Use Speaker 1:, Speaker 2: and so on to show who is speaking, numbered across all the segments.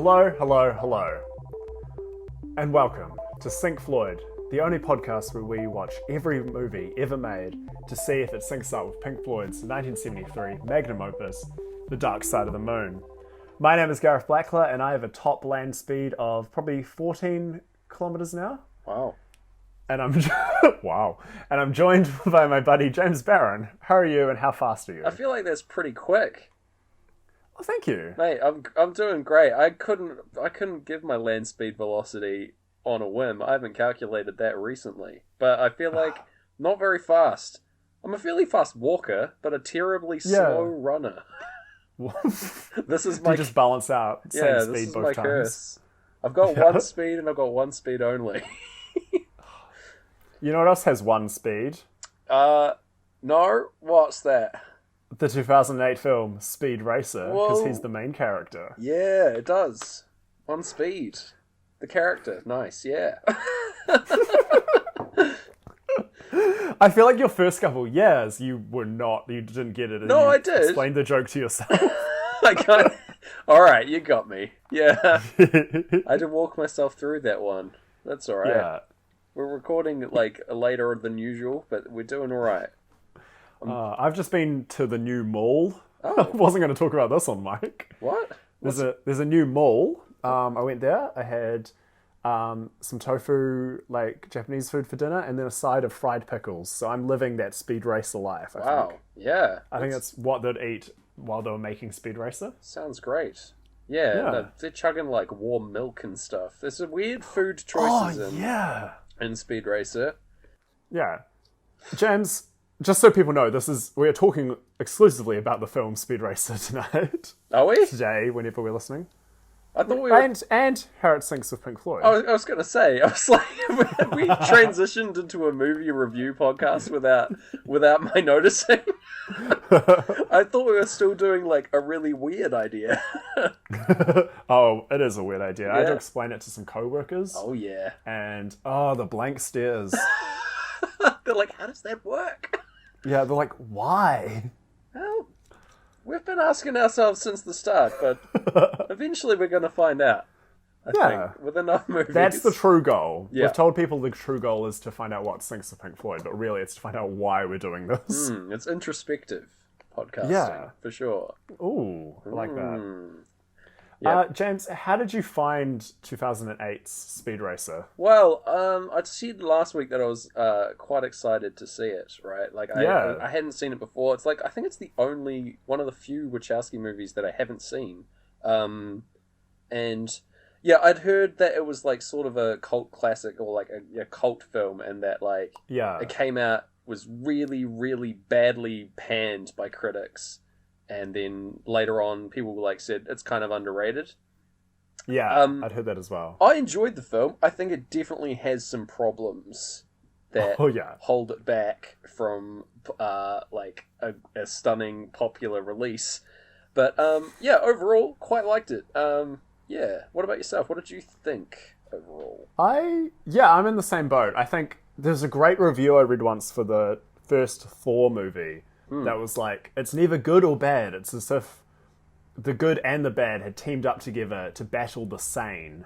Speaker 1: Hello, hello, hello. And welcome to Pink Floyd, the only podcast where we watch every movie ever made to see if it syncs up with Pink Floyd's 1973 magnum opus, The Dark Side of the Moon. My name is Gareth Blackler, and I have a top land speed of probably 14 kilometers an hour.
Speaker 2: Wow.
Speaker 1: And I'm And I'm joined by my buddy James Barron. How are you, and how fast are you?
Speaker 2: I feel like that's pretty quick.
Speaker 1: Oh, thank you.
Speaker 2: Mate, I'm doing great. I couldn't give my land speed velocity on a whim. I haven't calculated that recently. But I feel like not very fast. I'm a fairly fast walker, but a terribly slow runner. This is my
Speaker 1: You just balance out same speed
Speaker 2: this is
Speaker 1: both
Speaker 2: my
Speaker 1: times.
Speaker 2: Curse. I've got one speed and I've got one speed only.
Speaker 1: You know what else has one speed?
Speaker 2: No, what's that?
Speaker 1: The 2008 film Speed Racer, because
Speaker 2: Whoa.
Speaker 1: he's the main character.
Speaker 2: Yeah, it does. One speed. The character, nice, yeah.
Speaker 1: I feel like your first couple years, you didn't get it. And
Speaker 2: No,
Speaker 1: you
Speaker 2: I did.
Speaker 1: Explained the joke to yourself.
Speaker 2: I kind Alright, you got me. Yeah. I had to walk myself through that one. That's alright.
Speaker 1: Yeah.
Speaker 2: We're recording like later than usual, but we're doing alright.
Speaker 1: I've just been to the new mall.
Speaker 2: Oh.
Speaker 1: I wasn't going to talk about this on mic.
Speaker 2: What?
Speaker 1: There's a new mall. I went there. I had some tofu, like Japanese food for dinner, and then a side of fried pickles. So I'm living that Speed Racer life, I
Speaker 2: Wow.
Speaker 1: think.
Speaker 2: Yeah.
Speaker 1: I think that's what they'd eat while they were making Speed Racer.
Speaker 2: Sounds great. Yeah,
Speaker 1: Yeah.
Speaker 2: they're chugging like warm milk and stuff. There's some weird food choices in Speed Racer.
Speaker 1: Yeah. James, just so people know, we are talking exclusively about the film Speed Racer tonight.
Speaker 2: Are we?
Speaker 1: Today, whenever we're listening.
Speaker 2: I thought we were...
Speaker 1: And how it syncs with Pink Floyd.
Speaker 2: I was going to say, I was like, have we transitioned into a movie review podcast without my noticing? I thought we were still doing like a really weird idea.
Speaker 1: Oh, it is a weird idea. I had to
Speaker 2: Yeah.
Speaker 1: explain it to some co-workers.
Speaker 2: Oh yeah.
Speaker 1: And, the blank stares.
Speaker 2: They're like, how does that work?
Speaker 1: Yeah, they're like, why?
Speaker 2: Well, we've been asking ourselves since the start, but eventually we're going to find out. I think, with enough movies.
Speaker 1: That's the true goal.
Speaker 2: Yeah.
Speaker 1: We've told people the true goal is to find out what syncs with Pink Floyd, but really it's to find out why we're doing this.
Speaker 2: It's introspective podcasting,
Speaker 1: Yeah.
Speaker 2: for sure.
Speaker 1: Ooh, I like that.
Speaker 2: Yeah.
Speaker 1: James, how did you find 2008's Speed Racer?
Speaker 2: Well, I said last week that I was quite excited to see it, right? Like, I hadn't seen it before. It's like, I think it's the only, one of the few Wachowski movies that I haven't seen. And, yeah, I'd heard that it was, like, sort of a cult classic, or, like, a cult film, and that, like, it came out, was really, really badly panned by critics. And then later on, people like said it's kind of underrated.
Speaker 1: Yeah, I'd heard that as well.
Speaker 2: I enjoyed the film. I think it definitely has some problems that hold it back from like a stunning popular release. But overall, quite liked it. What about yourself? What did you think overall?
Speaker 1: I'm in the same boat. I think there's a great review I read once for the first Thor movie. That was like, it's neither good or bad. It's as if the good and the bad had teamed up together to battle the sane.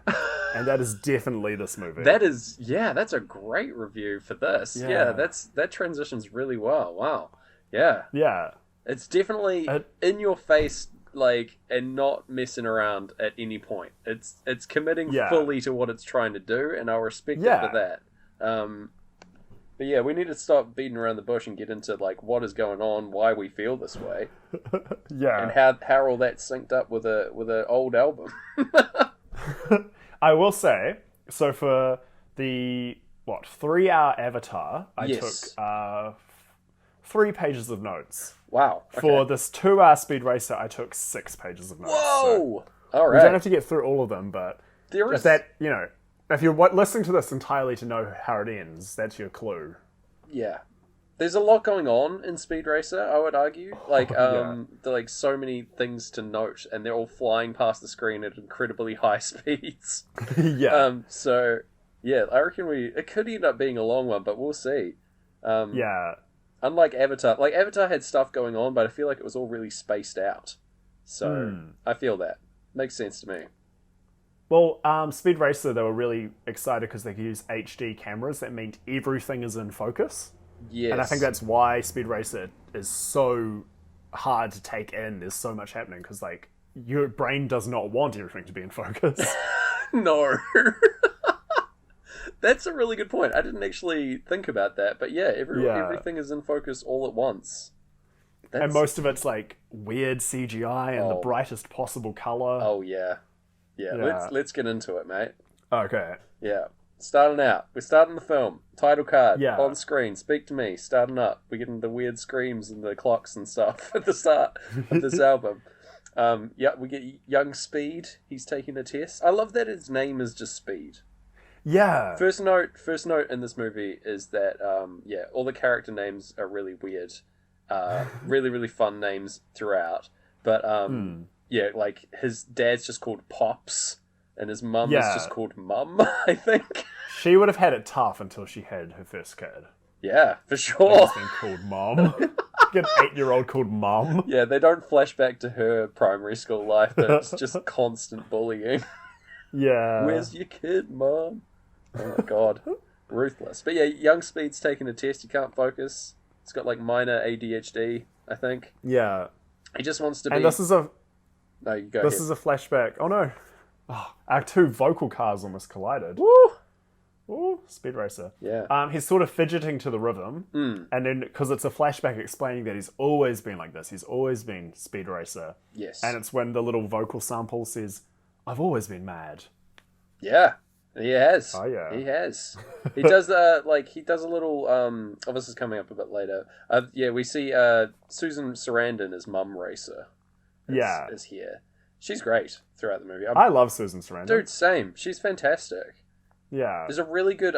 Speaker 1: And that is definitely this movie.
Speaker 2: That's a great review for this. Yeah, that transitions really well. Wow. Yeah.
Speaker 1: Yeah.
Speaker 2: It's definitely in your face, like, and not messing around at any point. It's committing fully to what it's trying to do, and I'll respect it for that. But yeah, we need to stop beating around the bush and get into like what is going on, why we feel this way, and how all that synced up with a old album.
Speaker 1: I will say, so for the 3-hour Avatar, I took 3 pages of notes.
Speaker 2: Wow! Okay.
Speaker 1: For this 2-hour Speed Racer, I took 6 pages of notes.
Speaker 2: Whoa!
Speaker 1: So
Speaker 2: all right.
Speaker 1: We don't have to get through all of them, but
Speaker 2: there is
Speaker 1: if you're listening to this entirely to know how it ends, that's your clue.
Speaker 2: Yeah. There's a lot going on in Speed Racer, I would argue. Like, there are like so many things to note, and they're all flying past the screen at incredibly high speeds. So, yeah, I reckon it could end up being a long one, but we'll see. Unlike Avatar. Like, Avatar had stuff going on, but I feel like it was all really spaced out. So, I feel that. Makes sense to me.
Speaker 1: Well, Speed Racer, they were really excited because they could use HD cameras. That meant everything is in focus.
Speaker 2: Yes.
Speaker 1: And I think that's why Speed Racer is so hard to take in. There's so much happening because, like, your brain does not want everything to be in focus.
Speaker 2: No. That's a really good point. I didn't actually think about that. But yeah, everything is in focus all at once.
Speaker 1: And most of it's, like, weird CGI and the brightest possible color.
Speaker 2: Oh, yeah. Yeah, let's get into it, mate.
Speaker 1: Okay.
Speaker 2: Yeah. Starting out. We're starting the film. Title card. On screen. Speak to me. Starting up. We're getting the weird screams and the clocks and stuff at the start of this album. We get young Speed. He's taking a test. I love that his name is just Speed.
Speaker 1: Yeah.
Speaker 2: First note in this movie is that, all the character names are really weird. Really, really fun names throughout. But, like, his dad's just called Pops. And his mum is just called Mum, I think.
Speaker 1: She would have had it tough until she had her first kid.
Speaker 2: Yeah, for sure.
Speaker 1: Being called Mom. Get an 8-year-old called Mom.
Speaker 2: Yeah, they don't flash back to her primary school life, but it's just constant bullying.
Speaker 1: Yeah.
Speaker 2: Where's your kid, Mom? Oh my god. Ruthless. But yeah, young Speed's taking a test. He can't focus. He's got, like, minor ADHD, I think.
Speaker 1: Yeah.
Speaker 2: He just wants to be...
Speaker 1: And this is a...
Speaker 2: No, you go
Speaker 1: This
Speaker 2: ahead.
Speaker 1: is a flashback. Oh no. Oh, our two vocal cars almost collided.
Speaker 2: Woo!
Speaker 1: Ooh, Speed Racer.
Speaker 2: Yeah.
Speaker 1: He's sort of fidgeting to the rhythm. And then, because it's a flashback explaining that he's always been like this. He's always been Speed Racer.
Speaker 2: Yes.
Speaker 1: And it's when the little vocal sample says, I've always been mad.
Speaker 2: Yeah. He has.
Speaker 1: Oh, yeah.
Speaker 2: He has. He does, he does a little, this is coming up a bit later. We see, Susan Sarandon as Mum Racer. Is here. She's great throughout the movie.
Speaker 1: I love Susan Sarandon.
Speaker 2: Dude, same. She's fantastic.
Speaker 1: Yeah.
Speaker 2: There's a really good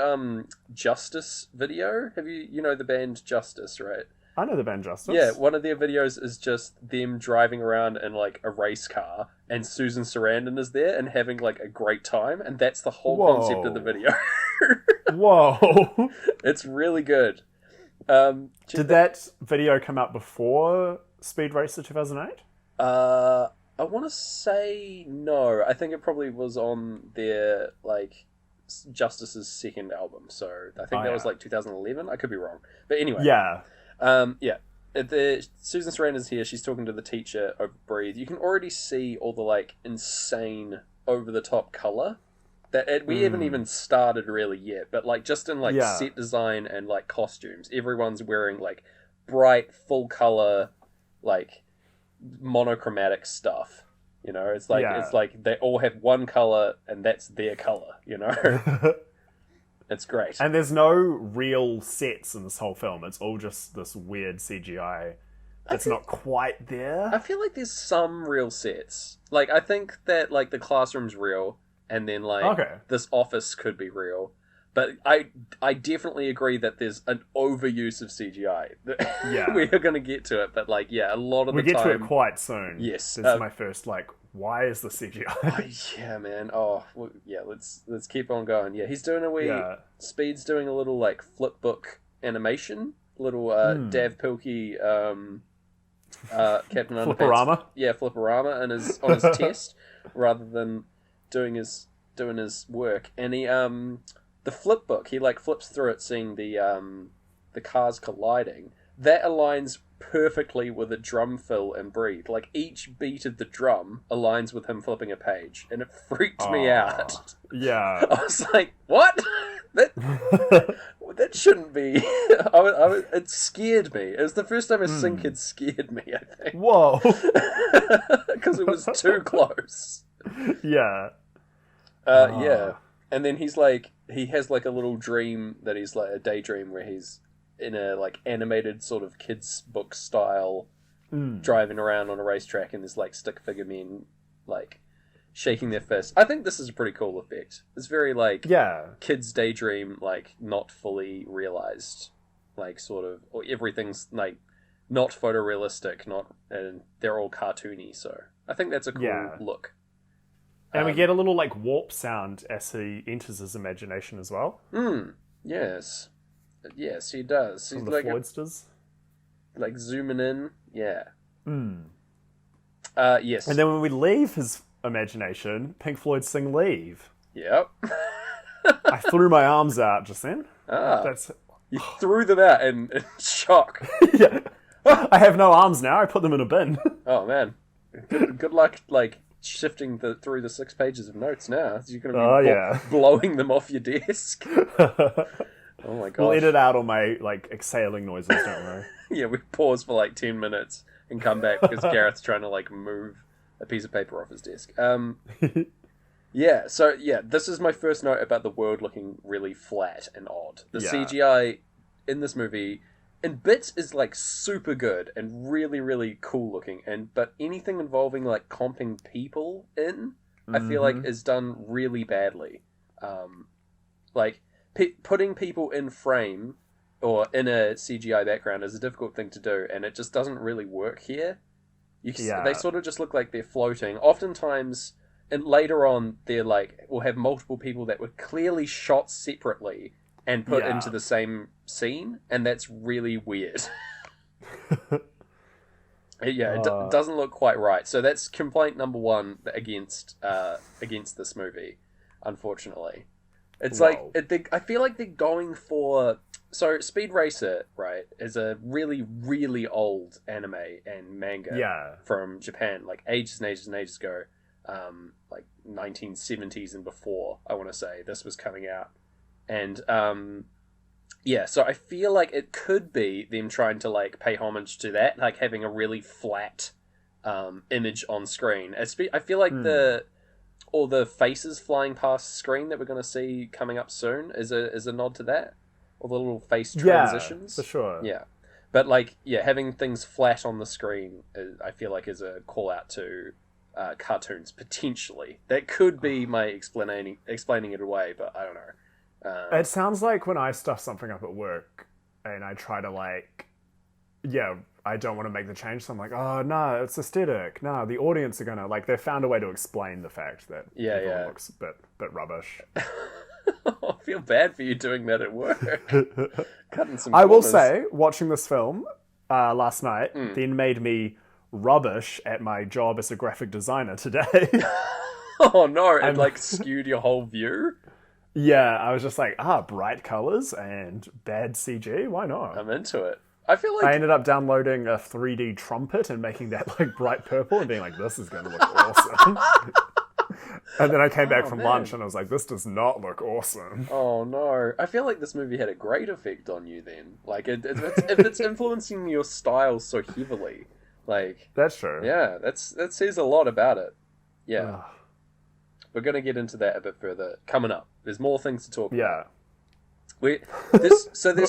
Speaker 2: Justice video. Have you know the band Justice, right?
Speaker 1: I know the band Justice.
Speaker 2: Yeah, one of their videos is just them driving around in, like, a race car, and Susan Sarandon is there and having, like, a great time, and that's the whole concept of the video.
Speaker 1: Whoa.
Speaker 2: It's really good.
Speaker 1: Did that video come out before Speed Racer 2008?
Speaker 2: I want to say no. I think it probably was on their, like, Justice's second album. So I think that was, like, 2011. I could be wrong. But anyway.
Speaker 1: Yeah.
Speaker 2: Susan Sarandon's here. She's talking to the teacher over Breathe. You can already see all the, like, insane, over-the-top color. We haven't even started really yet. But, like, just in, like, set design and, like, costumes, everyone's wearing, like, bright, full-color, like, monochromatic stuff. You know, it's like they all have one color and that's their color, you know? It's great.
Speaker 1: And there's no real sets in this whole film. It's all just this weird CGI that's not quite there.
Speaker 2: I feel like there's some real sets. Like, I think that, like, the classroom's real and then, like, this office could be real. But I definitely agree that there's an overuse of CGI.
Speaker 1: Yeah.
Speaker 2: We are going to get to it, but, like, a lot of the time...
Speaker 1: We get to it quite soon.
Speaker 2: Yes.
Speaker 1: This is my first, like, why is the CGI?
Speaker 2: Yeah, man. Oh, well, yeah, let's keep on going. Yeah, he's doing a wee... Speed's doing a little, like, flip book animation. Little Dav Pilkey Captain Underpants.
Speaker 1: Flipperama?
Speaker 2: Yeah, Flipperama on his test, rather than doing his work. And he... the flip book, he, like, flips through it, seeing the cars colliding. That aligns perfectly with a drum fill and Breathe. Like, each beat of the drum aligns with him flipping a page, and it freaked me out.
Speaker 1: Yeah.
Speaker 2: I was like, what? That shouldn't be. It scared me. It was the first time a sync had scared me, I think.
Speaker 1: Whoa.
Speaker 2: Because it was too close.
Speaker 1: Yeah.
Speaker 2: Yeah. And then he's like, he has, like, a little dream that he's, like, a daydream where he's in a, like, animated sort of kids book style driving around on a racetrack, and there's, like, stick figure men, like, shaking their fists. I think this is a pretty cool effect. It's very, like, kids daydream, like, not fully realized, like, sort of, or everything's, like, not photorealistic, and they're all cartoony, so I think that's a cool look.
Speaker 1: And we get a little, like, warp sound as he enters his imagination as well.
Speaker 2: Yes. Yes, he does.
Speaker 1: From
Speaker 2: He's
Speaker 1: the
Speaker 2: like
Speaker 1: Floydsters.
Speaker 2: Like zooming in. Yeah. Yes.
Speaker 1: And then when we leave his imagination, Pink Floyd sing Leave.
Speaker 2: Yep.
Speaker 1: I threw my arms out just then.
Speaker 2: You threw them out in shock.
Speaker 1: Yeah. I have no arms now. I put them in a bin.
Speaker 2: Oh, man. Good luck, like, shifting through the 6 pages of notes now. You're going to be blowing them off your desk. Oh, my gosh.
Speaker 1: We'll edit out all my, like, exhaling noises, don't worry.
Speaker 2: Yeah, we pause for, like, 10 minutes and come back because Gareth's trying to, like, move a piece of paper off his desk. This is my first note about the world looking really flat and odd. The CGI in this movie, in bits, is like super good and really, really cool looking. But anything involving like comping people I feel like is done really badly. Putting people in frame or in a CGI background is a difficult thing to do, and it just doesn't really work here. They sort of just look like they're floating. Oftentimes, and later on, they're like, we'll have multiple people that were clearly shot separately and put into the same scene, and that's really weird. It doesn't look quite right. So that's complaint number 1 against this movie, unfortunately. It's I feel like they're going for... So, Speed Racer, right, is a really, really old anime and manga from Japan, like ages and ages and ages ago. Like 1970s and before, I want to say, this was coming out. And, so I feel like it could be them trying to, like, pay homage to that, like having a really flat image on screen. I feel like all the faces flying past the screen that we're going to see coming up soon is a nod to that. All the little face transitions.
Speaker 1: Yeah, for sure.
Speaker 2: Yeah. But, like, having things flat on the screen, I feel like is a call out to cartoons, potentially. That could be my explaining it away, but I don't know.
Speaker 1: It sounds like when I stuff something up at work and I try to, like, I don't want to make the change, so I'm like, oh, no, it's aesthetic. No, the audience are going to, like, they found a way to explain the fact that everyone looks a bit rubbish.
Speaker 2: I feel bad for you doing that at work. Cutting some corners.
Speaker 1: I will say, watching this film last night then made me rubbish at my job as a graphic designer today.
Speaker 2: Oh no, it like skewed your whole view?
Speaker 1: Yeah, I was just like, bright colours and bad CG, why not?
Speaker 2: I'm into it. I feel like
Speaker 1: I ended up downloading a 3D trumpet and making that like bright purple and being like, this is going to look awesome. And then I came back from lunch and I was like, this does not look awesome.
Speaker 2: Oh no. I feel like this movie had a great effect on you then. Like, if it's influencing your style so heavily, like...
Speaker 1: That's true.
Speaker 2: Yeah, that says a lot about it. Yeah. We're going to get into that a bit further coming up. There's more things to talk about. I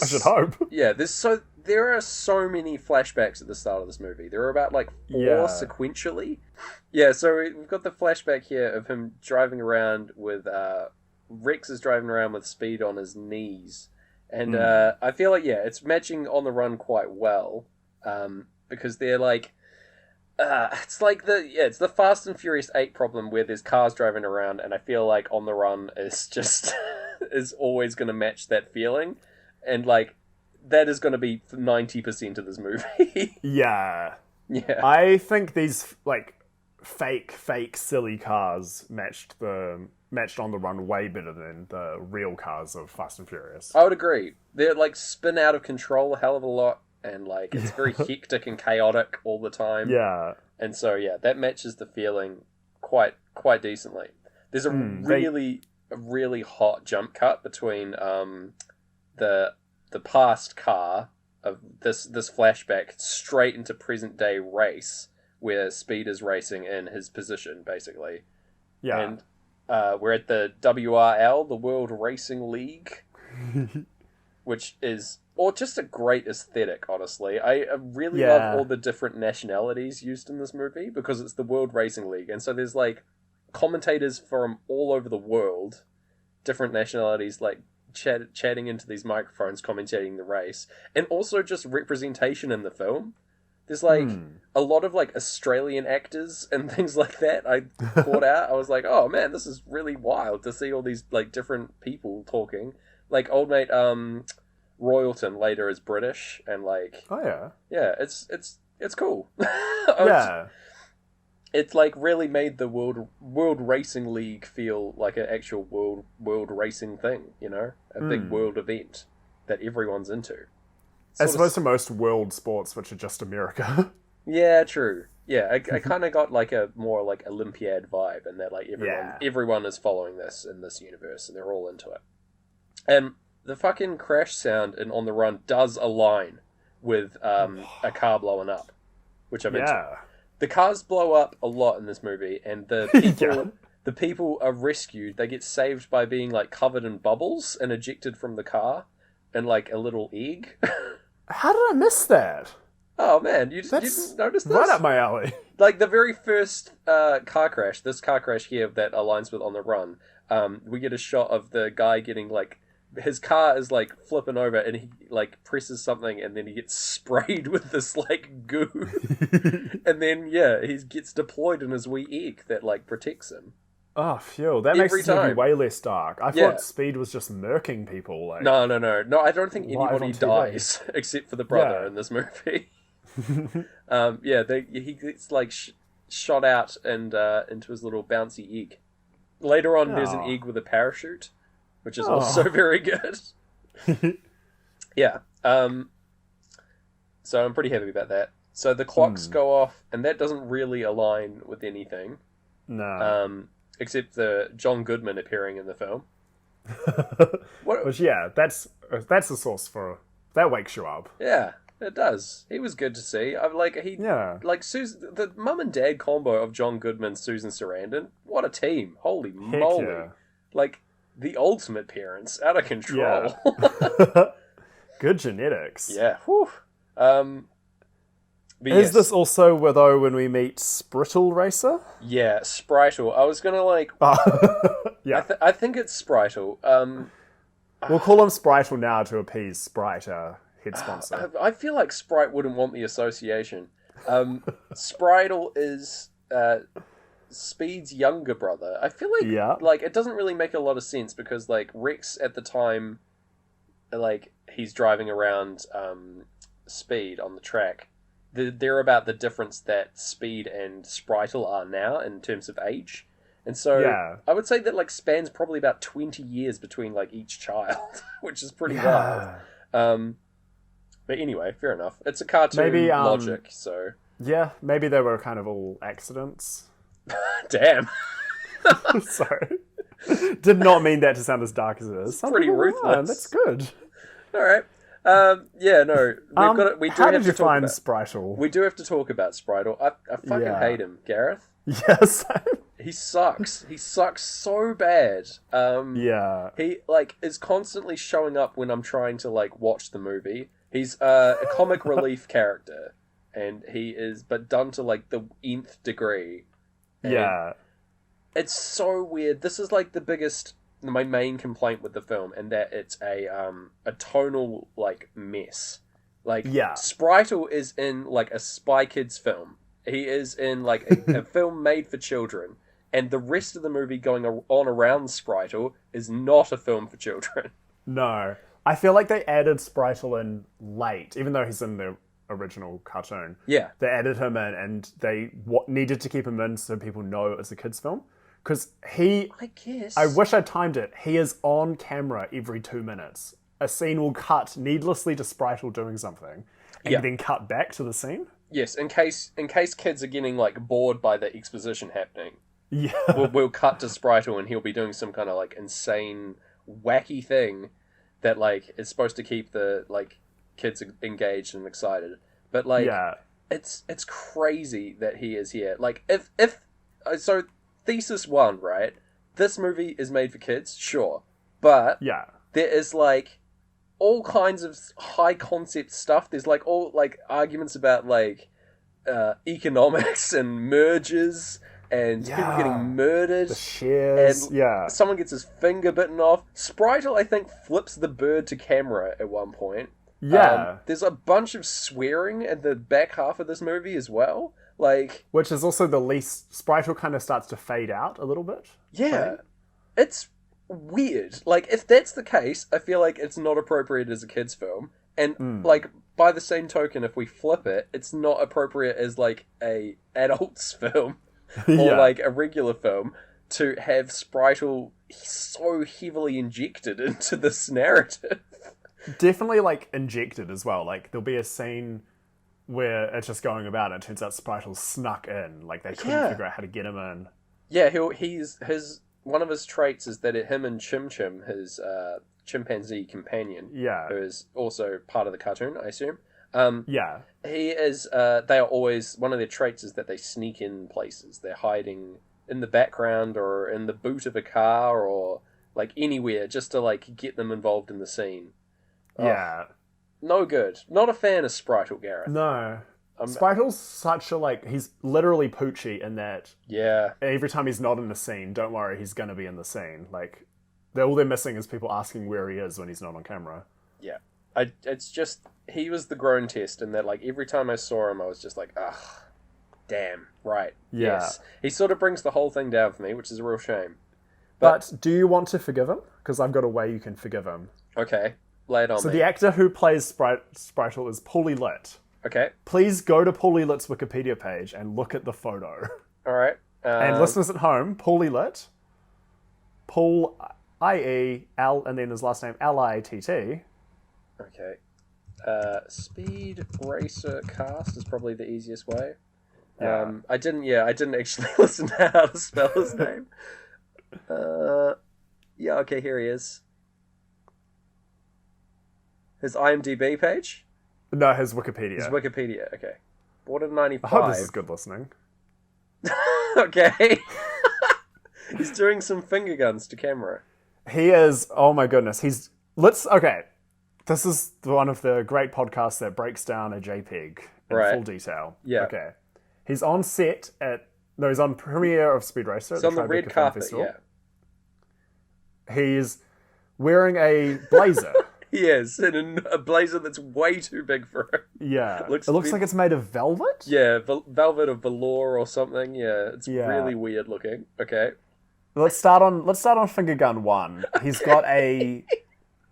Speaker 2: should hope. Yeah, there are so many flashbacks at the start of this movie. There are about like 4 sequentially. Yeah, so we've got the flashback here of him driving around with Rex is driving around with Speed on his knees, and I feel like it's matching On the Run quite well, because they're like. It's like it's the Fast and Furious 8 problem where there's cars driving around, and I feel like On the Run is just is always going to match that feeling, and like that is going to be 90% of this movie.
Speaker 1: Yeah. I think these like fake silly cars matched On the Run way better than the real cars of Fast and Furious.
Speaker 2: I would agree. They're like spin out of control a hell of a lot. And like it's very hectic and chaotic all the time.
Speaker 1: Yeah.
Speaker 2: And so that matches the feeling quite decently. There's a really hot jump cut between the past car of this flashback straight into present day race where Speed is racing in his position basically. Yeah. And we're at the WRL, the World Racing League, which is just a great aesthetic, honestly. I really love all the different nationalities used in this movie because it's the World Racing League. And so there's, like, commentators from all over the world, different nationalities, like, chatting into these microphones, commentating the race. And also just representation in the film. There's, like, a lot of, like, Australian actors and things like that I caught out. I was like, oh, man, this is really wild to see all these, like, different people talking. Like, old mate, Royalton later is British, and like, it's cool. it's like really made the world racing league feel like an actual world racing thing, you know, a big world event that everyone's into.
Speaker 1: As opposed to most world sports, which are just America.
Speaker 2: Yeah, true. Yeah, I kind of got like a more like Olympiad vibe, and that like everyone is following this in this universe, and they're all into it. And the fucking crash sound in On the Run does align with a car blowing up, which I'm into. The cars blow up a lot in this movie, and the people are rescued. They get saved by being like covered in bubbles and ejected from the car, and like a little egg.
Speaker 1: How did I miss that?
Speaker 2: Oh man, you didn't notice this?
Speaker 1: Right up my alley.
Speaker 2: Like the very first car crash here that aligns with On the Run, we get a shot of the guy getting like, his car is like flipping over and he like presses something and then he gets sprayed with this like goo. And then he gets deployed in his wee egg that like protects him.
Speaker 1: Oh, phew. That makes this movie way less dark. I thought Speed was just murking people. Like,
Speaker 2: no, I don't think anybody dies except for the brother in this movie. He gets like shot out and into his little bouncy egg. Later on, there's an egg with a parachute, which is also very good. So I'm pretty happy about that. So the clocks go off, and that doesn't really align with anything.
Speaker 1: No.
Speaker 2: Except the John Goodman appearing in the film.
Speaker 1: Which, that's the source for... That wakes you up.
Speaker 2: Yeah, it does. He was good to see. Like Susan, the mum and dad combo of John Goodman, Susan Sarandon. What a team! Holy moly! Yeah. Like the ultimate parents, out of control.
Speaker 1: Yeah. Good genetics.
Speaker 2: Yeah. Whew.
Speaker 1: Is this also when we meet Sprittle Racer?
Speaker 2: Yeah, Spritle. I was gonna like. I think it's Spritle.
Speaker 1: We'll call him Spritle now to appease Sprite, our head sponsor.
Speaker 2: I feel like Sprite wouldn't want the association. Spritle is Speed's younger brother. I feel like it doesn't really make a lot of sense because like Rex at the time, like he's driving around Speed on the track. They're about the difference that Speed and Spritle are now in terms of age. And so I would say that like spans probably about 20 years between like each child, which is pretty wild. But anyway, fair enough. It's a cartoon logic, so...
Speaker 1: Yeah, maybe they were kind of all accidents.
Speaker 2: Damn.
Speaker 1: Sorry. Did not mean that to sound as dark as it is.
Speaker 2: It's pretty ruthless.
Speaker 1: That's good.
Speaker 2: All right.
Speaker 1: How did you find Spritle?
Speaker 2: We do have to talk about Spritle. I fucking hate him, Gareth.
Speaker 1: Yes.
Speaker 2: He sucks. He sucks so bad. He like is constantly showing up when I'm trying to like watch the movie. He's a comic relief character, and he is but done to like the nth degree. And it's so weird. This is like my main complaint with the film, and that it's a tonal like mess. Like Spritle is in like a Spy Kids film. He is in like a film made for children, and the rest of the movie going on around Spritle is not a film for children.
Speaker 1: No, I feel like they added Spritle in late, even though he's in the original cartoon. Yeah, they added him in, and they needed to keep him in so people know it's a kids' film. Because I wish I timed it. He is on camera every 2 minutes. A scene will cut needlessly to Spritle doing something, and then cut back to the scene.
Speaker 2: Yes, in case kids are getting like bored by the exposition happening.
Speaker 1: Yeah,
Speaker 2: we'll cut to Spritle, and he'll be doing some kind of like insane, wacky thing that like is supposed to keep the like kids engaged and excited. But like, it's crazy that he is here. Like, if so. Thesis 1, right? This movie is made for kids, sure. But there is like all kinds of high concept stuff. There's like all like arguments about like economics and mergers and people getting murdered.
Speaker 1: The shares.
Speaker 2: And someone gets his finger bitten off. Spritle, I think, flips the bird to camera at one point.
Speaker 1: Yeah.
Speaker 2: There's a bunch of swearing in the back half of this movie as well. Like,
Speaker 1: which is also the least... Spritle kind of starts to fade out a little bit.
Speaker 2: Yeah. Right? It's weird. Like, if that's the case, I feel like it's not appropriate as a kid's film. And, like, by the same token, if we flip it, it's not appropriate as, like, a adult's film. or like a regular film, to have Spritle so heavily injected into this narrative.
Speaker 1: Definitely like injected as well. Like there'll be a scene where it's just going about and it turns out Spritle snuck in. Like they couldn't figure out how to get him in.
Speaker 2: Yeah, he's one of his traits is that him and Chim Chim, his chimpanzee companion, who is also part of the cartoon, I assume. He is. They are always, one of their traits is that they sneak in places. They're hiding in the background or in the boot of a car or like anywhere just to like get them involved in the scene.
Speaker 1: Yeah.
Speaker 2: No good. Not a fan of Spritle, Gareth.
Speaker 1: No. Sprite's such a, like, he's literally Poochie in that.
Speaker 2: Yeah.
Speaker 1: Every time he's not in the scene, don't worry, he's going to be in the scene. Like, all they're missing is people asking where he is when he's not on camera.
Speaker 2: Yeah. It's just, he was the grown test in that, like, every time I saw him, I was just like, ugh, damn, right.
Speaker 1: Yeah.
Speaker 2: Yes. He sort of brings the whole thing down for me, which is a real shame.
Speaker 1: But do you want to forgive him? Because I've got a way you can forgive him.
Speaker 2: Okay. Lay it on me.
Speaker 1: So the actor who plays Spritle is Paulie Litt.
Speaker 2: Okay.
Speaker 1: Please go to Paulie Litt's Wikipedia page and look at the photo.
Speaker 2: All right.
Speaker 1: And listeners at home, Paulie Litt, Paul I-E-L, and then his last name L-I-T-T.
Speaker 2: Okay. Speed Racer Cast is probably the easiest way.
Speaker 1: Yeah.
Speaker 2: I didn't actually listen to how to spell his name. Yeah, okay, here he is. His IMDb page?
Speaker 1: No, his Wikipedia.
Speaker 2: His Wikipedia, okay. Born in 95.
Speaker 1: I hope this is good listening.
Speaker 2: Okay. He's doing some finger guns to camera.
Speaker 1: He is, oh my goodness. Okay. This is one of the great podcasts that breaks down a JPEG in full detail.
Speaker 2: Yeah.
Speaker 1: Okay. He's on set he's on premiere of Speed Racer.
Speaker 2: He's on the red carpet, yeah.
Speaker 1: He's wearing a blazer.
Speaker 2: He is, in a blazer that's way too big for him.
Speaker 1: Yeah. It looks like it's made of velvet?
Speaker 2: Yeah, velvet or velour or something. Yeah, it's really weird looking. Okay.
Speaker 1: Let's start on Finger Gun 1. He's got a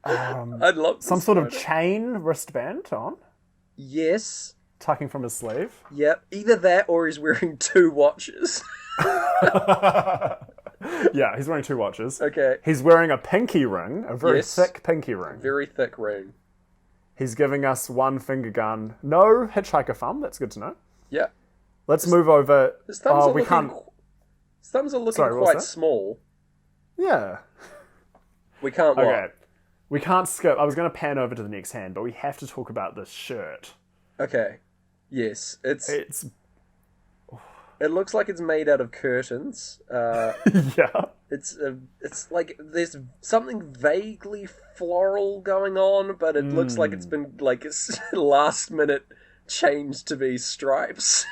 Speaker 2: I'd love
Speaker 1: some sort of chain wristband on.
Speaker 2: Yes.
Speaker 1: Tucking from his sleeve.
Speaker 2: Yep. Either that or he's wearing 2 watches.
Speaker 1: Yeah, he's wearing 2 watches.
Speaker 2: Okay.
Speaker 1: He's wearing a pinky ring, a very thick pinky ring.
Speaker 2: Very thick ring.
Speaker 1: He's giving us 1 finger gun. No hitchhiker thumb, that's good to know.
Speaker 2: Yeah.
Speaker 1: Let's move over.
Speaker 2: His thumbs are looking quite small.
Speaker 1: Yeah.
Speaker 2: We can't
Speaker 1: Okay. We can't skip. I was going to pan over to the next hand, but we have to talk about this shirt.
Speaker 2: Okay. Yes. It looks like it's made out of curtains.
Speaker 1: Yeah.
Speaker 2: It's like there's something vaguely floral going on, but it looks like it's been like it's last minute changed to be stripes.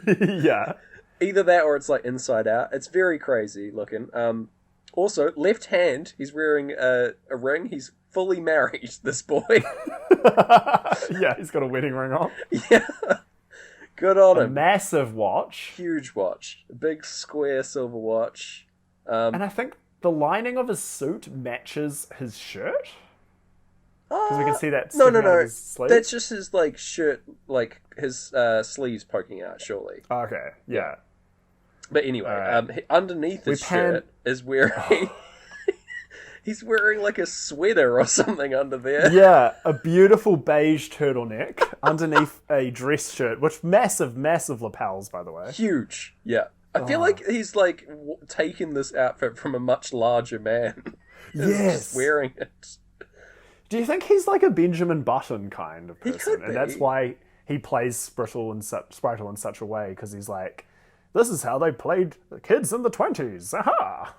Speaker 1: Yeah.
Speaker 2: Either that or it's like inside out. It's very crazy looking. Also, left hand, he's wearing a ring. He's fully married, this boy.
Speaker 1: Yeah, he's got a wedding ring on.
Speaker 2: Yeah. Good on him.
Speaker 1: A massive watch.
Speaker 2: Huge watch. A big square silver watch.
Speaker 1: And I think the lining of his suit matches his shirt. Because we can see that
Speaker 2: no.
Speaker 1: his sleeve.
Speaker 2: That's just his like shirt, like his sleeves poking out, surely.
Speaker 1: Okay, yeah.
Speaker 2: But anyway, underneath his shirt is wearing... He's wearing like a sweater or something under there.
Speaker 1: Yeah, a beautiful beige turtleneck underneath a dress shirt, which massive lapels, by the way.
Speaker 2: Huge, yeah. I feel like he's like taken this outfit from a much larger man.
Speaker 1: Yes.
Speaker 2: Just wearing it.
Speaker 1: Do you think he's like a Benjamin Button kind of person?
Speaker 2: He could be.
Speaker 1: And that's why he plays Spritle in such a way, because he's like, this is how they played the kids in the 20s. Aha!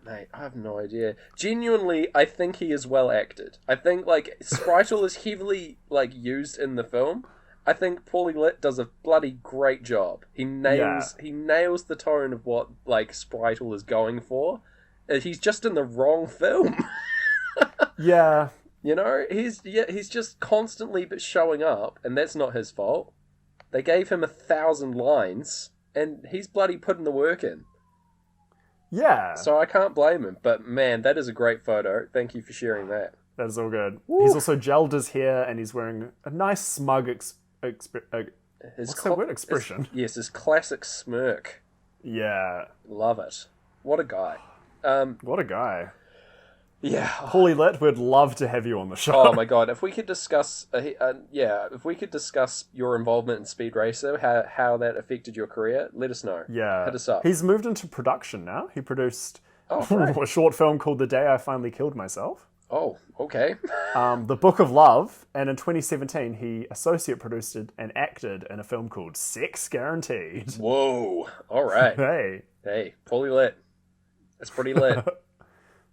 Speaker 2: Mate, I have no idea. Genuinely, I think he is well acted. I think, like, Spritle is heavily, like, used in the film. I think Paulie Litt does a bloody great job. He nails the tone of what, like, Spritle is going for. He's just in the wrong film.
Speaker 1: Yeah.
Speaker 2: You know, he's just constantly showing up, and that's not his fault. They gave him 1,000 lines, and he's bloody putting the work in.
Speaker 1: Yeah.
Speaker 2: So I can't blame him. But man, that is a great photo. Thank you for sharing that.
Speaker 1: That is all good. Woo. He's also gelled his hair and he's wearing a nice smug what's that word? Expression?
Speaker 2: Yes, his classic smirk.
Speaker 1: Yeah.
Speaker 2: Love it. What a guy.
Speaker 1: What a guy.
Speaker 2: Yeah.
Speaker 1: Holy lit, we'd love to have you on the show.
Speaker 2: Oh my god, if we could discuss your involvement in Speed Racer, how that affected your career, let us know.
Speaker 1: Yeah.
Speaker 2: Hit us up.
Speaker 1: He's moved into production now. He produced
Speaker 2: right.
Speaker 1: a short film called The Day I Finally Killed Myself.
Speaker 2: Oh, okay.
Speaker 1: The Book of Love, and in 2017 he associate produced and acted in a film called Sex Guaranteed.
Speaker 2: Whoa. All right. Hey, fully lit. That's pretty lit.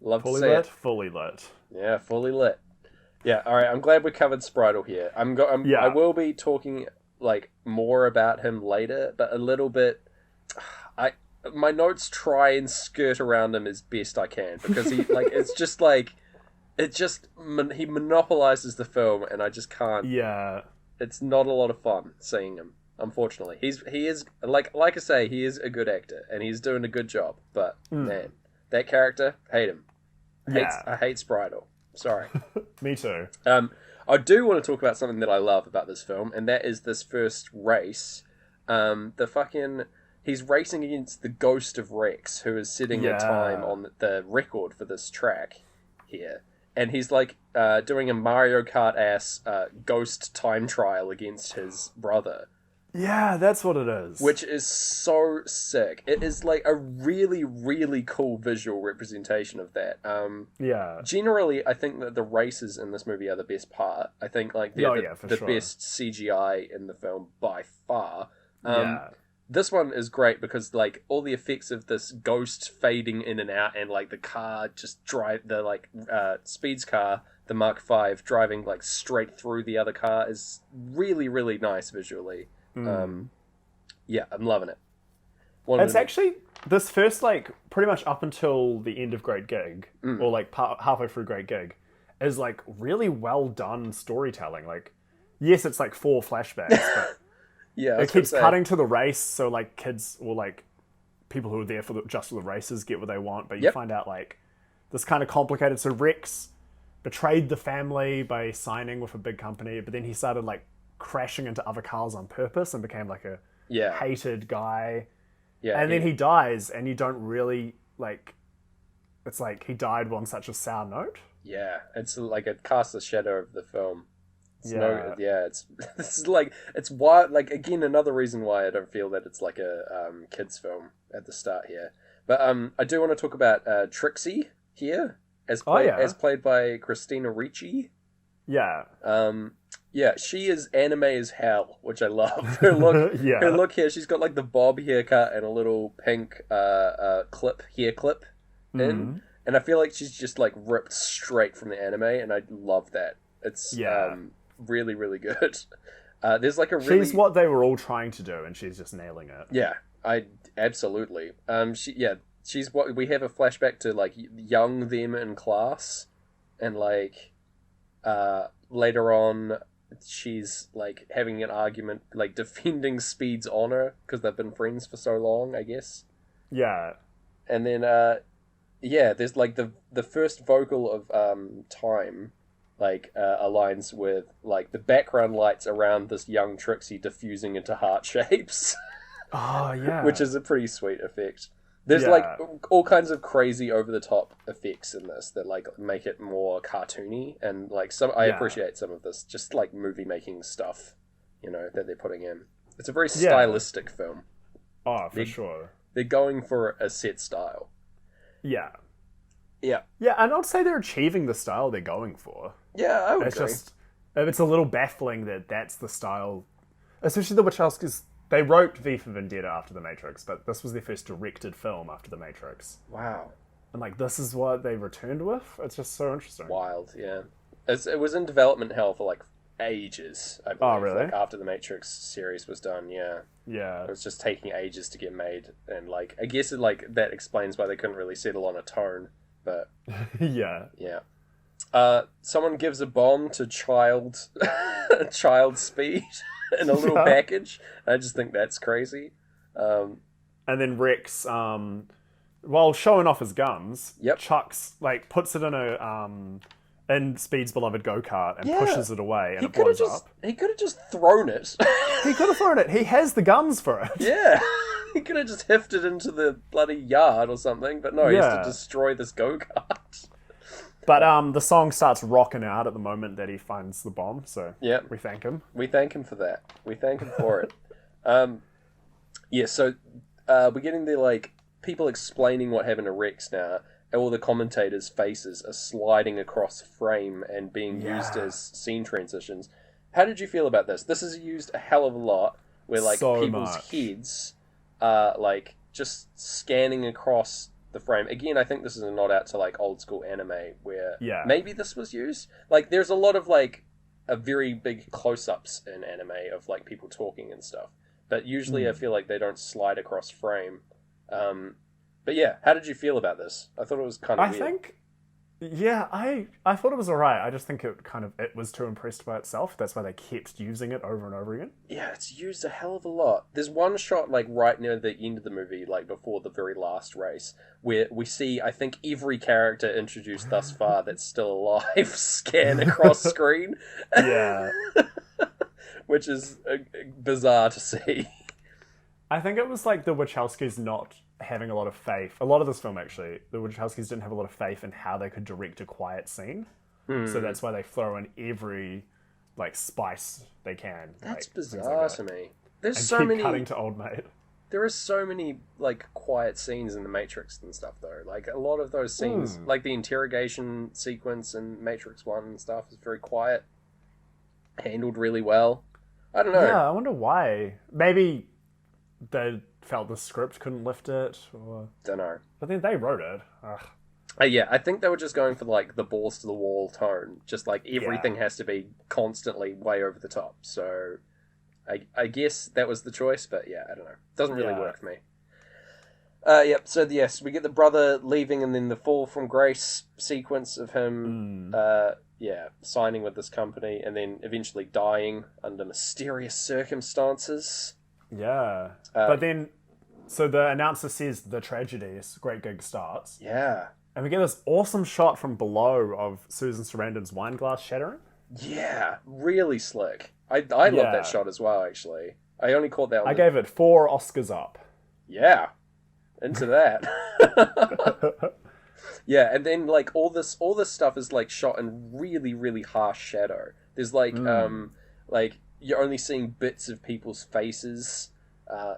Speaker 2: Love
Speaker 1: fully
Speaker 2: to see
Speaker 1: lit,
Speaker 2: it.
Speaker 1: fully lit.
Speaker 2: Yeah, fully lit. Yeah, all right. I'm glad we covered Spritle here. I will be talking like more about him later, but a little bit. My notes try and skirt around him as best I can because he he monopolizes the film, and I just can't.
Speaker 1: Yeah,
Speaker 2: it's not a lot of fun seeing him. Unfortunately, he is like I say, he is a good actor, and he's doing a good job. But man, that character, hate him. I hate Spritle. Sorry.
Speaker 1: Me too.
Speaker 2: I do want to talk about something that I love about this film, and that is this first race. He's racing against the ghost of Rex, who is setting a time on the record for this track here. And he's like doing a Mario Kart ass ghost time trial against his brother.
Speaker 1: Yeah, that's what it is.
Speaker 2: Which is so sick. It is like a really, really cool visual representation of that. Generally, I think that the races in this movie are the best part. I think like they're the best CGI in the film by far. This one is great because like all the effects of this ghost fading in and out, and like the car just Speed's car, the Mark V, driving like straight through the other car is really, really nice visually. I'm loving it. It's
Speaker 1: actually this first like pretty much up until the end of Great Gig or like halfway through Great Gig is like really well done storytelling. Like, yes, it's like 4 flashbacks, but it keeps cutting to the race, so like kids or like people who are there for just for the races get what they want, but you find out like this kind of complicated. So Rex betrayed the family by signing with a big company, but then he started like crashing into other cars on purpose and became like a hated guy. And then he dies, and you don't really like. It's like he died on such a sour note. Yeah,
Speaker 2: it's like it casts a shadow of the film. It's why, like, again, another reason why I don't feel that it's like a kids film at the start here. But I do want to talk about Trixie here as played by Christina Ricci. She is anime as hell, which I love. Her look here, she's got like the bob haircut and a little pink hair clip in, and I feel like she's just like ripped straight from the anime, and I love that. It's really, really good. There's like she's
Speaker 1: what they were all trying to do, and she's just nailing it.
Speaker 2: Yeah, I absolutely. She's what we have a flashback to like young them in class, and like later on she's like having an argument, like defending Speed's honor because they've been friends for so long, I guess. And then there's like the first vocal of Time like aligns with like the background lights around this young Trixie diffusing into heart shapes. Which is a pretty sweet effect. There's like all kinds of crazy over the top effects in this that like make it more cartoony, and like I appreciate some of this just like movie making stuff, that they're putting in. It's a very stylistic film.
Speaker 1: For sure.
Speaker 2: They're going for a set style.
Speaker 1: Yeah, and I'd say they're achieving the style they're going for.
Speaker 2: Yeah, I would agree.
Speaker 1: It's a little baffling that that's the style, especially the Wachowskis. They wrote V for Vendetta after The Matrix, but this was their first directed film after The Matrix.
Speaker 2: Wow.
Speaker 1: And like this is what they returned with. It's just so interesting.
Speaker 2: Wild, yeah. It was in development hell for like ages, I believe.
Speaker 1: Oh, really?
Speaker 2: Like after the Matrix series was done, yeah. It was just taking ages to get made, and like I guess that explains why they couldn't really settle on a tone, but
Speaker 1: yeah.
Speaker 2: Someone gives a bomb to child Speed in a little package. I just think that's crazy.
Speaker 1: And then Rex, while showing off his guns, chucks puts it in in Speed's beloved go-kart and pushes it away, and it blows up.
Speaker 2: He could have just thrown it.
Speaker 1: He could have thrown it. He has the guns for it.
Speaker 2: Yeah. He could have just hefted into the bloody yard or something, but no, he has to destroy this go-kart.
Speaker 1: But the song starts rocking out at the moment that he finds the bomb, so we thank him.
Speaker 2: We thank him for that. We thank him for it. So we're getting the, like, people explaining what happened to Rex now. All the commentators' faces are sliding across frame and being used as scene transitions. How did you feel about this? This is used a hell of a lot, where, like, people's heads are, like, just scanning across the frame. Again, I think this is a nod out to, like, old school anime, where maybe this was used. Like, there's a lot of, like, a very big close-ups in anime of, like, people talking and stuff. But usually I feel like they don't slide across frame. But yeah, how did you feel about this? I thought it was kind of weird.
Speaker 1: I thought it was alright. I just think it was too impressed by itself. That's why they kept using it over and over again.
Speaker 2: Yeah, it's used a hell of a lot. There's one shot, like, right near the end of the movie, like, before the very last race, where we see, I think, every character introduced thus far that's still alive scan across screen.
Speaker 1: Yeah.
Speaker 2: Which is bizarre to see.
Speaker 1: I think it was, like, the Wachowskis not having a lot of faith. A lot of this film, actually, the Wachowskis didn't have a lot of faith in how they could direct a quiet scene. So that's why they throw in every, like, spice they can.
Speaker 2: That's
Speaker 1: like,
Speaker 2: bizarre
Speaker 1: like
Speaker 2: to
Speaker 1: that.
Speaker 2: me. There's
Speaker 1: and
Speaker 2: so
Speaker 1: keep
Speaker 2: many
Speaker 1: cutting to old mate.
Speaker 2: There are so many, like, quiet scenes in the Matrix and stuff, though. Like, a lot of those scenes, like the interrogation sequence in Matrix 1 and stuff, is very quiet. Handled really well. I don't know.
Speaker 1: Yeah, I wonder why. Maybe they felt the script couldn't lift it, or...
Speaker 2: Don't know.
Speaker 1: But then they wrote it. Ugh.
Speaker 2: Yeah, I think they were just going for, like, the balls-to-the-wall tone. Just, like, everything has to be constantly way over the top. So, I guess that was the choice, but yeah, I don't know. Doesn't really work for me. So yes, we get the brother leaving and then the fall from grace sequence of him, signing with this company and then eventually dying under mysterious circumstances.
Speaker 1: Yeah. But then, so the announcer says the tragedy, this great gig starts.
Speaker 2: Yeah.
Speaker 1: And we get this awesome shot from below of Susan Sarandon's wine glass shattering.
Speaker 2: Yeah, really slick. I love that shot as well, actually. I only caught that one.
Speaker 1: I gave it 4 Oscars up.
Speaker 2: Yeah. Into that. Yeah, and then, like, all this stuff is, like, shot in really, really harsh shadow. There's, like, you're only seeing bits of people's faces,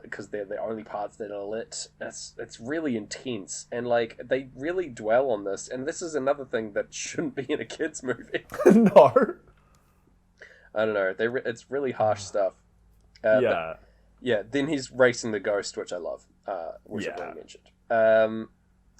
Speaker 2: because they're the only parts that are lit. It's really intense, and, like, they really dwell on this, and this is another thing that shouldn't be in a kid's movie.
Speaker 1: No.
Speaker 2: I don't know. It's really harsh stuff. But, then he's racing the ghost, which I love, which I've already mentioned.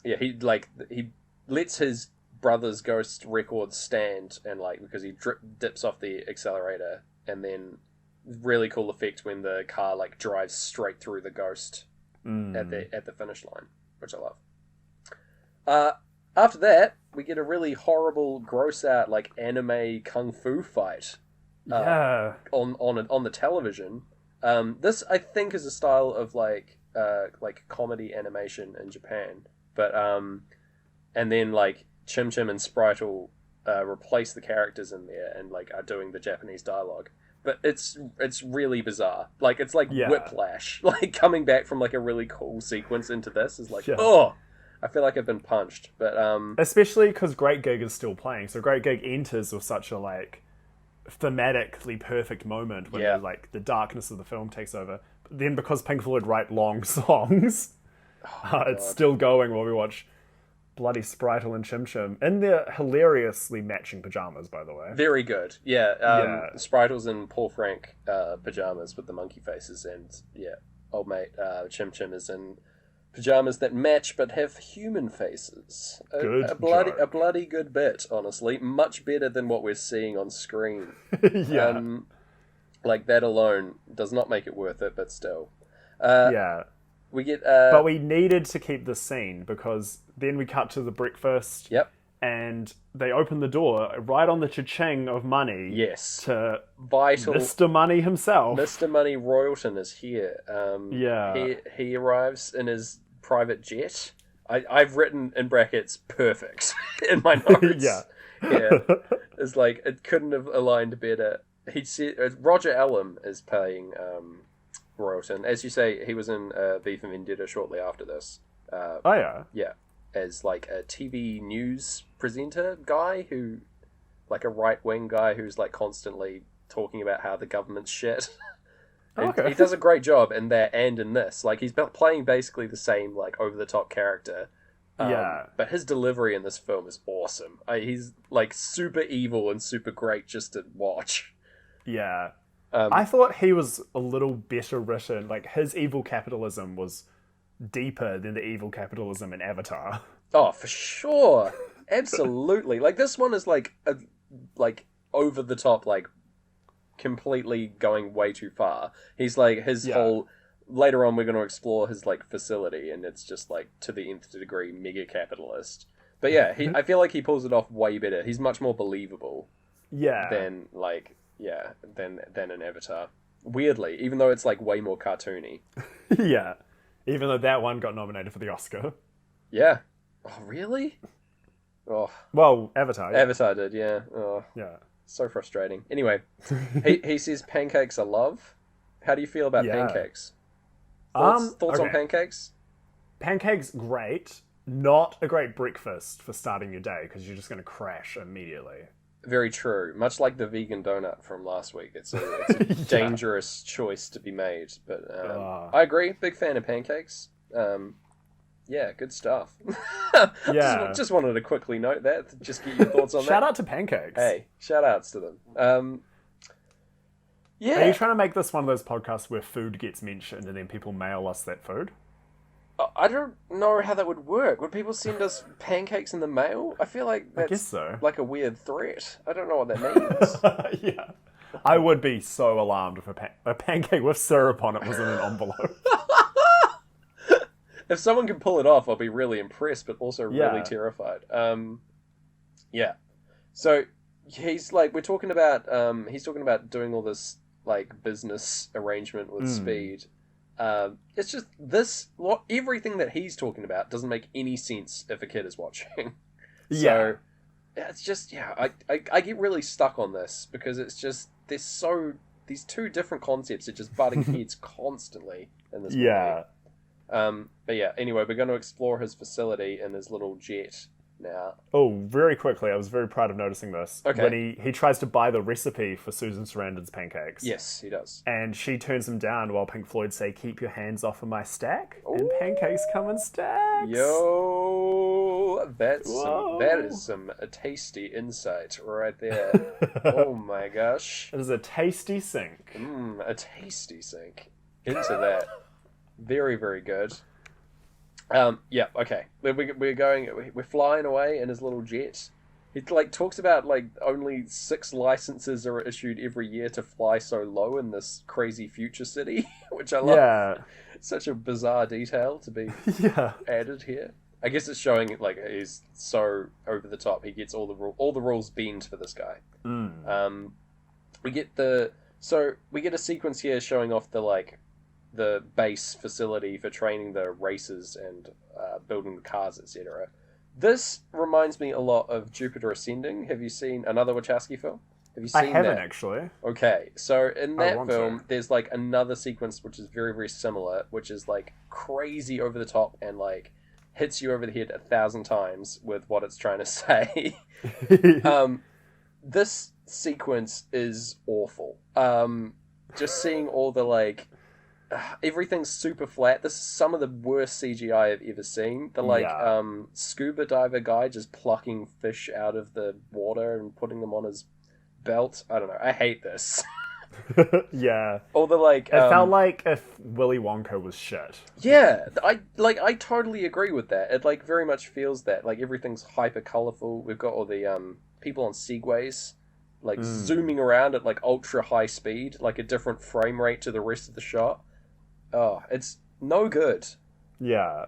Speaker 2: He lets his brother's ghost record stand, and, like, because he dips off the accelerator, and then really cool effect when the car, like, drives straight through the ghost at the finish line, which I love. After that, we get a really horrible, gross out, like, anime kung fu fight. On the television. This, I think, is a style of, like comedy animation in Japan, but and then, like, Chim Chim and Spritel replace the characters in there and, like, are doing the Japanese dialogue. But it's really bizarre. Like, it's like whiplash. Like, coming back from, like, a really cool sequence into this is like, I feel like I've been punched. But
Speaker 1: especially because Great Gig is still playing. So Great Gig enters with such a, like, thematically perfect moment when like the darkness of the film takes over. But then because Pink Floyd write long songs, it's still going while we watch bloody Spritel and Chim Chim in their hilariously matching pajamas, by the way.
Speaker 2: Very good. Spritel's in Paul Frank pajamas with the monkey faces, and old mate Chim Chim is in pajamas that match but have human faces. A bloody good bit, honestly. Much better than what we're seeing on screen. Like, that alone does not make it worth it, but still. We get...
Speaker 1: but we needed to keep this scene, because then we cut to the breakfast.
Speaker 2: Yep.
Speaker 1: And they open the door right on the cha-ching of money.
Speaker 2: Yes.
Speaker 1: To
Speaker 2: Vital.
Speaker 1: Mr. Money himself.
Speaker 2: Mr. Money Royalton is here. He arrives in his private jet. I've written in brackets perfect in my notes. It's like, it couldn't have aligned better. He said Roger Ellum is playing Royalton. As you say, he was in V for Vendetta shortly after this.
Speaker 1: Oh yeah.
Speaker 2: Yeah, as like a TV news presenter guy who, like a right-wing guy who's like constantly talking about how the government's shit.
Speaker 1: Okay.
Speaker 2: He does a great job in that and in this. Like, he's playing basically the same, like, over-the-top character.
Speaker 1: Yeah.
Speaker 2: But his delivery in this film is awesome. He's, like, super evil and super great just to watch.
Speaker 1: Yeah. I thought he was a little better written. Like, his evil capitalism was deeper than the evil capitalism in Avatar.
Speaker 2: Oh, for sure. Absolutely. Like, this one is, like, over-the-top, like, completely going way too far. He's like his whole later on we're going to explore his like facility, and it's just like to the nth degree mega capitalist. But yeah, I feel like he pulls it off way better. He's much more believable. Than an Avatar. Weirdly, even though it's like way more cartoony.
Speaker 1: Yeah. Even though that one got nominated for the Oscar.
Speaker 2: Yeah. Oh, really? Oh.
Speaker 1: Well, Avatar. Yeah.
Speaker 2: Avatar did, yeah. Oh.
Speaker 1: Yeah.
Speaker 2: So frustrating. Anyway, he says pancakes are love. How do you feel about pancakes? Thoughts on pancakes?
Speaker 1: Pancakes, great. Not a great breakfast for starting your day because you're just going to crash immediately.
Speaker 2: Very true. Much like the vegan donut from last week. It's a dangerous choice to be made. But I agree. Big fan of pancakes. Yeah, good stuff. Just wanted to quickly note that. Just get your thoughts on that.
Speaker 1: Shout out to pancakes.
Speaker 2: Hey, shout outs to them. Yeah.
Speaker 1: Are you trying to make this one of those podcasts where food gets mentioned and then people mail us that food?
Speaker 2: I don't know how that would work. Would people send us pancakes in the mail? I feel like that's
Speaker 1: I guess so.
Speaker 2: Like a weird threat. I don't know what that
Speaker 1: means. Yeah. I would be so alarmed if a pancake with syrup on it was in an envelope.
Speaker 2: If someone can pull it off, I'll be really impressed, but also really terrified. Yeah. So he's like, we're talking about, he's talking about doing all this like business arrangement with Speed. It's just everything that he's talking about doesn't make any sense if a kid is watching. So it's just, I get really stuck on this because it's just, these two different concepts are just butting heads constantly in this movie. But yeah, anyway, we're going to explore his facility in his little jet now.
Speaker 1: Oh, very quickly, I was very proud of noticing this.
Speaker 2: Okay.
Speaker 1: When he tries to buy the recipe for Susan Sarandon's pancakes.
Speaker 2: Yes, he does.
Speaker 1: And she turns him down while Pink Floyd say, "Keep your hands off of my stack."
Speaker 2: Ooh.
Speaker 1: And pancakes come in stacks.
Speaker 2: Yo, that is some tasty insight right there. Oh my gosh.
Speaker 1: It is a tasty sink.
Speaker 2: A tasty sink. Into that. Very, very good. Yeah, okay. We're flying away in his little jet. He like talks about like only 6 licenses are issued every year to fly so low in this crazy future city, which I love.
Speaker 1: Yeah.
Speaker 2: Such a bizarre detail to be added here. I guess it's showing like he's so over the top. He gets all the rules bent for this guy. We get a sequence here showing off the base facility for training the racers and building the cars, etc. This reminds me a lot of Jupiter Ascending. Have you seen another Wachowski film? Have you seen that?
Speaker 1: I haven't, actually.
Speaker 2: Okay, so in that film, there's like another sequence which is very, very similar, which is like crazy over the top and like hits you over the head 1,000 times with what it's trying to say. This sequence is awful. Just seeing all the like... everything's super flat. This is some of the worst CGI I've ever seen. The scuba diver guy just plucking fish out of the water and putting them on his belt. I don't know. I hate this.
Speaker 1: Yeah.
Speaker 2: Or the like.
Speaker 1: It felt like if Willy Wonka was shit.
Speaker 2: Yeah, I totally agree with that. It like very much feels that like everything's hyper colorful. We've got all the people on segways. Like zooming around at like ultra high speed, like a different frame rate to the rest of the shot. Oh, it's no good.
Speaker 1: Yeah.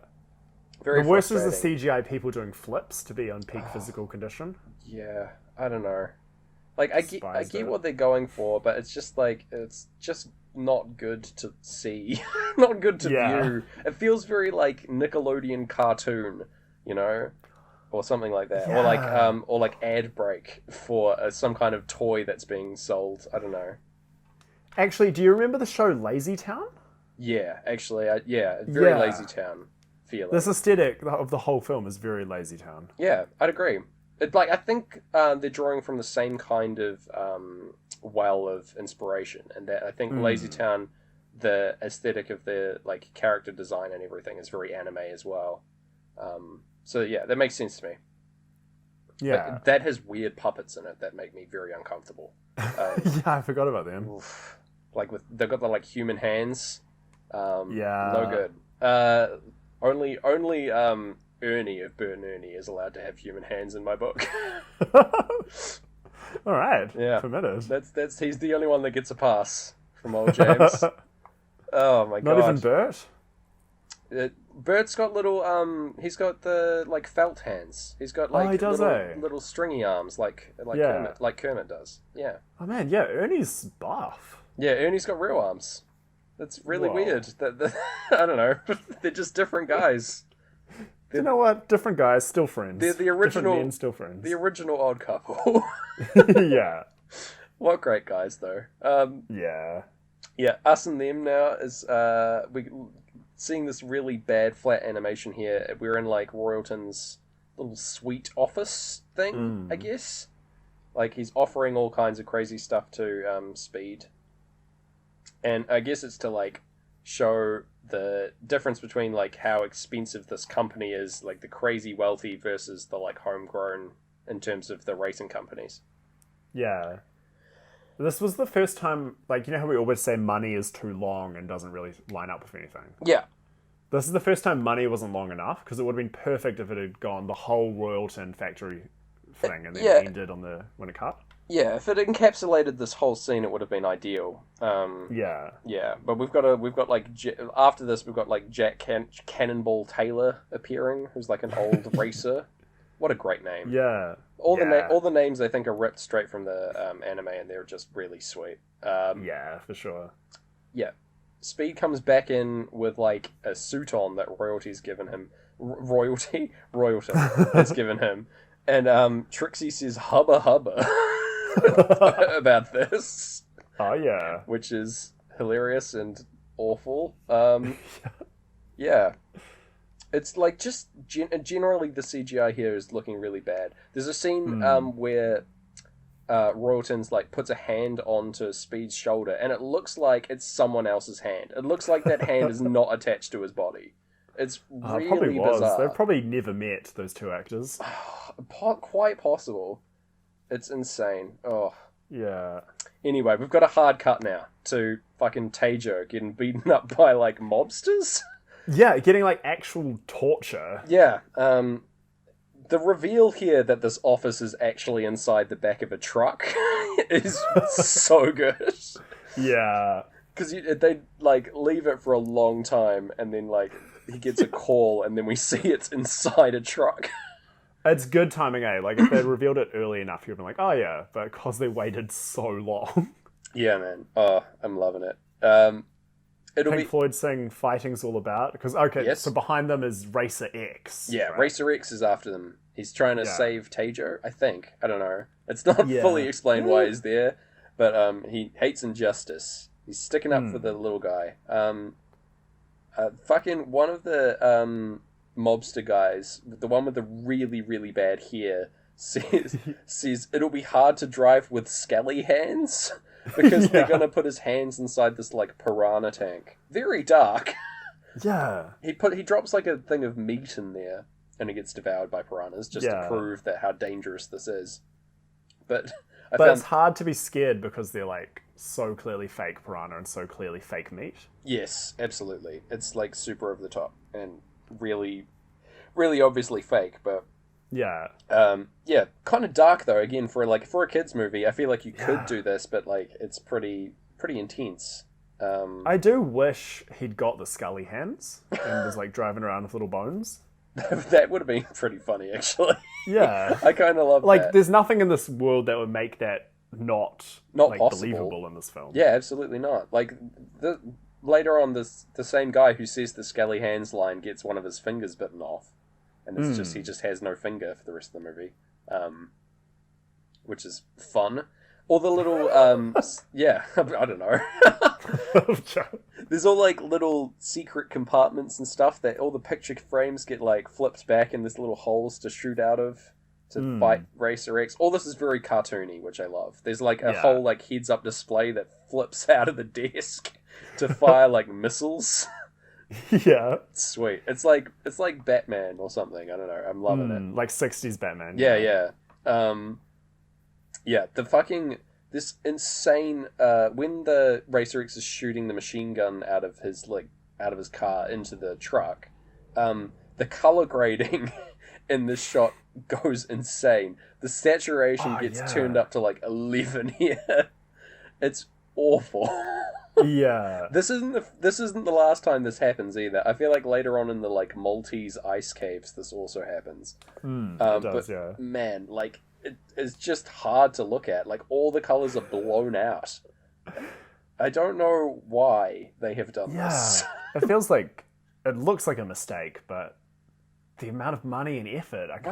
Speaker 2: Very
Speaker 1: the worst is the CGI people doing flips to be on peak physical condition.
Speaker 2: Yeah, I don't know. Like I get what they're going for, but it's just like it's just not good to see, not good to view. It feels very like Nickelodeon cartoon, you know, or something like that, or like ad break for some kind of toy that's being sold. I don't know.
Speaker 1: Actually, do you remember the show Lazy Town?
Speaker 2: Yeah, actually, very Lazy Town feeling.
Speaker 1: This aesthetic of the whole film is very Lazy Town.
Speaker 2: Yeah, I'd agree. I think they're drawing from the same kind of well of inspiration, and that I think Lazy Town, the aesthetic of the like character design and everything is very anime as well. So yeah, that makes sense to me.
Speaker 1: Yeah,
Speaker 2: but that has weird puppets in it that make me very uncomfortable.
Speaker 1: Yeah, I forgot about them.
Speaker 2: Oof. They've got the like human hands. No good. Only Ernie of Bert and Ernie is allowed to have human hands in my book.
Speaker 1: All right.
Speaker 2: Yeah.
Speaker 1: Permitted.
Speaker 2: He's the only one that gets a pass from old James. Oh my god.
Speaker 1: Not even Bert?
Speaker 2: Bert's got little he's got the like felt hands. He's got like little stringy arms like Kermit does. Yeah.
Speaker 1: Oh man, yeah, Ernie's buff.
Speaker 2: Yeah, Ernie's got real arms. That's really weird. I don't know. They're just different guys.
Speaker 1: You know what? Different guys, still friends.
Speaker 2: They're the original.
Speaker 1: Different men, still friends.
Speaker 2: The original odd couple.
Speaker 1: Yeah.
Speaker 2: What great guys, though.
Speaker 1: Yeah.
Speaker 2: Yeah, us and them now is we seeing this really bad flat animation here. We're in like Royalton's little suite office thing, I guess. Like he's offering all kinds of crazy stuff to Speed, and I guess it's to like show the difference between like how expensive this company is, like the crazy wealthy versus the like homegrown in terms of the racing companies.
Speaker 1: Yeah. This was the first time, like, you know how we always say money is too long and doesn't really line up with anything?
Speaker 2: Yeah.
Speaker 1: This is the first time money wasn't long enough, because it would have been perfect if it had gone the whole Royalton factory thing and then ended when it cut.
Speaker 2: Yeah, if it encapsulated this whole scene, it would have been ideal.
Speaker 1: Yeah.
Speaker 2: Yeah, but we've got like after this, we've got like Jack Cannonball Taylor appearing, who's like an old racer. What a great name!
Speaker 1: Yeah.
Speaker 2: All the names I think are ripped straight from the anime, and they're just really sweet.
Speaker 1: Yeah, for sure.
Speaker 2: Yeah, Speed comes back in with like a suit on that Royalton's given him. Royalton has given him, and Trixie says "hubba hubba." about this.
Speaker 1: Oh yeah.
Speaker 2: Which is hilarious and awful. Yeah. It's like just generally the CGI here is looking really bad. There's a scene where Royalton's like puts a hand onto Speed's shoulder and it looks like it's someone else's hand. It looks like that hand is not attached to his body. It's really
Speaker 1: probably was.
Speaker 2: bizarre.
Speaker 1: They've probably never met, those two actors.
Speaker 2: Quite possible. It's insane. Oh.
Speaker 1: Yeah.
Speaker 2: Anyway, we've got a hard cut now to fucking Taejo getting beaten up by, like, mobsters.
Speaker 1: Yeah, getting, like, actual torture.
Speaker 2: Yeah. The reveal here that this office is actually inside the back of a truck is so good.
Speaker 1: Yeah.
Speaker 2: Because they, like, leave it for a long time, and then, like, he gets a call, and then we see it's inside a truck.
Speaker 1: It's good timing, eh? Like, if they'd revealed it early enough, you'd have been like, oh yeah, but because they waited so long.
Speaker 2: Yeah, man. Oh, I'm loving it.
Speaker 1: Pink Floyd saying fighting's all about, because, so behind them is Racer X.
Speaker 2: Yeah,
Speaker 1: right?
Speaker 2: Racer X is after them. He's trying to save Taejo, I think. I don't know. It's not fully explained why he's there, but he hates injustice. He's sticking up for the little guy. Fucking one of the mobster guys, the one with the really, really bad hair, says it'll be hard to drive with skelly hands because they're gonna put his hands inside this like piranha tank. Very dark.
Speaker 1: Yeah.
Speaker 2: He drops like a thing of meat in there and it gets devoured by piranhas just to prove that how dangerous this is. But
Speaker 1: it's hard to be scared because they're like so clearly fake piranha and so clearly fake meat. Yes,
Speaker 2: absolutely. It's like super over the top and really, really obviously fake, but
Speaker 1: yeah,
Speaker 2: kind of dark though. Again, for a kids movie, I feel like you could do this, but like it's pretty intense.
Speaker 1: I do wish he'd got the scully hands and was like driving around with little bones.
Speaker 2: That would have been pretty funny, actually.
Speaker 1: Yeah,
Speaker 2: I kind of love
Speaker 1: like
Speaker 2: that.
Speaker 1: There's nothing in this world that would make that not like, believable in this film.
Speaker 2: Yeah, absolutely not. Like later on, the same guy who says the skelly hands line gets one of his fingers bitten off, and it's just he just has no finger for the rest of the movie, which is fun. Or the little, yeah, I don't know. There's all like little secret compartments and stuff that all the picture frames get like flipped back in this little holes to shoot out of to fight Racer X. All this is very cartoony, which I love. There's like a whole like heads up display that flips out of the desk to fire like missiles.
Speaker 1: Yeah.
Speaker 2: Sweet. It's like Batman or something. I don't know. I'm loving it.
Speaker 1: Like 60s Batman.
Speaker 2: Yeah. Yeah, this insane when the Racer X is shooting the machine gun out of his car into the truck, the color grading in this shot goes insane. The saturation gets turned up to like 11 here. It's awful.
Speaker 1: Yeah.
Speaker 2: This isn't the last time this happens either. I feel like later on in the like Maltese ice caves this also happens.
Speaker 1: It does,
Speaker 2: but man, like it's just hard to look at. Like all the colors are blown out. I don't know why they have done this.
Speaker 1: It feels like it looks like a mistake, but the amount of money and effort, it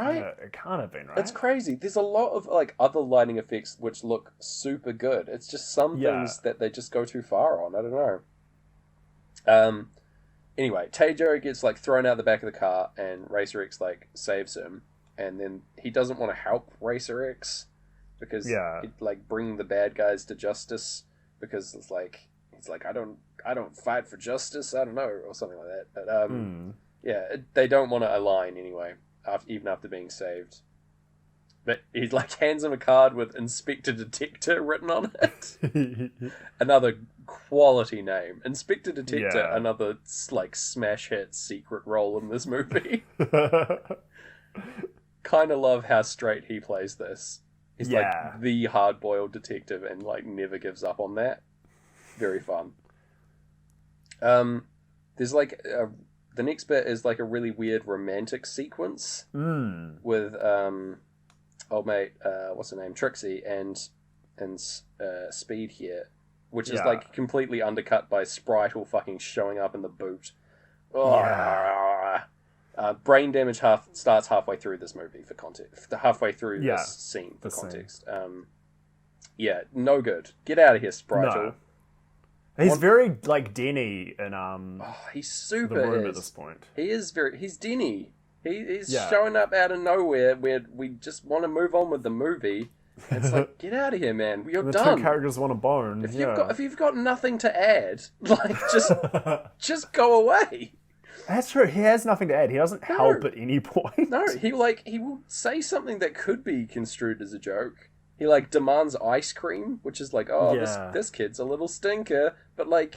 Speaker 1: can't have been, right?
Speaker 2: It's crazy. There's a lot of like other lighting effects which look super good. It's just some things that they just go too far on. I don't know. Anyway, Taejo gets like thrown out the back of the car, and Racer X like saves him, and then he doesn't want to help Racer X because he'd like bring the bad guys to justice because it's like he's like I don't fight for justice. I don't know, or something like that. But yeah, they don't want to align anyway, even after being saved. But he like hands him a card with Inspector Detector written on it. Another quality name. Inspector Detector, another like smash hit secret role in this movie. Kind of love how straight he plays this. He's like the hard-boiled detective and like never gives up on that. Very fun. There's like the next bit is like a really weird romantic sequence with old mate, what's her name, Trixie, and Speed here, which is like completely undercut by Sprite fucking showing up in the boot. Brain damage starts halfway through this movie for context. Halfway through this scene for context. No good. Get out of here, Sprite.
Speaker 1: No. He's very like Denny in
Speaker 2: he's super
Speaker 1: The Room at this point.
Speaker 2: He's Denny. He's showing up out of nowhere where we just want to move on with the movie. And it's like, get out of here, man. You're
Speaker 1: the
Speaker 2: done.
Speaker 1: Two characters want a bone.
Speaker 2: If you've got nothing to add, like just go away.
Speaker 1: That's true. He has nothing to add. He doesn't help at any point.
Speaker 2: No, he will say something that could be construed as a joke. He like demands ice cream, which is like, this kid's a little stinker. But like,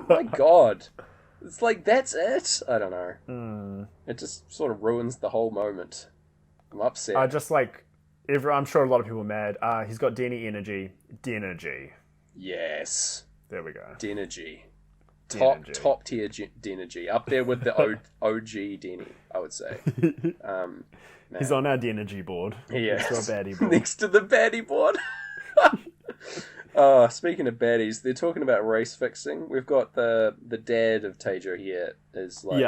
Speaker 2: my God, it's like that's it. I don't know. It just sort of ruins the whole moment. I'm upset.
Speaker 1: I'm sure a lot of people are mad. He's got Denny energy. Denergy.
Speaker 2: Yes.
Speaker 1: There we go.
Speaker 2: Denergy. Top tier Denergy. Up there with the OG Denny, I would say.
Speaker 1: He's on our Denergy board.
Speaker 2: Yes.
Speaker 1: Next to our baddie board.
Speaker 2: Next to the baddie board. Speaking of baddies, they're talking about race fixing. We've got the dad of Taejo here is like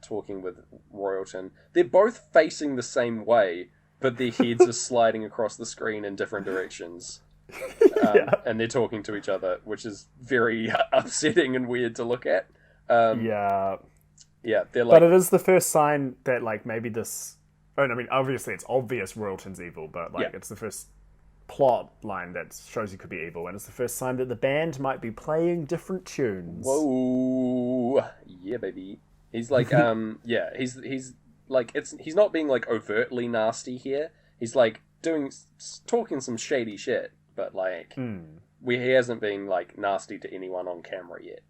Speaker 2: talking with Royalton. They're both facing the same way, but their heads are sliding across the screen in different directions. And they're talking to each other, which is very upsetting and weird to look at. They're like...
Speaker 1: But it is the first sign that, like, maybe this... I mean, obviously it's obvious Royalton's evil, but, like, it's the first plot line that shows he could be evil, and it's the first sign that the band might be playing different tunes.
Speaker 2: Whoa. Yeah, baby. He's like, he's like, he's not being, like, overtly nasty here. He's, like, talking some shady shit, but, like, he hasn't been, like, nasty to anyone on camera yet.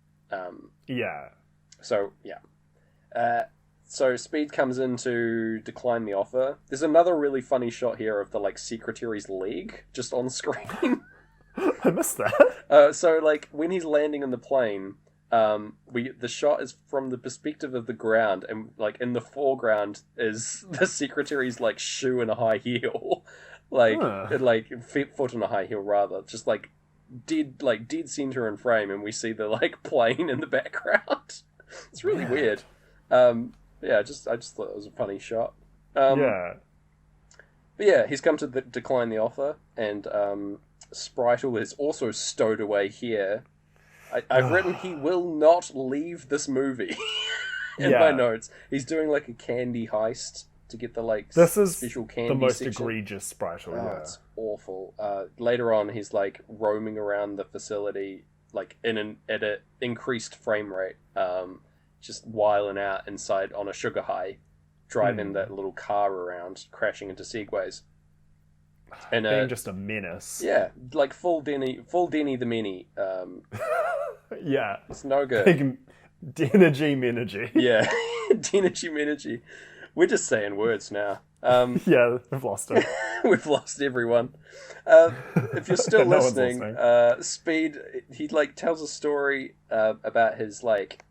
Speaker 2: So Speed comes in to decline the offer. There's another really funny shot here of the like secretary's leg just on screen.
Speaker 1: I missed that.
Speaker 2: So like when he's landing in the plane, the shot is from the perspective of the ground, and like in the foreground is the secretary's like shoe in a high heel, foot in a high heel rather, just like dead center in frame, and we see the like plane in the background. It's really weird. I just thought it was a funny shot. But yeah, he's come to decline the offer, and Spritle is also stowed away here. I've written he will not leave this movie in my notes. He's doing like a candy heist to get the like special candy
Speaker 1: the most
Speaker 2: section.
Speaker 1: Egregious Spritle.
Speaker 2: It's awful. Later on, he's like roaming around the facility like at an increased frame rate, just whiling out inside on a sugar high, driving that little car around, crashing into segways. And
Speaker 1: being just a menace.
Speaker 2: Yeah, like full Denny the Many.
Speaker 1: Yeah.
Speaker 2: It's no good.
Speaker 1: Big Denergy.
Speaker 2: Yeah, Denergy. We're just saying words now.
Speaker 1: Yeah, we've lost it.
Speaker 2: We've lost everyone. If you're still
Speaker 1: No
Speaker 2: listening, Speed, he like tells a story about his like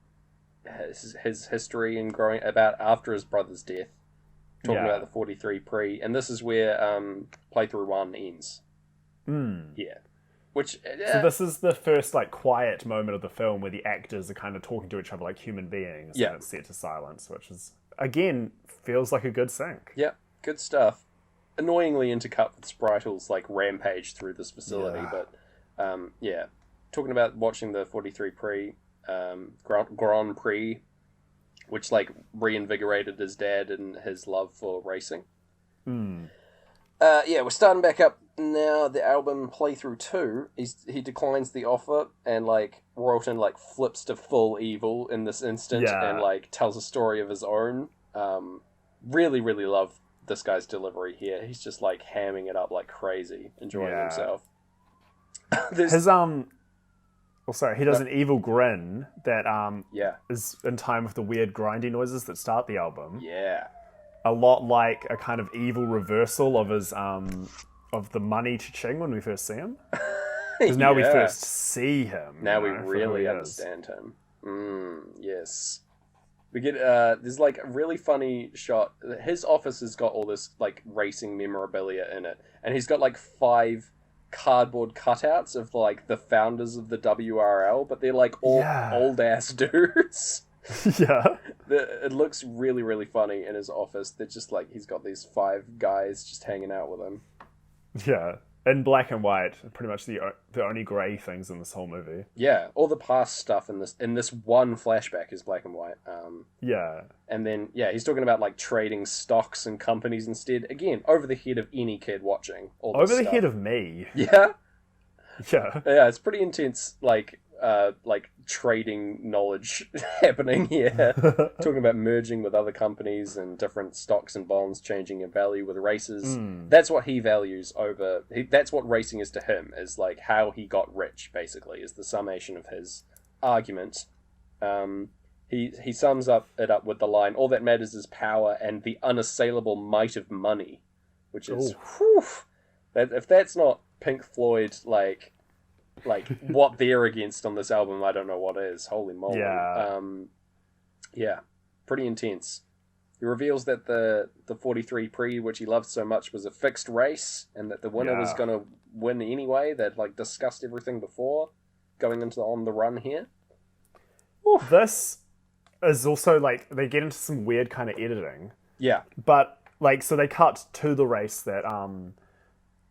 Speaker 2: his history and growing about after his brother's death. Talking about the 43 pre, and this is where playthrough 1 ends. Yeah. Which
Speaker 1: so this is the first like quiet moment of the film where the actors are kind of talking to each other like human beings, and it's set to silence, which is again feels like a good sync.
Speaker 2: Yeah, good stuff. Annoyingly intercut with Spritle's like rampage through this facility, but talking about watching the 43 pre Grand Prix, which like reinvigorated his dad and his love for racing. We're starting back up now. The album playthrough 2. He declines the offer, and like Royalton like flips to full evil in this instant, and like tells a story of his own. Really, really love this guy's delivery here. He's just like hamming it up like crazy, enjoying himself.
Speaker 1: His he does an evil grin that is in time with the weird grindy noises that start the album.
Speaker 2: Yeah.
Speaker 1: A lot like a kind of evil reversal of his of the money cha-ching when we first see him. Because now we first see him.
Speaker 2: Now we really understand him. Yes. We get there's like a really funny shot. His office has got all this like racing memorabilia in it, and he's got like 5 cardboard cutouts of like the founders of the WRL, but they're like all old ass dudes.
Speaker 1: Yeah.
Speaker 2: It looks really, really funny in his office. They're just like, he's got these 5 guys just hanging out with him.
Speaker 1: Yeah. In black and white, pretty much the only grey things in this whole movie.
Speaker 2: Yeah, all the past stuff in this one flashback is black and white. And then he's talking about like trading stocks and companies instead. Again, over the head of any kid watching.
Speaker 1: Over the head of me.
Speaker 2: Yeah.
Speaker 1: Yeah.
Speaker 2: Yeah, it's pretty intense. Like trading knowledge happening here. Talking about merging with other companies and different stocks and bonds changing in value with races. That's what he values over. That's what racing is to him. Is like how he got rich. Basically, is the summation of his argument. He sums it up with the line: "All that matters is power and the unassailable might of money," which is if that's not Pink Floyd like what they're against on this album, I don't know what is. Holy moly. Pretty intense. He reveals that the 43 pre, which he loved so much, was a fixed race, and that the winner was going to win anyway. They'd like discussed everything before going into on the run here.
Speaker 1: Oof. This is also like they get into some weird kind of editing.
Speaker 2: Yeah.
Speaker 1: But like so they cut to the race that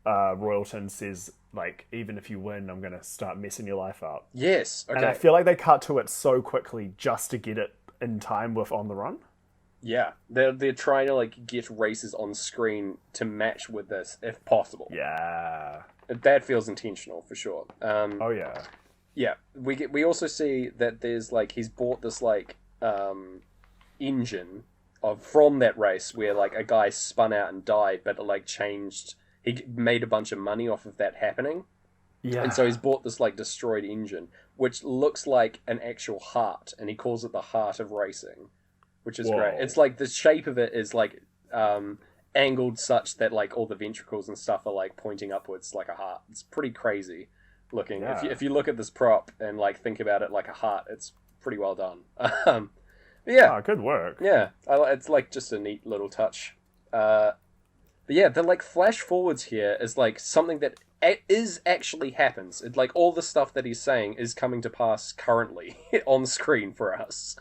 Speaker 1: Royalton says, like, even if you win, I'm going to start messing your life up.
Speaker 2: Yes, okay.
Speaker 1: And I feel like they cut to it so quickly just to get it in time with On the Run.
Speaker 2: Yeah, they're trying to, like, get races on screen to match with this, if possible.
Speaker 1: Yeah.
Speaker 2: That feels intentional, for sure. Yeah, we also see that there's, like, he's bought this, like, engine from that race where, like, a guy spun out and died, but it, like, changed... He made a bunch of money off of that happening. Yeah. And so he's bought this, like, destroyed engine, which looks like an actual heart, and he calls it the heart of racing, which is great. It's, like, the shape of it is, like, angled such that, like, all the ventricles and stuff are, like, pointing upwards like a heart. It's pretty crazy looking. Yeah. If you look at this prop and, like, think about it like a heart, it's pretty well done. Yeah.
Speaker 1: Oh, good work.
Speaker 2: Yeah. It's, like, just a neat little touch. But yeah, the like flash forwards here is like something that actually happens. It, like all the stuff that he's saying is coming to pass currently on screen for us.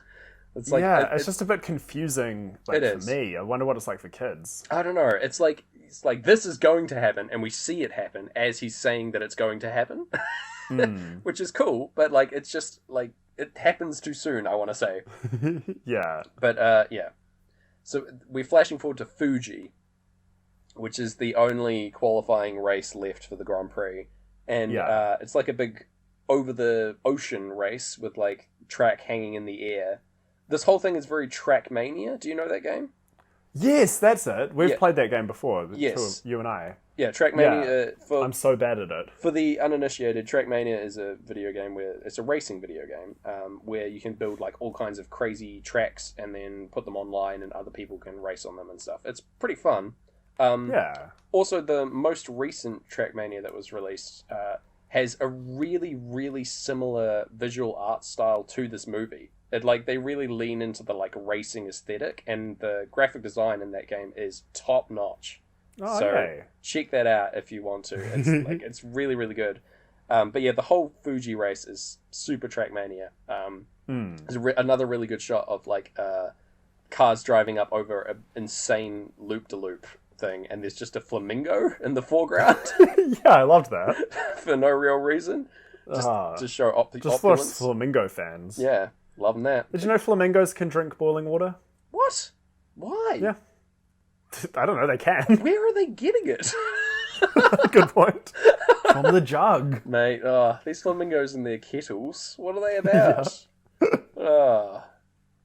Speaker 1: It's like it's just a bit confusing for me. I wonder what it's like for kids.
Speaker 2: I don't know. It's like it's like, this is going to happen, and we see it happen as he's saying that it's going to happen, which is cool, but, like, it's just, like, it happens too soon, I want to say.
Speaker 1: Yeah.
Speaker 2: But, yeah. So we're flashing forward to Fuji, which is the only qualifying race left for the Grand Prix. And it's like a big over-the-ocean race with, like, track hanging in the air. This whole thing is very Trackmania. Do you know that game?
Speaker 1: Yes, that's it. We've played that game before,
Speaker 2: yes.
Speaker 1: you and I.
Speaker 2: Yeah, Trackmania.
Speaker 1: Yeah. I'm so bad at it.
Speaker 2: For the uninitiated, Trackmania is a video game where it's a racing video game where you can build like all kinds of crazy tracks and then put them online, and other people can race on them and stuff. It's pretty fun. Also, the most recent Trackmania that was released has a really, really similar visual art style to this movie. They really lean into the like racing aesthetic, and the graphic design in that game is top notch.
Speaker 1: Oh,
Speaker 2: so
Speaker 1: okay.
Speaker 2: Check that out if you want to. It's it's really, really good. But yeah, the whole Fuji race is super Trackmania. There's another really good shot of like cars driving up over an insane loop-de-loop thing, and there's just a flamingo in the foreground.
Speaker 1: Yeah, I loved that.
Speaker 2: For no real reason. Just to show
Speaker 1: just for us flamingo fans.
Speaker 2: Yeah, loving that.
Speaker 1: Did you know flamingos can drink boiling water?
Speaker 2: What? Why?
Speaker 1: Yeah. I don't know, they can.
Speaker 2: Where are they getting it?
Speaker 1: Good point. From the jug.
Speaker 2: Mate, these flamingos and their kettles, what are they about?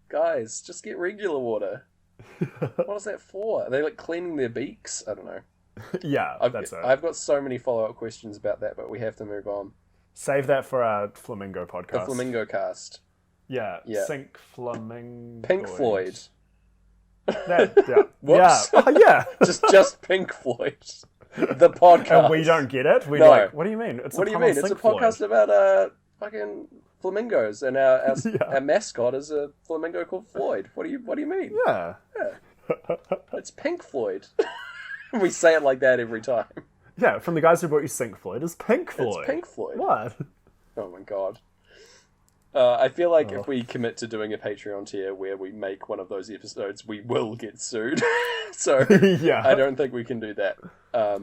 Speaker 2: Guys, just get regular water. What is that for? Are they like cleaning their beaks? I don't know.
Speaker 1: Yeah, that's it.
Speaker 2: I've got so many follow-up questions about that, but we have to move on.
Speaker 1: Save that for our Flamingo podcast.
Speaker 2: The Flamingo cast.
Speaker 1: Yeah. Sync Flamingo.
Speaker 2: Pink Floyd.
Speaker 1: Yeah.
Speaker 2: Whoops.
Speaker 1: Yeah. Oh, yeah.
Speaker 2: just Pink Floyd. The podcast.
Speaker 1: And we don't get it? We're like, what do you mean?
Speaker 2: What do you mean? It's a podcast about fucking flamingos, and our mascot is a flamingo called Floyd. What do you mean?
Speaker 1: Yeah.
Speaker 2: It's Pink Floyd. We say it like that every time.
Speaker 1: Yeah, from the guys who brought you Sync Floyd is Pink Floyd.
Speaker 2: It's Pink Floyd.
Speaker 1: What?
Speaker 2: Oh my god. I feel like if we commit to doing a Patreon tier where we make one of those episodes, we will get sued. So I don't think we can do that. But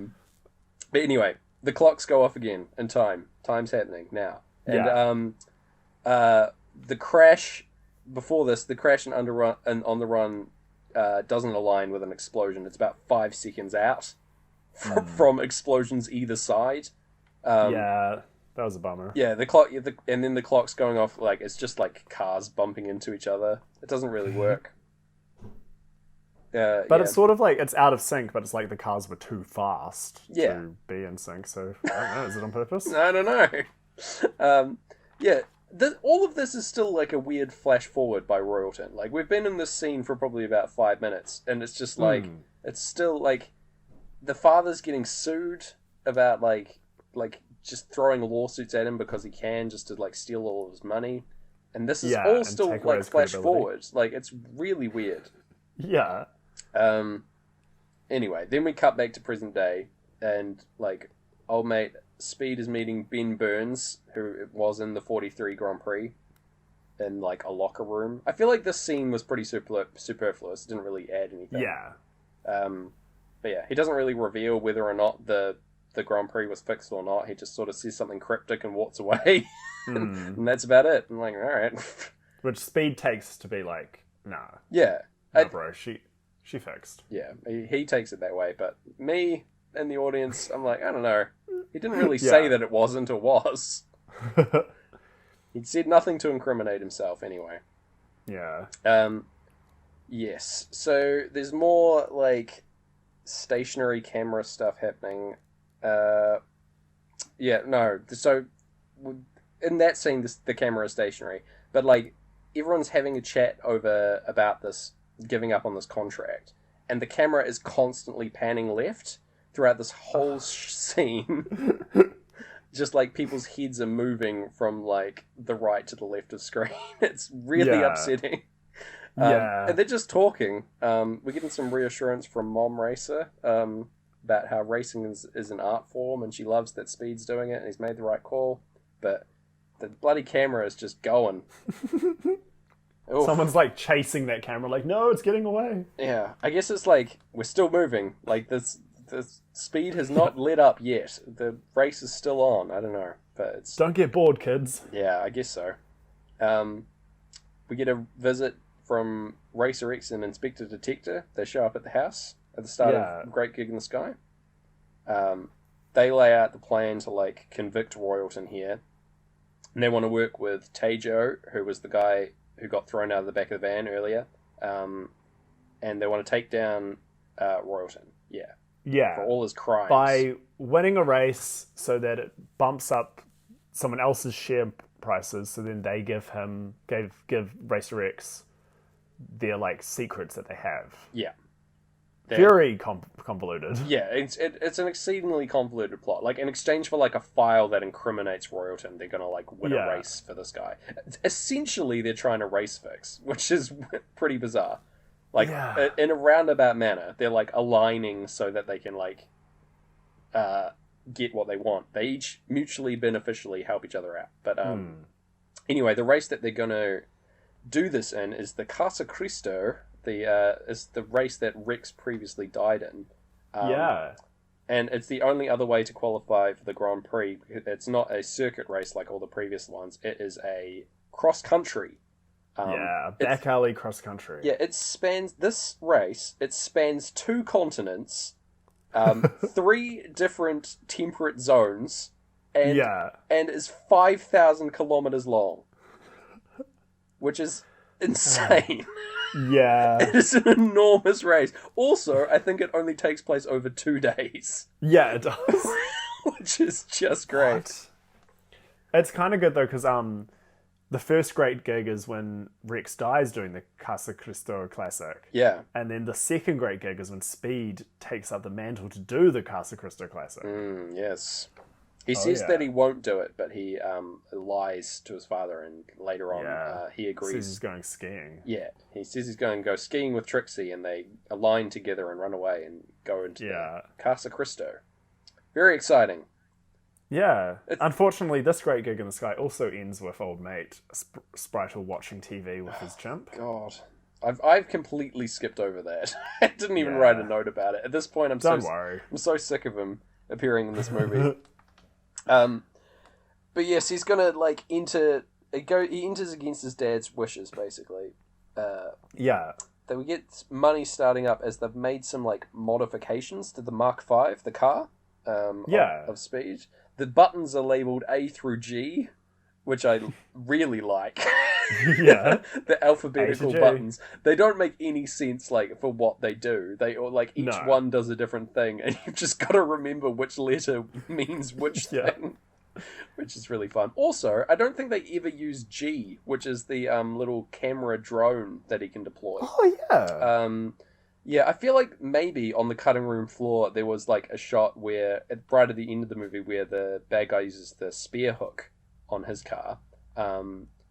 Speaker 2: anyway, the clocks go off again in time. Time's happening now. And the crash before this, the crash and on the run doesn't align with an explosion. It's about 5 seconds out from explosions either side.
Speaker 1: That was a bummer.
Speaker 2: Yeah, the clock, and then the clock's going off like it's just like cars bumping into each other. It doesn't really work.
Speaker 1: But it's sort of like it's out of sync, but it's like the cars were too fast to be in sync. So I don't know. Is it on purpose?
Speaker 2: I don't know. All of this is still like a weird flash forward by Royalton. Like we've been in this scene for probably about 5 minutes, and it's just like it's still like the father's getting sued about like just throwing lawsuits at him because he can, just to like steal all of his money, and this is all still like flash forward. Like it's really weird.
Speaker 1: Yeah.
Speaker 2: Anyway, then we cut back to present day, and like old mate Speed is meeting Ben Burns, who was in the 43 Grand Prix, in like a locker room. I feel like this scene was pretty superfluous. It didn't really add anything.
Speaker 1: Yeah.
Speaker 2: But yeah, he doesn't really reveal whether or not the Grand Prix was fixed or not. He just sort of says something cryptic and walks away. And that's about it. I'm like, alright.
Speaker 1: Which Speed takes to be like, nah.
Speaker 2: Yeah.
Speaker 1: No, bro, she fixed.
Speaker 2: Yeah, he takes it that way, but me and the audience, I'm like, I don't know. He didn't really say that it wasn't or was. He said nothing to incriminate himself anyway.
Speaker 1: Yeah.
Speaker 2: Yes. So there's more like stationary camera stuff happening. So in that scene, the camera is stationary, but like everyone's having a chat about this, giving up on this contract, and the camera is constantly panning left throughout this whole scene. Just like people's heads are moving from like the right to the left of screen. It's really upsetting. And they're just talking. We're getting some reassurance from Mom Racer about how racing is an art form, and she loves that Speed's doing it, and he's made the right call. But the bloody camera is just going.
Speaker 1: Someone's like chasing that camera, like, no, it's getting away.
Speaker 2: Yeah, I guess it's like we're still moving. Like this, the speed has not let up yet. The race is still on. I don't know, but it's...
Speaker 1: Don't get bored, kids.
Speaker 2: Yeah, I guess so. We get a visit from Racer X and Inspector Detector. They show up at the house at the start of Great Gig in the Sky. They lay out the plan to, like, convict Royalton here. And they want to work with Taejo, who was the guy who got thrown out of the back of the van earlier. And they want to take down Royalton. Yeah.
Speaker 1: Yeah.
Speaker 2: For all his crimes.
Speaker 1: By winning a race so that it bumps up someone else's share prices, so then they give Racer X their, like, secrets that they have.
Speaker 2: Yeah.
Speaker 1: Very convoluted.
Speaker 2: Yeah, it's an exceedingly convoluted plot. Like, in exchange for, like, a file that incriminates Royalton, they're gonna, like, win a race for this guy. Essentially, they're trying to race fix, which is pretty bizarre. Like, in a roundabout manner, they're, like, aligning so that they can, like, get what they want. They each mutually beneficially help each other out. But, anyway, the race that they're gonna do this in is the Casa Cristo. Is the race that Rex previously died in. And it's the only other way to qualify for the Grand Prix. It's not a circuit race like all the previous ones. It is a cross-country.
Speaker 1: Back alley cross-country.
Speaker 2: Yeah, this race spans 2 continents, 3 different temperate zones, and is 5,000 kilometers long. Which is insane.
Speaker 1: Yeah.
Speaker 2: It is an enormous race. Also, I think it only takes place over 2 days.
Speaker 1: Yeah, it does.
Speaker 2: Which is just great.
Speaker 1: What? It's kind of good, though, because the first great gig is when Rex dies doing the Casa Cristo Classic.
Speaker 2: Yeah.
Speaker 1: And then the second great gig is when Speed takes up the mantle to do the Casa Cristo Classic.
Speaker 2: Yes. He says that he won't do it, but he lies to his father, and later on he agrees.
Speaker 1: He says he's going skiing.
Speaker 2: Yeah, he says he's going to go skiing with Trixie, and they align together and run away and go into the Casa Cristo. Very exciting.
Speaker 1: Yeah. Unfortunately, this great gig in the sky also ends with old mate Spritel watching TV with his chimp.
Speaker 2: God. I've completely skipped over that. I didn't even write a note about it. At this point, I'm so sick of him appearing in this movie. But yes, he's gonna he enters against his dad's wishes, basically. That we get money starting up as they've made some like modifications to the Mark V, the car, of Speed. The buttons are labeled A through G, which I really like. The alphabetical buttons. They don't make any sense like for what they do. They each one does a different thing, and you've just got to remember which letter means which thing. Which is really fun. Also, I don't think they ever use G, which is the little camera drone that he can deploy.
Speaker 1: Oh yeah.
Speaker 2: I feel like maybe on the cutting room floor there was like a shot where right at the end of the movie where the bad guy uses the spear hook on his car.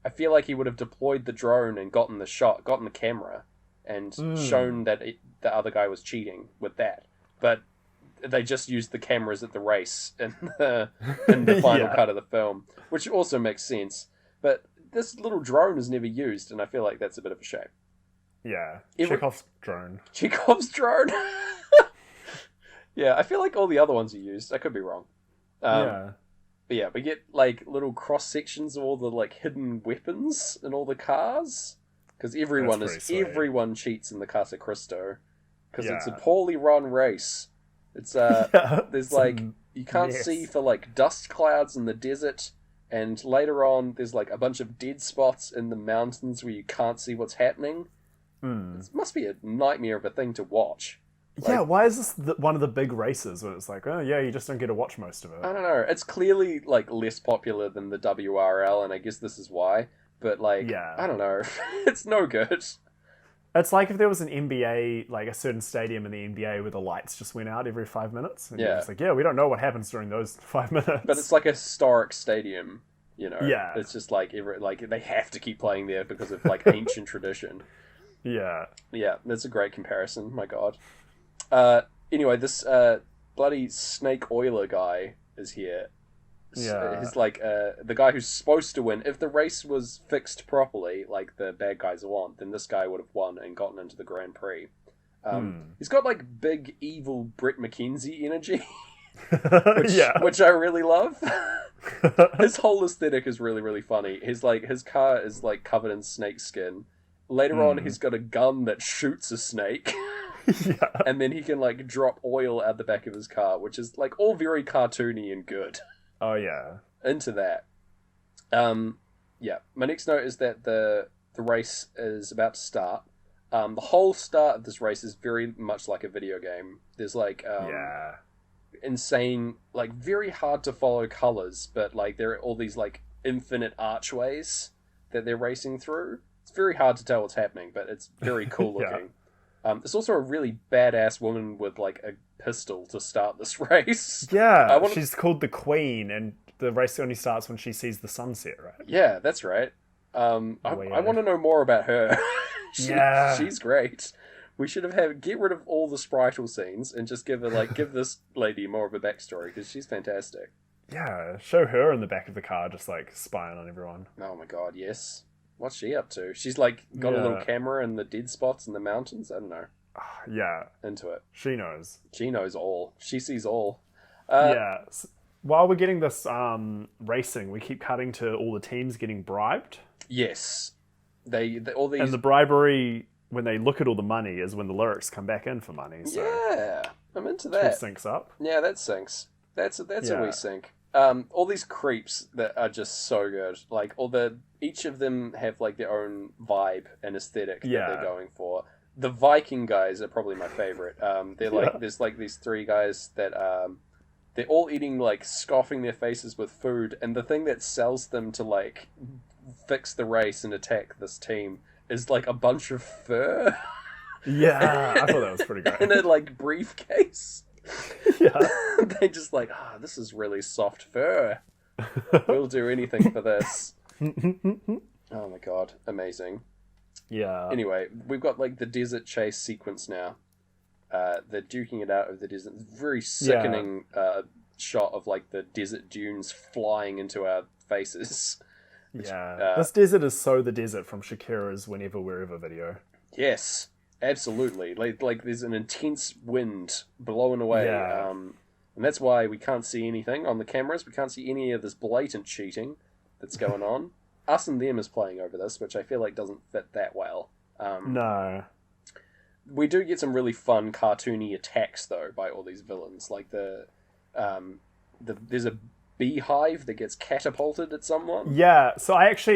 Speaker 2: I feel like he would have deployed the drone and gotten the camera, and shown that the other guy was cheating with that. But they just used the cameras at the race in the final cut of the film, which also makes sense. But this little drone is never used, and I feel like that's a bit of a shame.
Speaker 1: Yeah, Chekhov's drone.
Speaker 2: Chekhov's drone? Yeah, I feel like all the other ones are used. I could be wrong. But yeah, we get like little cross sections of all the like hidden weapons in all the cars, because everyone cheats in the Casa Cristo, because it's a poorly run race. It's there's like you can't see for like dust clouds in the desert, and later on there's like a bunch of dead spots in the mountains where you can't see what's happening. It must be a nightmare of a thing to watch.
Speaker 1: Like, why is this one of the big races where it's like, oh yeah, you just don't get to watch most of it?
Speaker 2: I don't know. It's clearly like less popular than the WRL, and I guess this is why. But like, I don't know. It's no good.
Speaker 1: It's like if there was an NBA, like a certain stadium in the NBA where the lights just went out every 5 minutes. And you're just like, we don't know what happens during those 5 minutes.
Speaker 2: But it's like a historic stadium, you know?
Speaker 1: Yeah.
Speaker 2: It's just like, they have to keep playing there because of like ancient tradition.
Speaker 1: Yeah.
Speaker 2: Yeah, that's a great comparison. My God. Anyway, this bloody snake oiler guy is here.
Speaker 1: Yeah.
Speaker 2: He's like the guy who's supposed to win. If the race was fixed properly, like the bad guys want, then this guy would have won and gotten into the Grand Prix. He's got like big evil Brett McKenzie energy, which I really love. His whole aesthetic is really, really funny. His car is like covered in snake skin. Later on, he's got a gun that shoots a snake. And then he can like drop oil out the back of his car, which is like all very cartoony and good.
Speaker 1: Oh yeah.
Speaker 2: Into that. My next note is that the race is about to start. The whole start of this race is very much like a video game. There's like insane, like very hard to follow colors, but like there are all these like infinite archways that they're racing through. It's very hard to tell what's happening, but it's very cool looking. There's also a really badass woman with like a pistol to start this race.
Speaker 1: Yeah, she's called the Queen, and the race only starts when she sees the sunset, right?
Speaker 2: Yeah, that's right. I want to know more about her. She's great. We should have get rid of all the sprital scenes and just give this lady more of a backstory, because she's fantastic.
Speaker 1: Yeah, show her in the back of the car just like spying on everyone.
Speaker 2: Oh my god, yes. What's she up to? She's like got a little camera in the dead spots in the mountains. I don't know.
Speaker 1: Yeah.
Speaker 2: Into it.
Speaker 1: She knows.
Speaker 2: She knows all. She sees all.
Speaker 1: While we're getting this racing, we keep cutting to all the teams getting bribed.
Speaker 2: Yes. They all these...
Speaker 1: And the bribery, when they look at all the money, is when the lyrics come back in for money. So
Speaker 2: yeah. I'm into that.
Speaker 1: It syncs up.
Speaker 2: Yeah, that syncs. That's a wee sync. All these creeps that are just so good. Like each of them have like their own vibe and aesthetic that they're going for. The Viking guys are probably my favorite. They're like there's like these three guys that they're all eating, like scoffing their faces with food, and the thing that sells them to like fix the race and attack this team is like a bunch of fur.
Speaker 1: Yeah, I thought that was pretty great.
Speaker 2: In a like briefcase.
Speaker 1: Yeah.
Speaker 2: They just like, this is really soft fur. We'll do anything for this. Oh my god, amazing.
Speaker 1: Yeah.
Speaker 2: Anyway, we've got like the desert chase sequence now. They're duking it out of the desert. Very sickening shot of like the desert dunes flying into our faces.
Speaker 1: This desert is so the desert from Shakira's Whenever Wherever video.
Speaker 2: Yes. Absolutely. Like there's an intense wind blowing away. And that's why we can't see anything on the cameras. We can't see any of this blatant cheating that's going on. Us and Them is playing over this, which I feel like doesn't fit that well.
Speaker 1: No.
Speaker 2: We do get some really fun cartoony attacks though by all these villains. Like there's a beehive that gets catapulted at someone. Yeah, so this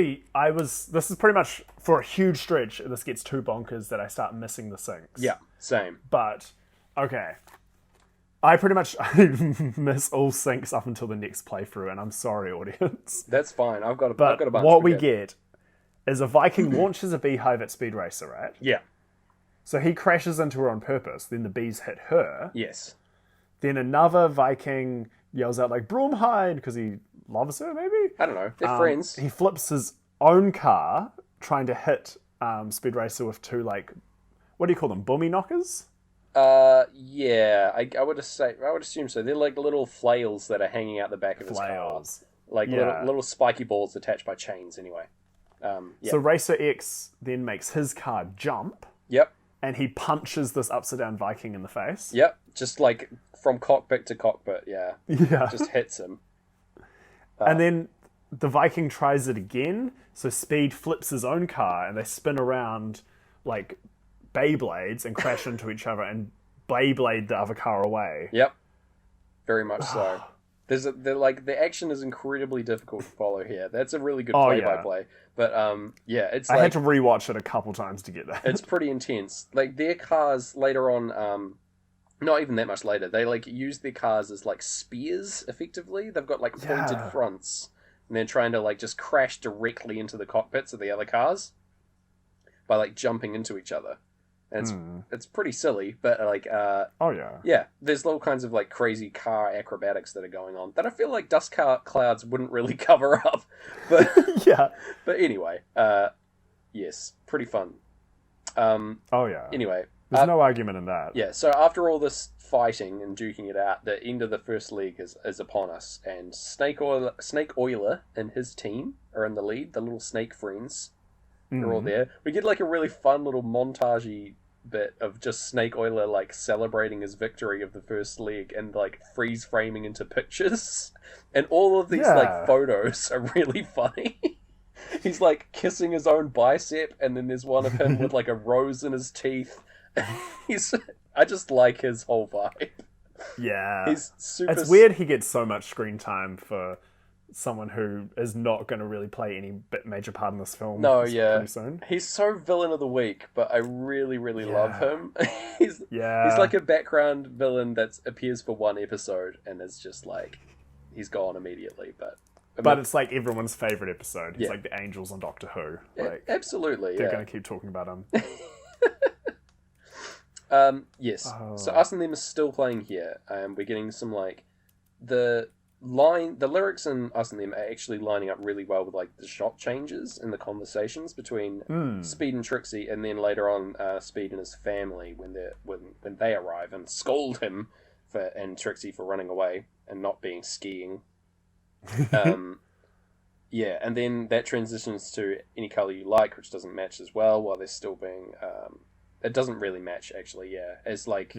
Speaker 2: is pretty much, for a huge stretch, this gets too bonkers that I start missing the syncs. Yeah, same.
Speaker 1: But, okay. I pretty much miss all syncs up until the next playthrough, and I'm sorry, audience.
Speaker 2: That's fine, I've got a bunch.
Speaker 1: What we get is a Viking launches a beehive at Speed Racer, right?
Speaker 2: Yeah.
Speaker 1: So he crashes into her on purpose, then the bees hit her.
Speaker 2: Yes.
Speaker 1: Then another Viking yells out like Broomhide because he loves her, maybe?
Speaker 2: I don't know. They're friends.
Speaker 1: He flips his own car trying to hit Speed Racer with two, like, what do you call them? Boomy knockers?
Speaker 2: Yeah. I would assume so. They're like little flails that are hanging out the back of his car. Like little spiky balls attached by chains anyway.
Speaker 1: So Racer X then makes his car jump.
Speaker 2: Yep.
Speaker 1: And he punches this upside down Viking in the face.
Speaker 2: Yep. Just like from cockpit to cockpit, yeah. Just hits him.
Speaker 1: And then the Viking tries it again, so Speed flips his own car, and they spin around like Beyblades and crash into each other and Beyblade the other car away.
Speaker 2: Yep. Very much so. The action is incredibly difficult to follow here. That's a really good play-by-play. But it's
Speaker 1: I had to rewatch it a couple times to get that.
Speaker 2: It's pretty intense. Like their cars later on, not even that much later, they like use their cars as like spears. Effectively, they've got like pointed fronts, and they're trying to like just crash directly into the cockpits of the other cars by like jumping into each other. And it's pretty silly, but like there's all kinds of like crazy car acrobatics that are going on that I feel like dust clouds wouldn't really cover up. But but anyway, yes, pretty fun. Anyway,
Speaker 1: there's no argument in that.
Speaker 2: Yeah, so after all this fighting and duking it out, the end of the first league is upon us, and Snake Oiler and his team are in the lead. The little snake friends are all there. We get like a really fun little montagey bit of just Snake Oiler like celebrating his victory of the first leg and like freeze framing into pictures, and all of these like photos are really funny. He's like kissing his own bicep, and then there's one of him with like a rose in his teeth. I just like his whole vibe.
Speaker 1: Yeah,
Speaker 2: he's super.
Speaker 1: It's weird he gets so much screen time for someone who is not going to really play any major part in this film.
Speaker 2: No, yeah.
Speaker 1: Pretty soon.
Speaker 2: He's so villain of the week, but I really, really love him. He's like a background villain that appears for one episode and is just like, he's gone immediately. But
Speaker 1: it's like everyone's favourite episode. He's like the angels on Doctor Who. Like,
Speaker 2: absolutely,
Speaker 1: they're going to keep talking about him.
Speaker 2: Yes. So Us and Them is still playing here. We're getting some like the lyrics in Us and Them are actually lining up really well with like the shot changes and the conversations between Speed and Trixie, and then later on Speed and his family when they arrive and scold him and Trixie for running away and not being skiing. Yeah, and then that transitions to Any Color You Like, which doesn't match as well, while they're still being it doesn't really match actually, as like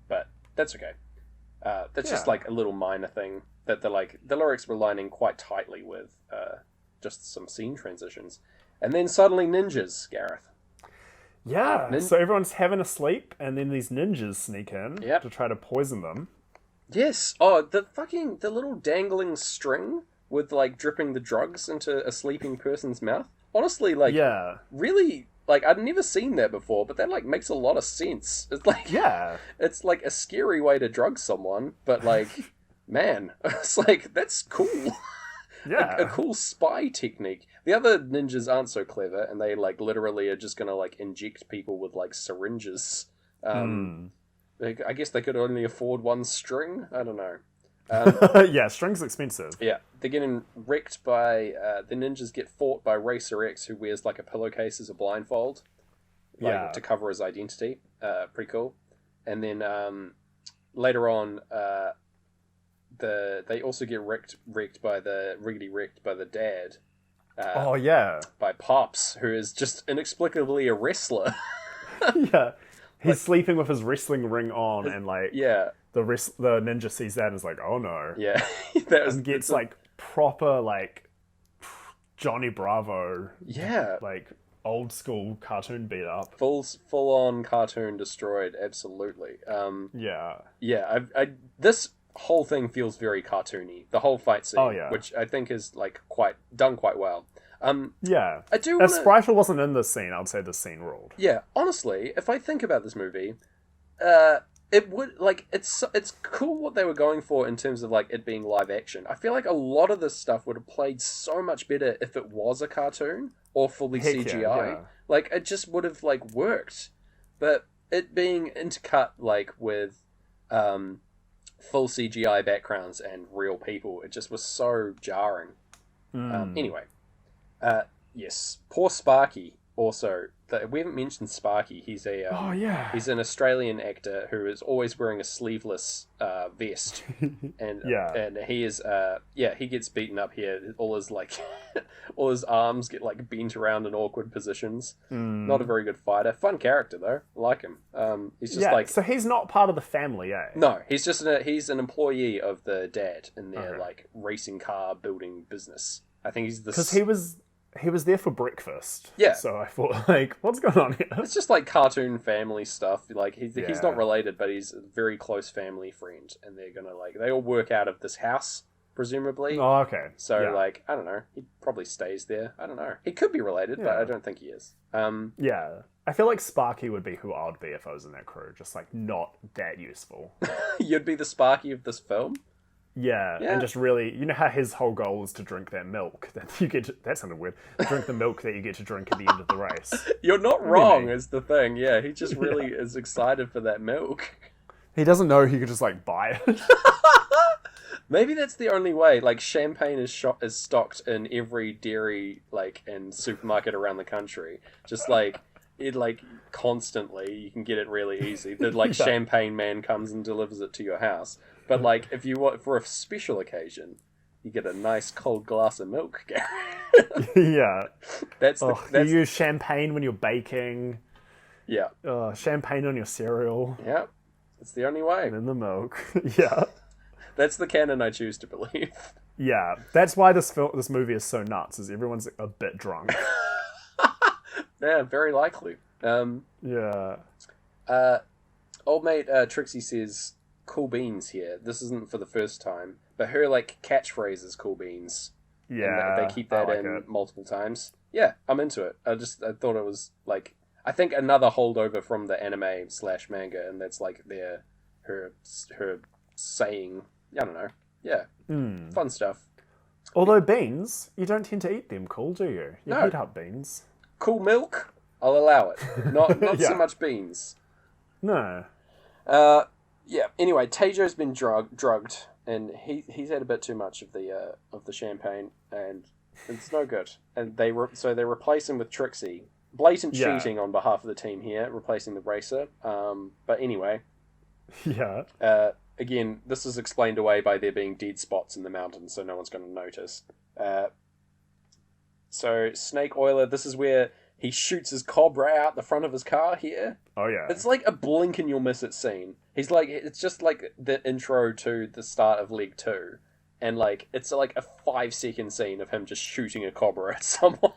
Speaker 2: but that's okay. That's just like a little minor thing that the lyrics were lining quite tightly with just some scene transitions. And then suddenly ninjas, Gareth.
Speaker 1: Yeah, so everyone's having a sleep, and then these ninjas sneak in to try to poison them.
Speaker 2: Yes. Oh, the little dangling string with like dripping the drugs into a sleeping person's mouth. Honestly, like really, like I'd never seen that before, but that like makes a lot of sense. It's like it's like a scary way to drug someone, but like man, it's like that's cool. Yeah, a cool spy technique. The other ninjas aren't so clever, and they like literally are just gonna like inject people with like syringes. I guess they could only afford one string. I don't know.
Speaker 1: Yeah, string's expensive.
Speaker 2: Yeah, they're getting wrecked by... the ninjas get fought by Racer X, who wears like a pillowcase as a blindfold. To cover his identity. Pretty cool. And then later on, they also get wrecked by the dad. By Pops, who is just inexplicably a wrestler.
Speaker 1: Yeah. He's sleeping with his wrestling ring on, and like the ninja sees that and is like, oh no. Yeah. And gets like proper like Johnny Bravo. Yeah. Like old school cartoon beat up.
Speaker 2: Full on cartoon destroyed, absolutely. This whole thing feels very cartoony. The whole fight scene, which I think is like done quite well. I do.
Speaker 1: If Sprite wasn't in this scene, I'd say this scene ruled.
Speaker 2: Yeah, honestly, if I think about this movie, it would like it's cool what they were going for in terms of like it being live action. I feel like a lot of this stuff would have played so much better if it was a cartoon or fully CGI. Yeah. Like it just would have like worked, but it being intercut like with full CGI backgrounds and real people, it just was so jarring. Anyway. Yes, poor Sparky. Also, we haven't mentioned Sparky. He's he's an Australian actor who is always wearing a sleeveless vest, and he is he gets beaten up here. All his arms get like bent around in awkward positions. Not a very good fighter. Fun character though. I like him. He's just
Speaker 1: so he's not part of the family, eh?
Speaker 2: No, he's just he's an employee of the dad in their like racing car building business. I think he's
Speaker 1: because he was there for breakfast.
Speaker 2: Yeah.
Speaker 1: So I thought, like, what's going on here?
Speaker 2: It's just like cartoon family stuff. Like he's not related, but he's a very close family friend, and they're gonna like they all work out of this house, presumably.
Speaker 1: Oh, okay.
Speaker 2: So like I don't know, he probably stays there. I don't know. He could be related, but I don't think he is.
Speaker 1: I feel like Sparky would be who I would be if I was in that crew. Just like not that useful.
Speaker 2: You'd be the Sparky of this film.
Speaker 1: Yeah, and just really, you know how his whole goal is to drink that milk that you get to, that sounded weird, drink the milk that you get to drink at the end of the race.
Speaker 2: You're not wrong, is the thing. Yeah, he just really is excited for that milk.
Speaker 1: He doesn't know he could just like buy it.
Speaker 2: Maybe that's the only way. Like champagne is stocked in every dairy like and supermarket around the country. Just like it like constantly, you can get it really easy. The like champagne man comes and delivers it to your house. But like, if you want for a special occasion, you get a nice cold glass of milk.
Speaker 1: Yeah, that's you use champagne when you're baking.
Speaker 2: Yeah.
Speaker 1: Champagne on your cereal.
Speaker 2: Yeah. It's the only way.
Speaker 1: And in the milk. Yeah.
Speaker 2: That's the canon I choose to believe.
Speaker 1: Yeah. That's why this movie is so nuts, is everyone's a bit drunk.
Speaker 2: Yeah, very likely.
Speaker 1: Yeah.
Speaker 2: Old mate Trixie says, "Cool beans" here. This isn't for the first time, but her like catchphrase is "cool beans."
Speaker 1: Yeah.
Speaker 2: And they keep that in multiple times. Yeah, I'm into it. I thought it was like, I think another holdover from the anime/manga, and that's like her saying. I don't know. Yeah, fun stuff.
Speaker 1: Although beans, you don't tend to eat them, cool, do you? You heat up beans.
Speaker 2: Cool milk, I'll allow it. Not so much beans.
Speaker 1: No.
Speaker 2: Yeah. Anyway, Teijo's been drugged, and he's had a bit too much of the champagne, and it's no good. And so they replace him with Trixie. Blatant cheating on behalf of the team here, replacing the racer. But anyway.
Speaker 1: Yeah.
Speaker 2: Again, this is explained away by there being dead spots in the mountains, so no one's going to notice. So Snake Oiler, this is where he shoots his cobra out the front of his car here.
Speaker 1: Oh yeah.
Speaker 2: It's like a blink and you'll miss it scene. It's just like the intro to the start of Leg 2. And like, it's like a 5-second scene of him just shooting a cobra at someone.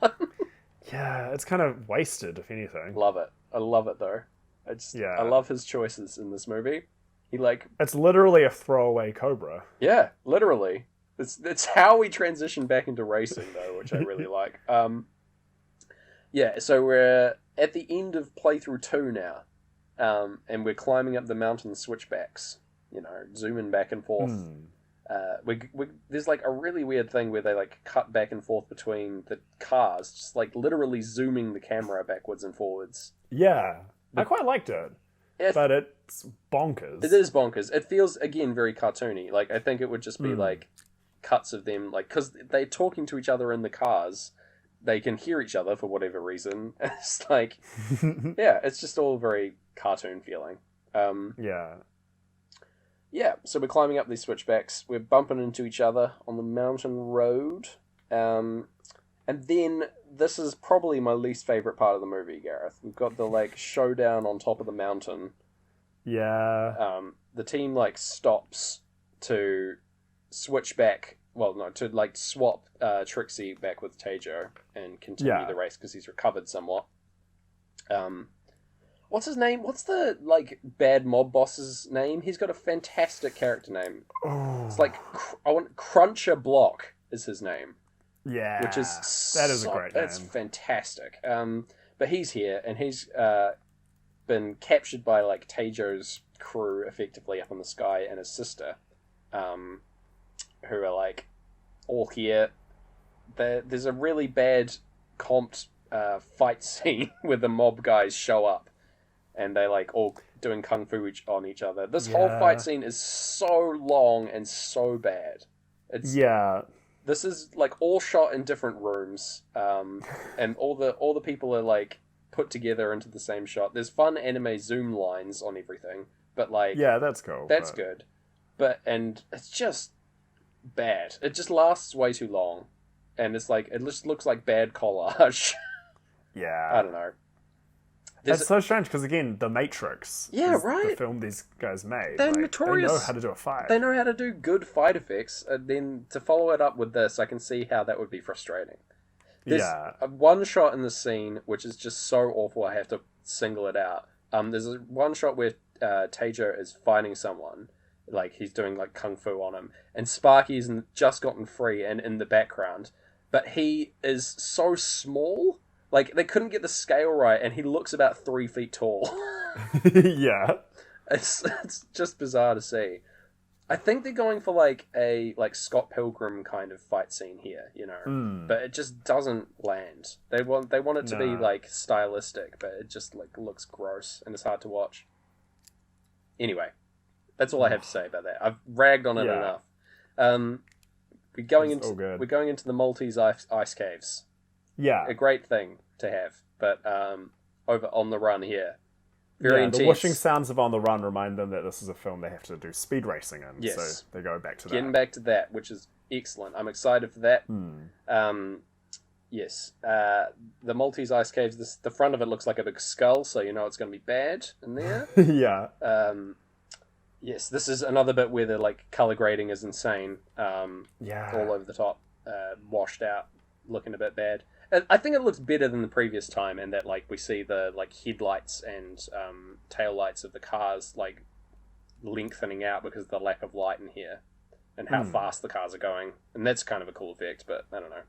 Speaker 1: Yeah, it's kind of wasted, if anything.
Speaker 2: Love it. I love it though. I love his choices in this movie.
Speaker 1: It's literally a throwaway cobra.
Speaker 2: Yeah, literally. It's how we transition back into racing though, which I really like. Yeah, so we're at the end of playthrough 2 now, and we're climbing up the mountain switchbacks. Zooming back and forth. There's like a really weird thing where they like cut back and forth between the cars, just like literally zooming the camera backwards and forwards.
Speaker 1: Yeah, I quite liked it. But it's bonkers.
Speaker 2: It is bonkers. It feels, again, very cartoony. Like, I think it would just be, like, cuts of them, like, because they're talking to each other in the cars. They can hear each other for whatever reason. It's like, yeah, it's just all very cartoon feeling.
Speaker 1: Yeah.
Speaker 2: Yeah, so we're climbing up these switchbacks. We're bumping into each other on the mountain road. And then, this is probably my least favourite part of the movie, Gareth. We've got the, like, showdown on top of the mountain.
Speaker 1: Yeah.
Speaker 2: The team, like, stops to switch back... Well, no, to, like, swap Trixie back with Teijo and continue the race, because he's recovered somewhat. What's his name? What's the, like, bad mob boss's name? He's got a fantastic character name.
Speaker 1: Oh.
Speaker 2: It's like, Cruncher Block is his name.
Speaker 1: Yeah,
Speaker 2: which is
Speaker 1: a great name.
Speaker 2: It's fantastic. But he's here, and he's been captured by like Teijo's crew, effectively up in the sky, and his sister, who are like all here. There's a really bad comped fight scene where the mob guys show up, and they like all doing kung fu on each other. This whole fight scene is so long and so bad. This is like all shot in different rooms, and all the people are like put together into the same shot. There's fun anime zoom lines on everything, but like
Speaker 1: that's cool.
Speaker 2: That's good, and it's just bad. It just lasts way too long, and it's like it just looks like bad collage.
Speaker 1: Yeah,
Speaker 2: I don't know.
Speaker 1: That's so strange because again, The Matrix. The film these guys made.
Speaker 2: They're notorious.
Speaker 1: They know how to do a fight.
Speaker 2: They know how to do good fight effects, and then to follow it up with this, I can see how that would be frustrating. There's one shot in the scene which is just so awful. I have to single it out. There's one shot where Teijo is fighting someone, like he's doing like kung fu on him, and Sparky's just gotten free and in the background, but he is so small. Like, they couldn't get the scale right, and he looks about 3 feet tall.
Speaker 1: Yeah.
Speaker 2: It's just bizarre to see. I think they're going for, like, a Scott Pilgrim kind of fight scene here, But it just doesn't land. They want it to be, like, stylistic, but it just, like, looks gross, and it's hard to watch. Anyway, that's all I have to say about that. I've ragged on it enough. We're going into the Maltese ice caves.
Speaker 1: Yeah.
Speaker 2: A great thing to have, but over On the Run here. Very intense.
Speaker 1: The whooshing sounds of On the Run remind them that this is a film they have to do speed racing in, so they go back to that.
Speaker 2: Getting back to that, which is excellent. I'm excited for that. Yes. The Maltese ice caves, the front of it looks like a big skull, so you know it's going to be bad in there.
Speaker 1: Yeah.
Speaker 2: Yes, this is another bit where the like color grading is insane.
Speaker 1: Yeah.
Speaker 2: All over the top, washed out, looking a bit bad. I think it looks better than the previous time, and that like we see the like headlights and tail lights of the cars like lengthening out because of the lack of light in here, and how fast the cars are going, and that's kind of a cool effect. But I don't know.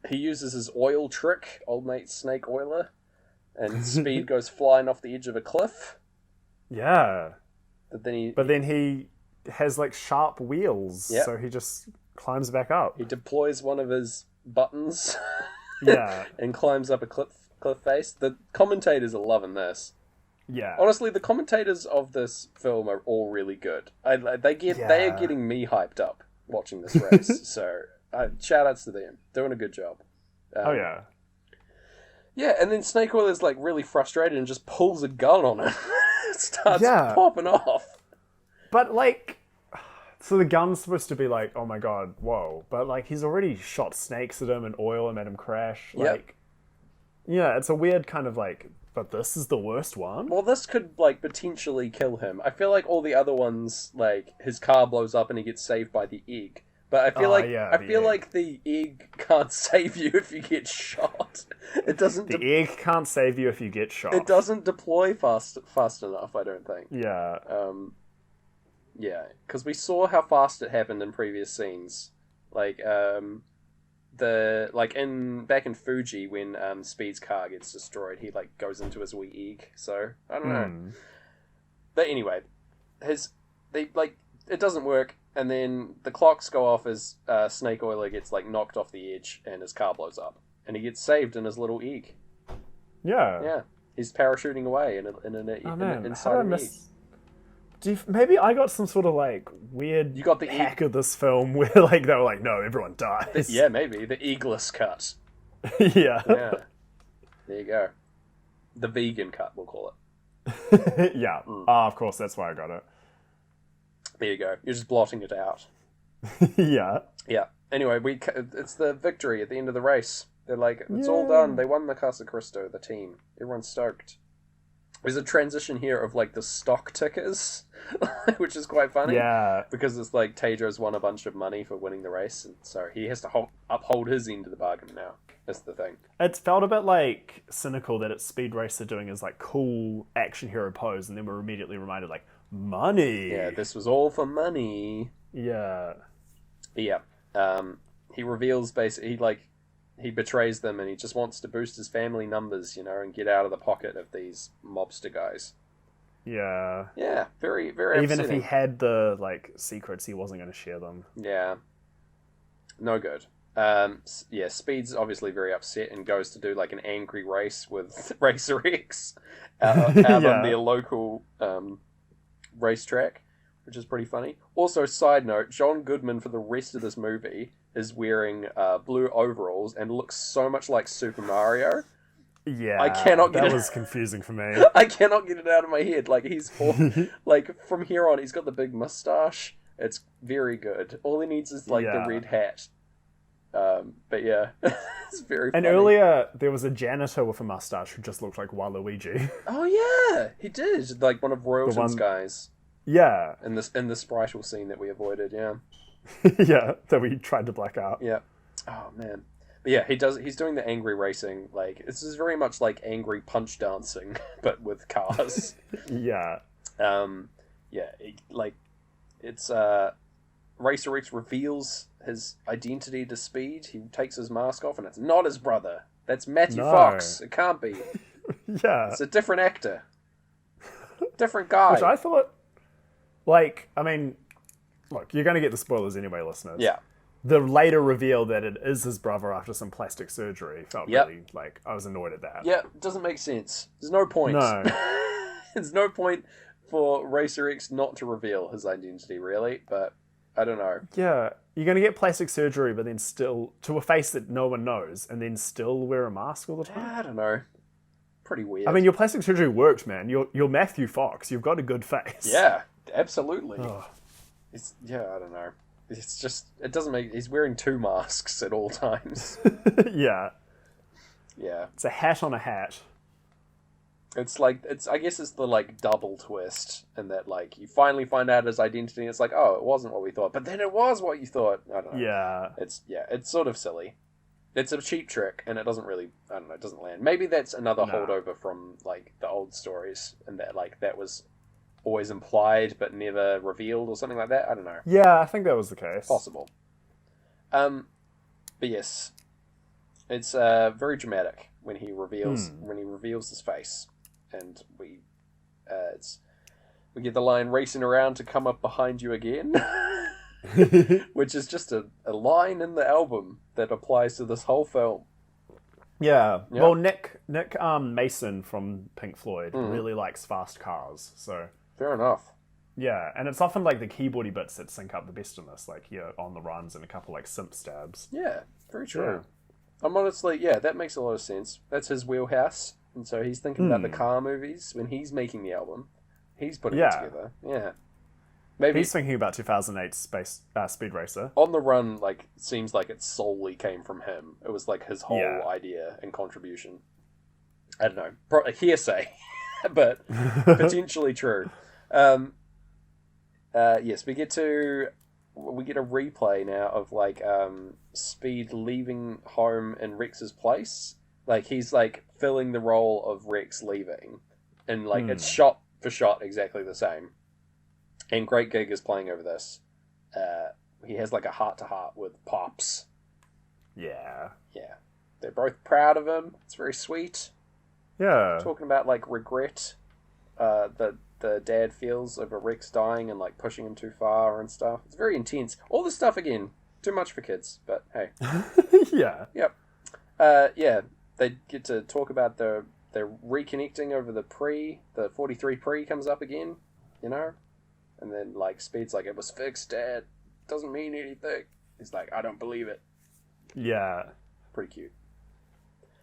Speaker 2: He uses his oil trick, old mate Snake Oiler, and Speed goes flying off the edge of a cliff.
Speaker 1: Yeah.
Speaker 2: But then
Speaker 1: he has like sharp wheels, so he just climbs back up.
Speaker 2: He deploys one of his buttons, and climbs up a cliff face. The commentators are loving this.
Speaker 1: Yeah.
Speaker 2: Honestly, the commentators of this film are all really good. They are getting me hyped up watching this race. So shout outs to them, doing a good job. Yeah, and then Snake Oil is like really frustrated and just pulls a gun on him. It starts popping off.
Speaker 1: But like, so the gun's supposed to be like, oh my god, whoa. But like, he's already shot snakes at him and oil and made him crash. Like, yeah, it's a weird kind of like, but this is the worst one?
Speaker 2: Well, this could like potentially kill him. I feel like all the other ones, like his car blows up and he gets saved by the egg. But I feel like the egg can't save you if you get shot. It doesn't.
Speaker 1: The egg can't save you if you get shot.
Speaker 2: It doesn't deploy fast enough, I don't think.
Speaker 1: Yeah.
Speaker 2: Yeah, because we saw how fast it happened in previous scenes. Like back in Fuji when Speed's car gets destroyed, he like goes into his wee egg. So I don't know. But anyway, it doesn't work. And then the clocks go off as Snake Oiler gets like knocked off the edge and his car blows up. And he gets saved in his little egg.
Speaker 1: Yeah.
Speaker 2: Yeah. He's parachuting away inside an egg.
Speaker 1: Maybe I got some sort of like weird hack of this film where like they were like, no, everyone dies.
Speaker 2: Yeah, maybe. The eggless cut.
Speaker 1: Yeah.
Speaker 2: There you go. The vegan cut, we'll call it.
Speaker 1: Yeah. Of course, that's why I got it.
Speaker 2: There you go. You're just blotting it out.
Speaker 1: Yeah.
Speaker 2: Yeah. Anyway, it's the victory at the end of the race. They're like, it's all done. They won the Casa Cristo, the team. Everyone's stoked. There's a transition here of like the stock tickers, which is quite funny.
Speaker 1: Yeah.
Speaker 2: Because it's like Tejo's won a bunch of money for winning the race, and so he has to uphold his end of the bargain now. That's the thing.
Speaker 1: It's felt a bit like cynical that it's Speed Racer doing his like cool action hero pose, and then we're immediately reminded like, money.
Speaker 2: Yeah, this was all for money.
Speaker 1: Yeah.
Speaker 2: Yeah. He reveals basically he betrays them and he just wants to boost his family numbers, and get out of the pocket of these mobster guys.
Speaker 1: Yeah.
Speaker 2: Yeah, very, very
Speaker 1: Even
Speaker 2: upsetting.
Speaker 1: if he had the like secrets, he wasn't going to share them.
Speaker 2: Yeah. No good. Speed's obviously very upset and goes to do like an angry race with Racer X out on their local racetrack, which is pretty funny. Also, side note, John Goodman for the rest of this movie is wearing blue overalls and looks so much like Super Mario.
Speaker 1: Yeah,
Speaker 2: I cannot get
Speaker 1: that was confusing for me.
Speaker 2: I cannot get it out of my head. Like like from here on, he's got the big mustache. It's very good. All he needs is like the red hat. But yeah, it's very funny.
Speaker 1: And earlier, there was a janitor with a mustache who just looked like Waluigi.
Speaker 2: Oh yeah, he did. Like one of Royalton's guys.
Speaker 1: Yeah.
Speaker 2: In the Sprital scene that we avoided, yeah.
Speaker 1: Yeah, that we tried to black out.
Speaker 2: Yeah. Oh man. But yeah, he's doing the angry racing. Like this is very much like angry punch dancing, but with cars.
Speaker 1: Yeah.
Speaker 2: It's Racer X reveals his identity to Speed. He takes his mask off and it's not his brother. That's Matthew Fox. It can't be.
Speaker 1: Yeah.
Speaker 2: It's a different actor. Different guy.
Speaker 1: Which I thought, like, I mean, look, you're going to get the spoilers anyway, listeners.
Speaker 2: Yeah.
Speaker 1: The later reveal that it is his brother after some plastic surgery felt really, like, I was annoyed at that.
Speaker 2: Yeah, it doesn't make sense. There's no point.
Speaker 1: No.
Speaker 2: There's no point for Racer X not to reveal his identity, really, but I don't know.
Speaker 1: Yeah, you're going to get plastic surgery, but then still, to a face that no one knows, and then still wear a mask all the time?
Speaker 2: I don't know. Pretty weird.
Speaker 1: I mean, your plastic surgery worked, man. You're Matthew Fox. You've got a good face.
Speaker 2: Yeah, absolutely.
Speaker 1: Oh.
Speaker 2: I don't know. it's just it doesn't make. He's wearing 2 masks at all times.
Speaker 1: Yeah.
Speaker 2: Yeah.
Speaker 1: It's a hat on a hat.
Speaker 2: It's like I guess it's the like double twist, and that like you finally find out his identity. And it's like, oh, it wasn't what we thought, but then it was what you thought. I don't know.
Speaker 1: Yeah.
Speaker 2: It's sort of silly. It's a cheap trick, and it doesn't really. I don't know. It doesn't land. Maybe that's another holdover from like the old stories, and that like that was always implied but never revealed, or something like that. I don't know.
Speaker 1: Yeah, I think that was the case.
Speaker 2: Possible. But yes, it's very dramatic when he reveals his face. And we get the line racing around to come up behind you again, which is just a line in the album that applies to this whole film.
Speaker 1: Yeah. Yep. Well, Nick Mason from Pink Floyd really likes fast cars, so
Speaker 2: fair enough.
Speaker 1: Yeah, and it's often like the keyboardy bits that sync up the best in this, like on the runs and a couple like synth stabs.
Speaker 2: Yeah, very true. I'm honestly, that makes a lot of sense. That's his wheelhouse. And so he's thinking about the car movies when he's making the album. He's putting it together. Yeah. Maybe
Speaker 1: he's thinking about 2008 Speed Racer.
Speaker 2: On the Run, like, seems like it solely came from him. It was like his whole idea and contribution. I don't know. Hearsay, but potentially true. Yes, we get a replay now of like Speed leaving home in Rex's place. Like he's like filling the role of Rex leaving, and like it's shot for shot exactly the same. And Great Gig is playing over this. He has like a heart to heart with Pops.
Speaker 1: Yeah.
Speaker 2: They're both proud of him. It's very sweet.
Speaker 1: Yeah.
Speaker 2: Talking about like regret, that the dad feels over Rex dying and like pushing him too far and stuff. It's very intense. All this stuff again, too much for kids, but hey.
Speaker 1: Yeah.
Speaker 2: Yep. They get to talk about they're reconnecting over the 43 pre comes up again, and then like Speed's like, it was fixed, Dad. Doesn't mean anything. He's like, I don't believe it.
Speaker 1: Yeah.
Speaker 2: Pretty cute.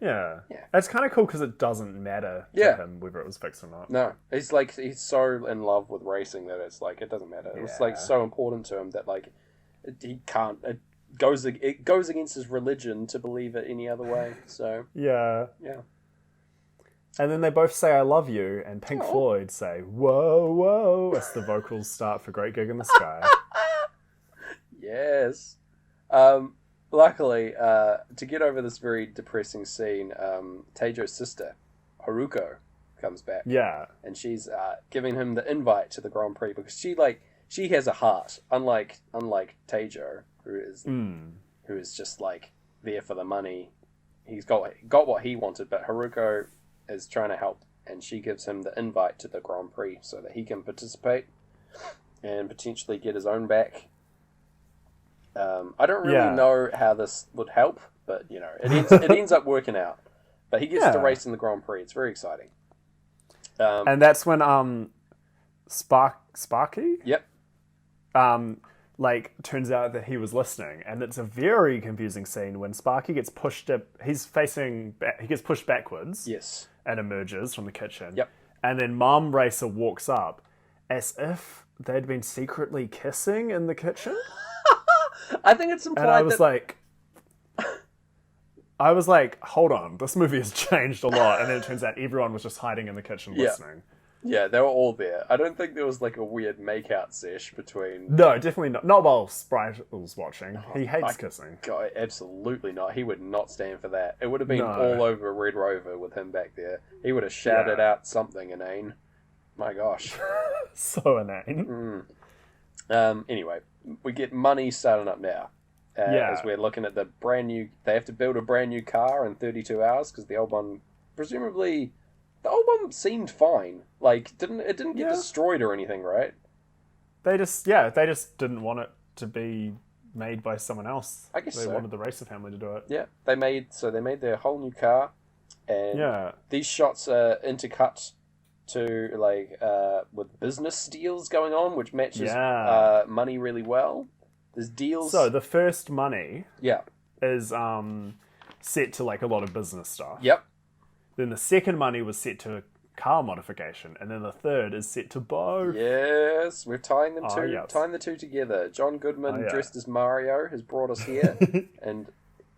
Speaker 1: Yeah. It's kind of cool because it doesn't matter to him whether it was fixed or not.
Speaker 2: No, he's so in love with racing that it's like it doesn't matter. It's like so important to him that like he can't. It goes against his religion to believe it any other way. So yeah. And
Speaker 1: then they both say "I love you," and Pink Floyd say "Whoa, whoa" as the vocals start for "Great Gig in the Sky."
Speaker 2: Yes. Luckily, to get over this very depressing scene, Teijo's sister, Haruko, comes back.
Speaker 1: Yeah.
Speaker 2: And she's giving him the invite to the Grand Prix because she has a heart, unlike Teijo, who is just like there for the money. He's got what he wanted, but Haruko is trying to help, and she gives him the invite to the Grand Prix so that he can participate and potentially get his own back. I don't really know how this would help, but it ends up working out. But he gets to race in the Grand Prix. It's very exciting.
Speaker 1: And that's when Sparky?
Speaker 2: Yep.
Speaker 1: Turns out that he was listening, and it's a very confusing scene when Sparky gets pushed up. He gets pushed backwards.
Speaker 2: Yes.
Speaker 1: And emerges from the kitchen.
Speaker 2: Yep.
Speaker 1: And then Mom Racer walks up as if they'd been secretly kissing in the kitchen.
Speaker 2: I think it's implied.
Speaker 1: And I was like, hold on, this movie has changed a lot. And then it turns out everyone was just hiding in the kitchen listening.
Speaker 2: Yeah, they were all there. I don't think there was like a weird make-out sesh between...
Speaker 1: No, definitely not. Not while Sprite was watching. He hates kissing.
Speaker 2: God, absolutely not. He would not stand for that. It would have been all over Red Rover with him back there. He would have shouted out something inane. My gosh.
Speaker 1: So inane.
Speaker 2: Anyway, we get money starting up now. As we're looking at the brand new... They have to build a brand new car in 32 hours because the old one, presumably... The old one seemed fine. Like, it didn't get destroyed or anything, right?
Speaker 1: They just didn't want it to be made by someone else.
Speaker 2: I guess
Speaker 1: they wanted the Racer family to do it.
Speaker 2: Yeah, they made their whole new car, and these shots are intercut to like with business deals going on, which matches money really well. There's deals.
Speaker 1: So the first money, is set to like a lot of business stuff.
Speaker 2: Yep.
Speaker 1: Then the second money was set to car modification, and then the third is set to both.
Speaker 2: Yes, we're tying tying the two together. John Goodman dressed as Mario has brought us here, and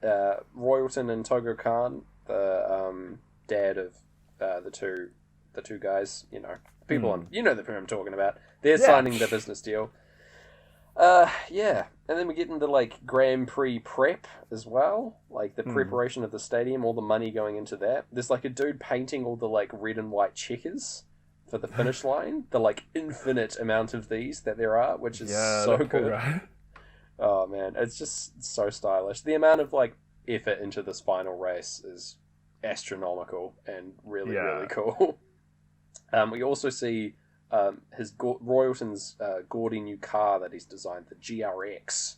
Speaker 2: Royalton and Togo Khan, the dad of the two guys, people on, the film I'm talking about. They're signing the business deal. And then we get into like Grand Prix prep as well, like the preparation of the stadium, all the money going into that. There's like a dude painting all the like red and white checkers for the finish line, the like infinite amount of these that there are, which is so good. Right. Oh man, it's just so stylish. The amount of like effort into this final race is astronomical and really cool. We also see Royalton's gaudy new car that he's designed, the GRX.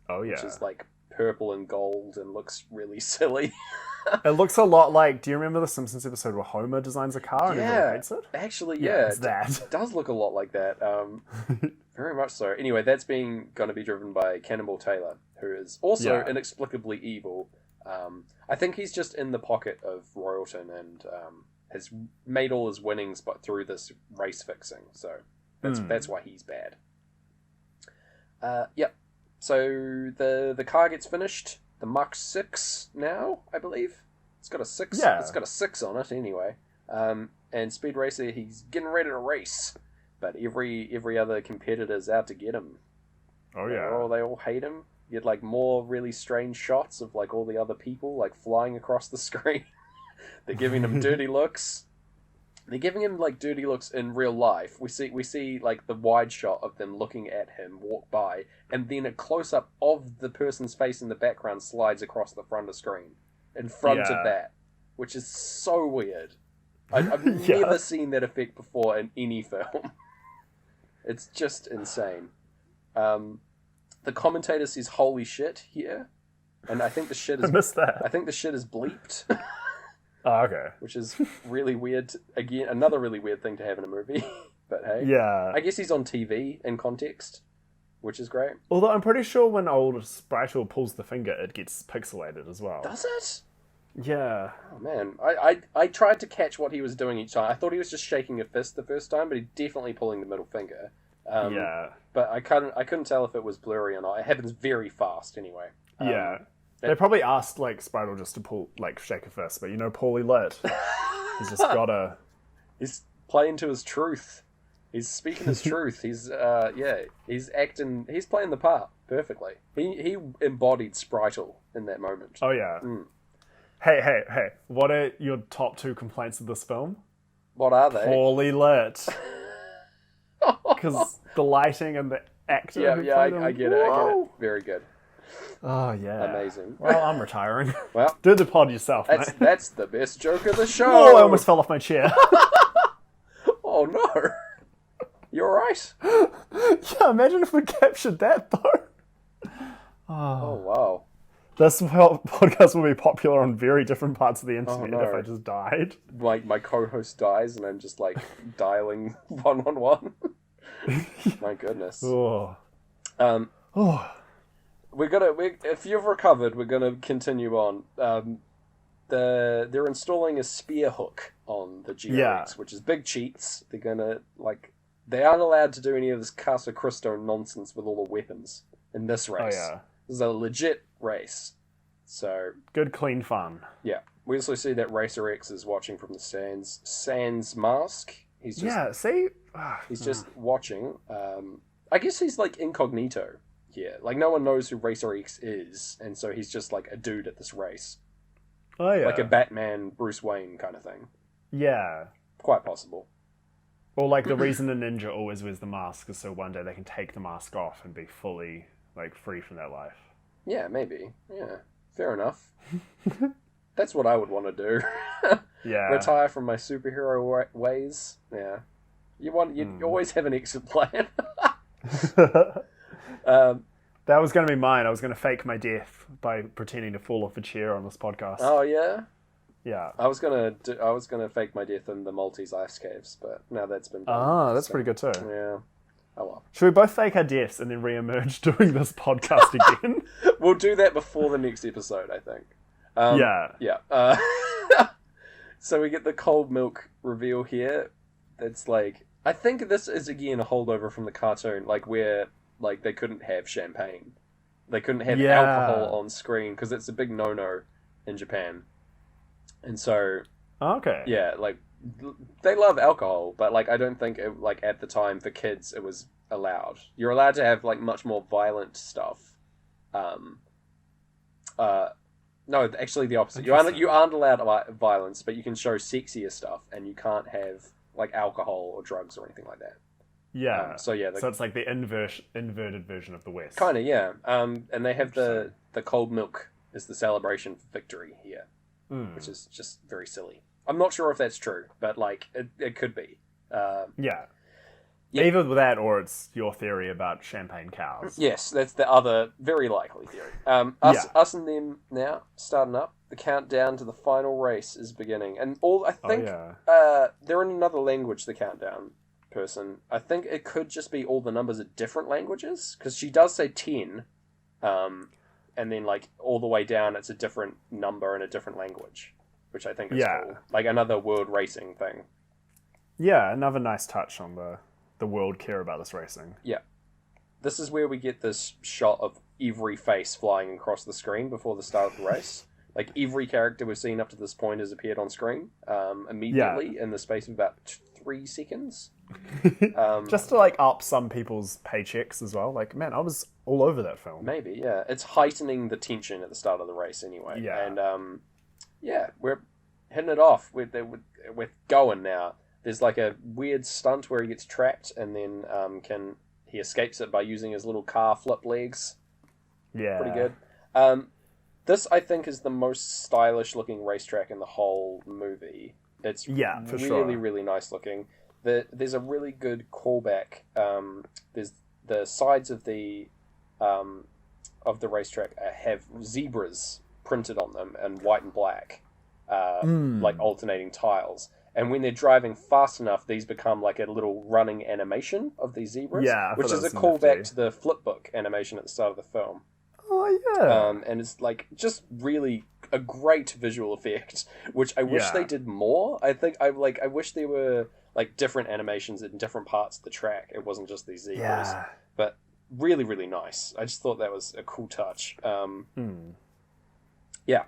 Speaker 2: Oh yeah, which is like purple and gold and looks really silly.
Speaker 1: It looks a lot like. Do you remember the Simpsons episode where Homer designs a car and everyone hates it?
Speaker 2: Actually,
Speaker 1: it's that.
Speaker 2: It does look a lot like that. Very much so. Anyway, that's going to be driven by Cannonball Taylor, who is also inexplicably evil. I think he's just in the pocket of Royalton and has made all his winnings, but through this race fixing. So that's why he's bad. Yep. So the car gets finished. The Mach 6 now, I believe. It's got a 6. Yeah. It's got a 6 on it anyway. And Speed Racer, he's getting ready to race, but every other competitor's out to get him. Oh yeah. They all hate him. You get like more really strange shots of like all the other people like flying across the screen. They're giving him dirty looks. They're giving him like dirty looks in real life. We see like the wide shot of them looking at him walk by, and then a close up of the person's face in the background slides across the front of the screen in front of that, which is so weird. I've never seen that effect before in any film. It's just insane. The commentator says "holy shit" here, and I think the shit is.
Speaker 1: I missed that.
Speaker 2: I think the shit is bleeped.
Speaker 1: Oh, okay.
Speaker 2: Which is really weird. Again, another really weird thing to have in a movie. But hey.
Speaker 1: Yeah.
Speaker 2: I guess he's on TV in context, which is great.
Speaker 1: Although I'm pretty sure when old Spritel pulls the finger, it gets pixelated as well.
Speaker 2: Does it?
Speaker 1: Yeah.
Speaker 2: Oh, man. I tried to catch what he was doing each time. I thought he was just shaking a fist the first time, but he's definitely pulling the middle finger. But I couldn't tell if it was blurry or not. It happens very fast anyway.
Speaker 1: Yeah. They probably asked like Spritel just to pull shake a fist, but Paulie lit. He's just gotta.
Speaker 2: He's playing to his truth. He's speaking his truth. He's he's acting. He's playing the part perfectly. He embodied Spritel in that moment.
Speaker 1: Oh yeah. Hey! What are your top 2 complaints of this film?
Speaker 2: What are they?
Speaker 1: Poorly lit. Because the lighting and the actor.
Speaker 2: I get it. Very good.
Speaker 1: Oh yeah,
Speaker 2: amazing.
Speaker 1: Well, I'm retiring.
Speaker 2: Well,
Speaker 1: do the pod yourself, mate.
Speaker 2: That's the best joke of the show.
Speaker 1: Oh, I almost fell off my chair.
Speaker 2: Oh no, you're right.
Speaker 1: Yeah, imagine if we captured that though.
Speaker 2: Oh wow.
Speaker 1: This podcast will be popular on very different parts of the internet if I just died.
Speaker 2: My co-host dies and I'm just like dialing 111. My goodness.
Speaker 1: Oh.
Speaker 2: If you've recovered, we're gonna continue on. They're installing a spear hook on the GRX, which is big cheats. They aren't allowed to do any of this Casa Cristo nonsense with all the weapons in this race. Oh yeah. This is a legit race. So
Speaker 1: good, clean fun.
Speaker 2: Yeah. We also see that Racer X is watching from the stands. Sans mask. He's just he's just watching. I guess he's like incognito. Yeah, like no one knows who Racer X is, and so he's just like a dude at this race. Oh yeah, like a Batman, Bruce Wayne kind of thing.
Speaker 1: Yeah,
Speaker 2: quite possible.
Speaker 1: Or like the reason a ninja always wears the mask is so one day they can take the mask off and be fully like free from that life.
Speaker 2: Yeah, maybe. Yeah, fair enough. That's what I would want to do.
Speaker 1: Yeah,
Speaker 2: retire from my superhero ways. Yeah, you always have an exit plan.
Speaker 1: That was going to be mine. I was going to fake my death by pretending to fall off a chair on this podcast.
Speaker 2: Oh yeah,
Speaker 1: yeah.
Speaker 2: I was gonna fake my death in the Maltese ice caves, but now that's been done.
Speaker 1: Ah, that's pretty good too.
Speaker 2: Yeah. Oh well.
Speaker 1: Should we both fake our deaths and then re-emerge doing this podcast again?
Speaker 2: We'll do that before the next episode, I think.
Speaker 1: Yeah.
Speaker 2: Yeah. So we get the cold milk reveal here. It's like, I think this is again a holdover from the cartoon, like where like they couldn't have champagne, they couldn't have alcohol on screen because it's a big no-no in Japan, and so yeah, like they love alcohol, but like I don't think it, like at the time for kids it was allowed. You're allowed to have like much more violent stuff. No, actually the opposite. You aren't allowed violence, but you can show sexier stuff, and you can't have like alcohol or drugs or anything like that.
Speaker 1: Yeah.
Speaker 2: So
Speaker 1: it's like the inverted version of the West.
Speaker 2: Kind of, yeah. And they have the cold milk as the celebration for victory here, which is just very silly. I'm not sure if that's true, but like it could be.
Speaker 1: Yeah. Either that or it's your theory about champagne cows.
Speaker 2: Yes, that's the other very likely theory. Us and them now starting up. The countdown to the final race is beginning, and I think they're in another language. The countdown person. I think it could just be all the numbers are different languages because she does say 10, and then like all the way down it's a different number in a different language, which I think is cool. Like another world racing thing.
Speaker 1: Yeah, another nice touch on the world care about this racing.
Speaker 2: Yeah. This is where we get this shot of every face flying across the screen before the start of the race. Like, every character we've seen up to this point has appeared on screen immediately in the space of about 3 seconds.
Speaker 1: Just to, like, up some people's paychecks as well. Like, man, I was all over that film.
Speaker 2: Maybe, yeah. It's heightening the tension at the start of the race anyway.
Speaker 1: Yeah.
Speaker 2: And, we're hitting it off. We're going now. There's like a weird stunt where he gets trapped and then he escapes it by using his little car flip legs.
Speaker 1: Yeah.
Speaker 2: Pretty good. This, I think, is the most stylish looking racetrack in the whole movie. It's really nice looking. There's a really good callback. There's the sides of the racetrack have zebras printed on them in white and black, like alternating tiles. And when they're driving fast enough, these become like a little running animation of these zebras, which is a callback to the flipbook animation at the start of the film.
Speaker 1: Oh yeah,
Speaker 2: and it's like just really a great visual effect, which I wish they did more. I think I wish there were like different animations in different parts of the track. It wasn't just these zebras, but really nice. I just thought that was a cool touch. Yeah.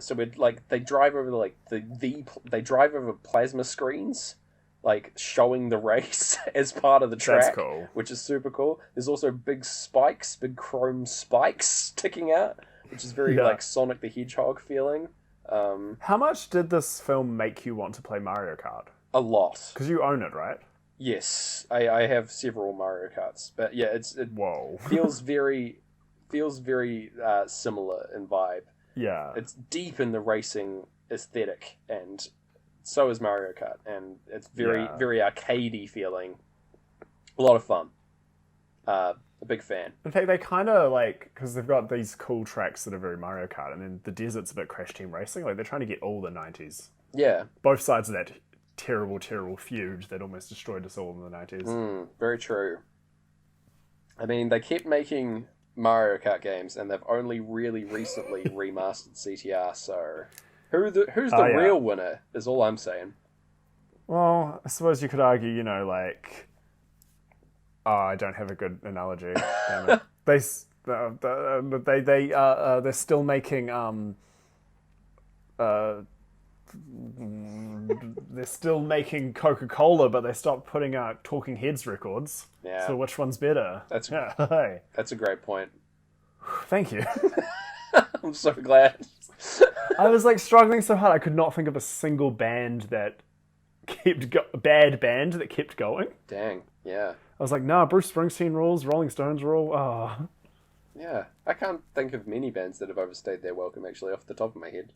Speaker 2: So we'd like they drive over they drive over plasma screens, like showing the race as part of the track.
Speaker 1: That's cool.
Speaker 2: Which is super cool. There's also big chrome spikes sticking out, which is very like Sonic the Hedgehog feeling.
Speaker 1: How much did this film make you want to play Mario Kart?
Speaker 2: A lot.
Speaker 1: Because you own it, right?
Speaker 2: Yes, I have several Mario Karts, but yeah, it feels very similar in vibe.
Speaker 1: Yeah.
Speaker 2: It's deep in the racing aesthetic, and so is Mario Kart, and it's very arcadey feeling. A lot of fun. A big fan.
Speaker 1: In fact, they kind of like, because they've got these cool tracks that are very Mario Kart, and then the desert's a bit Crash Team Racing. Like, they're trying to get all the 90s.
Speaker 2: Yeah.
Speaker 1: Both sides of that terrible feud that almost destroyed us all in the 90s.
Speaker 2: Very true. I mean, they kept making Mario Kart games, and they've only really recently remastered CTR. So, who's the real winner? Is all I'm saying.
Speaker 1: Well, I suppose you could argue, you know, like, I don't have a good analogy. Damn it. They're still making they're still making Coca-Cola, but they stopped putting out Talking Heads records.
Speaker 2: Yeah.
Speaker 1: So which one's better?
Speaker 2: That's a great point.
Speaker 1: Thank you.
Speaker 2: I'm so glad.
Speaker 1: I was like struggling so hard I could not think of a single band that bad band that kept going.
Speaker 2: Dang, yeah.
Speaker 1: I was like, nah, Bruce Springsteen rules, Rolling Stones rule. Oh.
Speaker 2: Yeah, I can't think of many bands that have overstayed their welcome, actually, off the top of my head.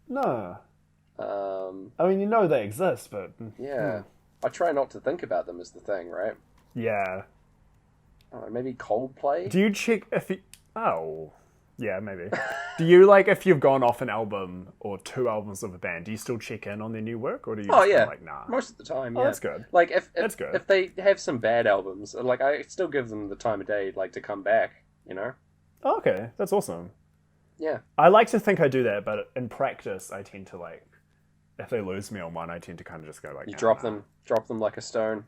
Speaker 1: No. I mean, you know they exist, but...
Speaker 2: Yeah. I try not to think about them is the thing, right?
Speaker 1: Yeah.
Speaker 2: Maybe Coldplay?
Speaker 1: Do you check if you... Oh. Yeah, maybe. Do you, like, if you've gone off an album or 2 albums of a band, do you still check in on their new work? Or do you just like, nah?
Speaker 2: Most of the time, yeah.
Speaker 1: Oh, that's good.
Speaker 2: Like,
Speaker 1: that's good.
Speaker 2: If they have some bad albums, like, I still give them the time of day, like, to come back, you know?
Speaker 1: Oh, okay. That's awesome.
Speaker 2: Yeah.
Speaker 1: I like to think I do that, but in practice, I tend to, like, if they lose me on one, I tend to kind of just go like...
Speaker 2: You drop them like a stone.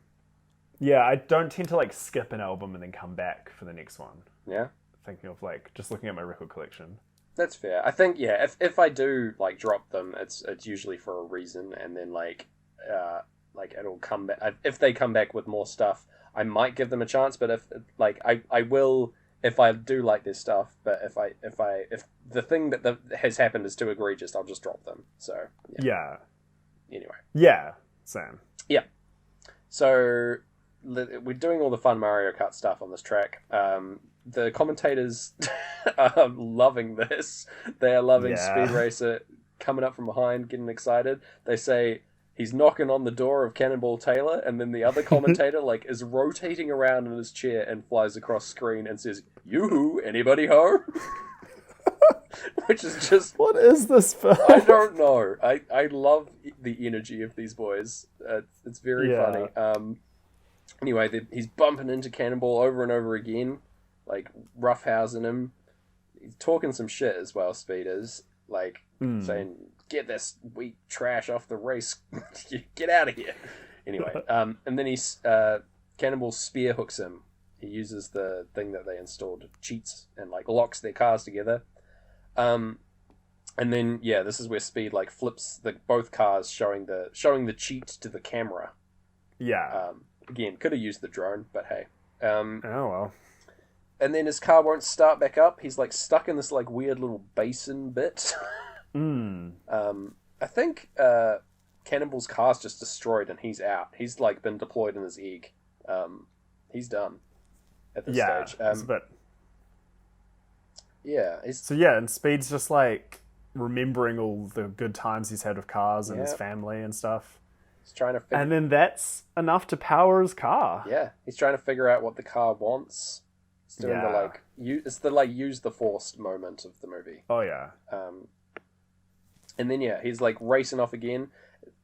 Speaker 1: Yeah, I don't tend to like skip an album and then come back for the next one.
Speaker 2: Yeah?
Speaker 1: Thinking of like, just looking at my record collection.
Speaker 2: That's fair. I think, yeah, if I do like drop them, it's usually for a reason, and then like it'll come back. If they come back with more stuff, I might give them a chance, but if like I will... If I do like this stuff, but if the thing that has happened is too egregious, I'll just drop them. So
Speaker 1: yeah.
Speaker 2: Anyway.
Speaker 1: Yeah. Same.
Speaker 2: Yeah. So we're doing all the fun Mario Kart stuff on this track. The commentators are loving this. They are loving Speed Racer coming up from behind, getting excited. They say he's knocking on the door of Cannonball Taylor, and then the other commentator like is rotating around in his chair and flies across screen and says, "Yoo-hoo, anybody home?" Which is just...
Speaker 1: What is this film?
Speaker 2: I don't know. I love the energy of these boys. It's very funny. Anyway, he's bumping into Cannonball over and over again, like roughhousing him. He's talking some shit as well, Speed is. Like, saying, "Get this weak trash off the race. Get out of here." Anyway, and then Cannonball spear hooks him. He uses the thing that they installed, cheats, and like locks their cars together. And then this is where Speed like flips both cars, showing the cheat to the camera.
Speaker 1: Yeah.
Speaker 2: Again, could have used the drone, but hey.
Speaker 1: Oh well.
Speaker 2: And then his car won't start back up. He's like stuck in this like weird little basin bit. I think Cannonball's car's just destroyed and he's out. He's like been deployed in his egg. He's done at this stage.
Speaker 1: It's a bit...
Speaker 2: Yeah.
Speaker 1: And Speed's just like remembering all the good times he's had with cars and his family and stuff.
Speaker 2: He's trying to
Speaker 1: and then that's enough to power his car.
Speaker 2: Yeah, he's trying to figure out what the car wants. It's doing it's the like use the force moment of the movie.
Speaker 1: Oh yeah.
Speaker 2: And then he's like racing off again.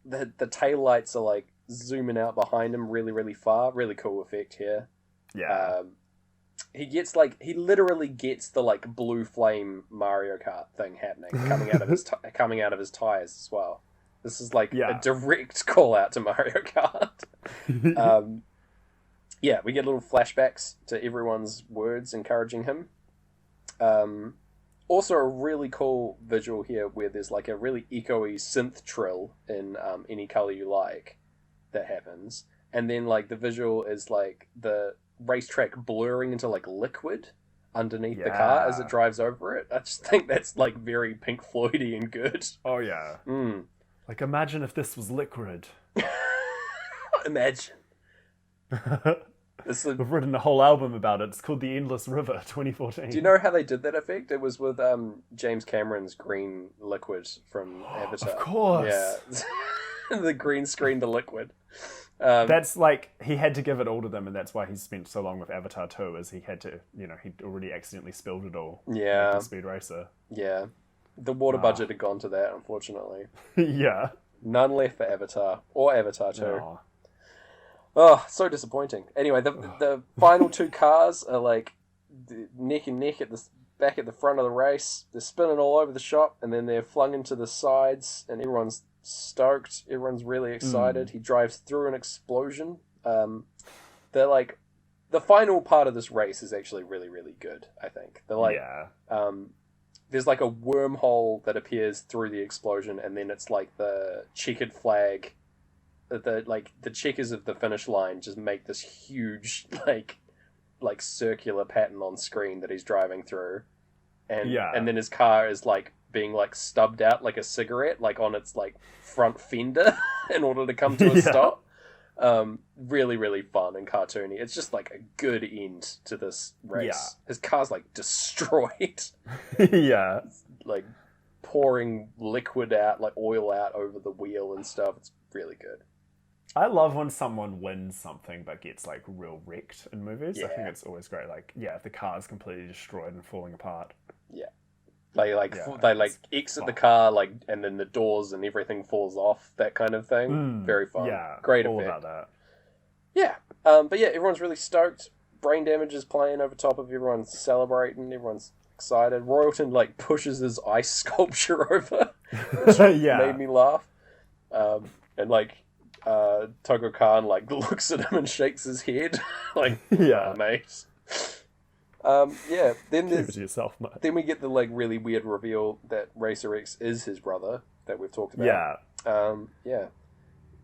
Speaker 2: The tail lights are like zooming out behind him really, really far. Really cool effect here.
Speaker 1: Yeah.
Speaker 2: He literally gets the like blue flame Mario Kart thing happening, coming out of his tires as well. This is like a direct call out to Mario Kart. We get little flashbacks to everyone's words encouraging him. Also a really cool visual here where there's like a really echoey synth trill in Any Color You Like that happens. And then like the visual is like the racetrack blurring into like liquid underneath the car as it drives over it. I just think that's like very Pink Floyd-y and good.
Speaker 1: Oh yeah. Like imagine if this was liquid.
Speaker 2: Imagine.
Speaker 1: We've written a whole album about it. It's called The Endless River 2014.
Speaker 2: Do you know how they did that effect? It was with James Cameron's green liquid from Avatar.
Speaker 1: Of course.
Speaker 2: Yeah. The green screen to liquid.
Speaker 1: That's like, he had to give it all to them, and that's why he spent so long with Avatar 2, is he had to, he'd already accidentally spilled it all.
Speaker 2: Yeah.
Speaker 1: Speed Racer.
Speaker 2: Yeah. The water budget had gone to that, unfortunately.
Speaker 1: Yeah.
Speaker 2: None left for Avatar, or Avatar 2. Oh, so disappointing. Anyway, the final two cars are like neck and neck back at the front of the race. They're spinning all over the shop, and then they're flung into the sides, and everyone's stoked. Everyone's really excited. He drives through an explosion. They're like, the final part of this race is actually really, really good, I think. They're like, there's like a wormhole that appears through the explosion, and then it's like the checkered flag. The checkers of the finish line just make this huge like circular pattern on screen that he's driving through, and then his car is like being like stubbed out like a cigarette, like on its like front fender in order to come to a stop. Really, really fun and cartoony. It's just like a good end to this race. His car's like destroyed. Like pouring liquid out, like oil out over the wheel and stuff. It's really good.
Speaker 1: I love when someone wins something but gets like real wrecked in movies. I think it's always great. Like, if the car is completely destroyed and falling apart. Yeah. They exit the car, like, and then the doors and everything falls off, that kind of thing. Very fun. Yeah. Great all
Speaker 2: effect.
Speaker 1: About that.
Speaker 2: Yeah. But everyone's really stoked. Brain Damage is playing over top of everyone's celebrating, everyone's excited. Royalton like pushes his ice sculpture over, which made me laugh. And like Togo Khan like looks at him and shakes his head, like,
Speaker 1: yeah,
Speaker 2: mate. Yeah. Then
Speaker 1: keep it to yourself, mate.
Speaker 2: Then we get the like really weird reveal that Racer X is his brother that we've talked about.
Speaker 1: Yeah.
Speaker 2: Yeah.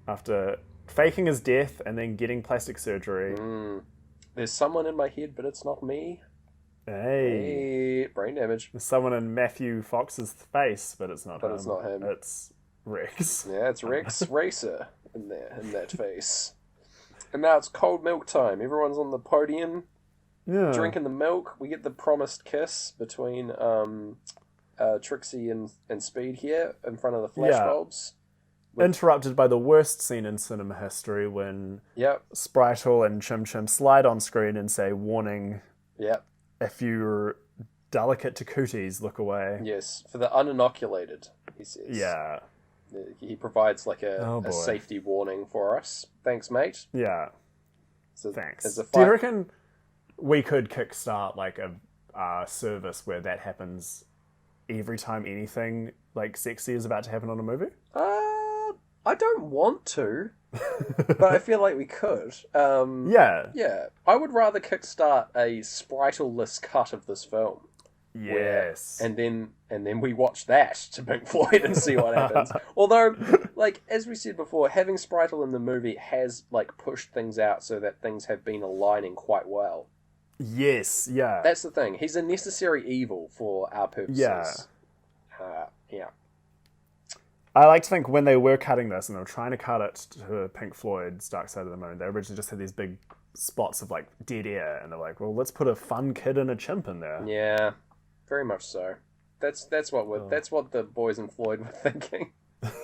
Speaker 1: After faking his death and then getting plastic surgery.
Speaker 2: There's someone in my head, but it's not me.
Speaker 1: Hey.
Speaker 2: Brain damage.
Speaker 1: There's someone in Matthew Fox's face, but it's not him.
Speaker 2: But it's not him.
Speaker 1: It's Rex.
Speaker 2: Yeah, it's Rex Racer in that face. And now it's cold milk time. Everyone's on the podium, drinking the milk. We get the promised kiss between Trixie and Speed here in front of the flashbulbs.
Speaker 1: Interrupted by the worst scene in cinema history when Spritle and Chim Chim slide on screen and say, "Warning, if you're delicate to cooties, look away."
Speaker 2: Yes, for the uninoculated, he says.
Speaker 1: Yeah.
Speaker 2: He provides like a safety warning for us. Thanks, mate.
Speaker 1: Yeah.
Speaker 2: So
Speaker 1: thanks. Do you reckon we could kickstart like a service where that happens every time anything like sexy is about to happen on a movie?
Speaker 2: I don't want to, but I feel like we could.
Speaker 1: Yeah.
Speaker 2: I would rather kickstart a Spritle-less cut of this film.
Speaker 1: Yes.
Speaker 2: And then we watch that to Pink Floyd and see what happens. Although, like, as we said before, having Spritle in the movie has, like, pushed things out so that things have been aligning quite well.
Speaker 1: Yes, yeah.
Speaker 2: That's the thing. He's a necessary evil for our purposes. Yeah.
Speaker 1: I like to think when they were cutting this and they were trying to cut it to Pink Floyd's Dark Side of the Moon, they originally just had these big spots of, like, dead air, and they're like, well, let's put a fun kid and a chimp in there.
Speaker 2: Yeah. Very much so. That's what the boys in Floyd were thinking.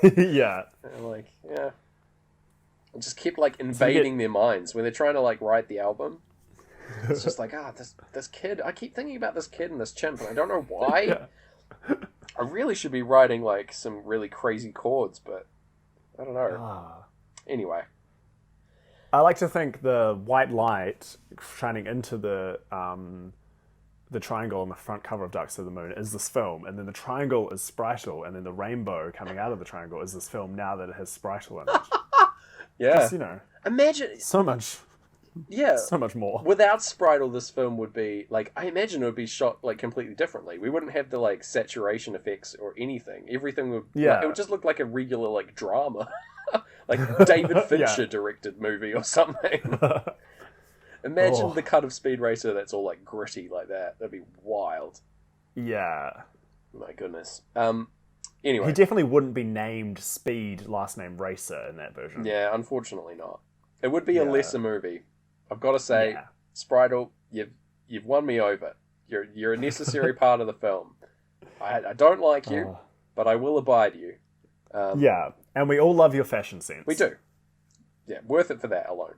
Speaker 1: Yeah.
Speaker 2: Like, yeah. It just kept like invading their minds when they're trying to like write the album. It's just like, this kid. I keep thinking about this kid and this chimp, and I don't know why. Yeah. I really should be writing like some really crazy chords, but I don't know. Anyway.
Speaker 1: I like to think the white light shining into the triangle on the front cover of Dark Side of the Moon is this film, and then the triangle is Spritle, and then the rainbow coming out of the triangle is this film now that it has Spritle in it.
Speaker 2: Yeah.
Speaker 1: Just,
Speaker 2: imagine
Speaker 1: so much. Yeah. So much more.
Speaker 2: Without Spritle, this film would be, like, I imagine it would be shot, like, completely differently. We wouldn't have the, like, saturation effects or anything. Everything would, it would just look like a regular, like, drama. Like, David Fincher directed movie or something. Imagine the cut of Speed Racer that's all, like, gritty like that. That'd be wild.
Speaker 1: Yeah.
Speaker 2: My goodness. Anyway.
Speaker 1: He definitely wouldn't be named Speed, last name Racer in that version.
Speaker 2: Yeah, unfortunately not. It would be a lesser movie. I've got to say, Spritle, you've won me over. You're a necessary part of the film. I don't like you, but I will abide you.
Speaker 1: Yeah, and we all love your fashion sense.
Speaker 2: We do. Yeah, worth it for that alone.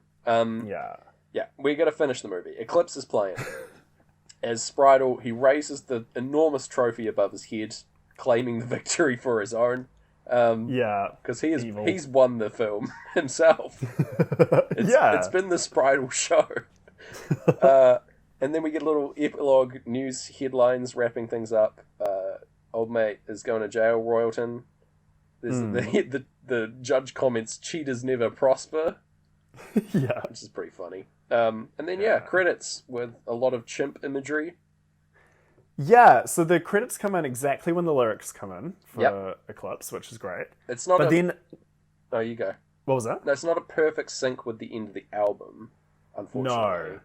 Speaker 2: Yeah, we got to finish the movie. Eclipse is playing. As Spritle, he raises the enormous trophy above his head, claiming the victory for his own. Because he's won the film himself. It's been the Spritle show. And then we get little epilogue news headlines wrapping things up. Old mate is going to jail, Royalton. There's the judge comments, cheaters never prosper.
Speaker 1: Yeah.
Speaker 2: Which is pretty funny. And then, credits with a lot of chimp imagery.
Speaker 1: Yeah, so the credits come in exactly when the lyrics come in for Eclipse, which is great.
Speaker 2: It's not
Speaker 1: then...
Speaker 2: No, you go.
Speaker 1: What was that?
Speaker 2: No, it's not a perfect sync with the end of the album, unfortunately.
Speaker 1: No.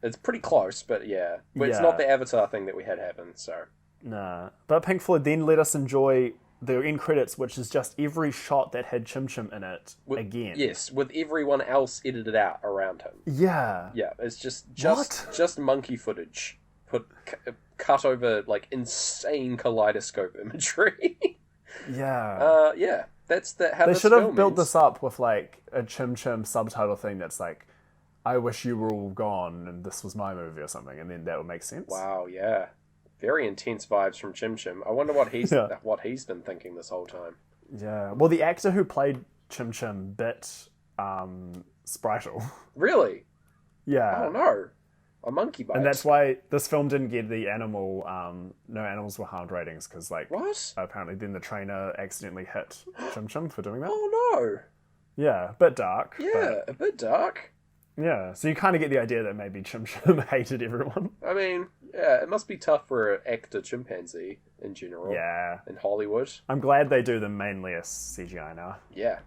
Speaker 2: It's pretty close, but yeah. But it's not the Avatar thing that we had happen, so...
Speaker 1: Nah. But Pink Floyd then let us enjoy the end credits, which is just every shot that had Chim Chim in it again.
Speaker 2: Yes, with everyone else edited out around him.
Speaker 1: Yeah.
Speaker 2: Yeah, it's just monkey footage. Cut over like insane kaleidoscope imagery.
Speaker 1: Yeah.
Speaker 2: That's how
Speaker 1: they should have built this up with like a Chim Chim subtitle thing that's like, I wish you were all gone and this was my movie or something, and then that would make sense.
Speaker 2: Wow, yeah. Very intense vibes from Chim Chim. I wonder what he's been thinking this whole time.
Speaker 1: Yeah. Well, the actor who played Chim Chim bit Spritle.
Speaker 2: Really?
Speaker 1: Yeah.
Speaker 2: Oh no. A monkey bite.
Speaker 1: And that's why this film didn't get the no animals were harmed ratings, because
Speaker 2: what?
Speaker 1: Apparently then the trainer accidentally hit Chim Chim for doing that.
Speaker 2: Oh no.
Speaker 1: Yeah, a bit dark.
Speaker 2: Yeah, a bit dark.
Speaker 1: Yeah, so you kind of get the idea that maybe Chim Chim hated everyone.
Speaker 2: I mean, yeah, it must be tough for an actor chimpanzee in general.
Speaker 1: Yeah.
Speaker 2: In Hollywood.
Speaker 1: I'm glad they do them mainly as CGI now.
Speaker 2: Yeah.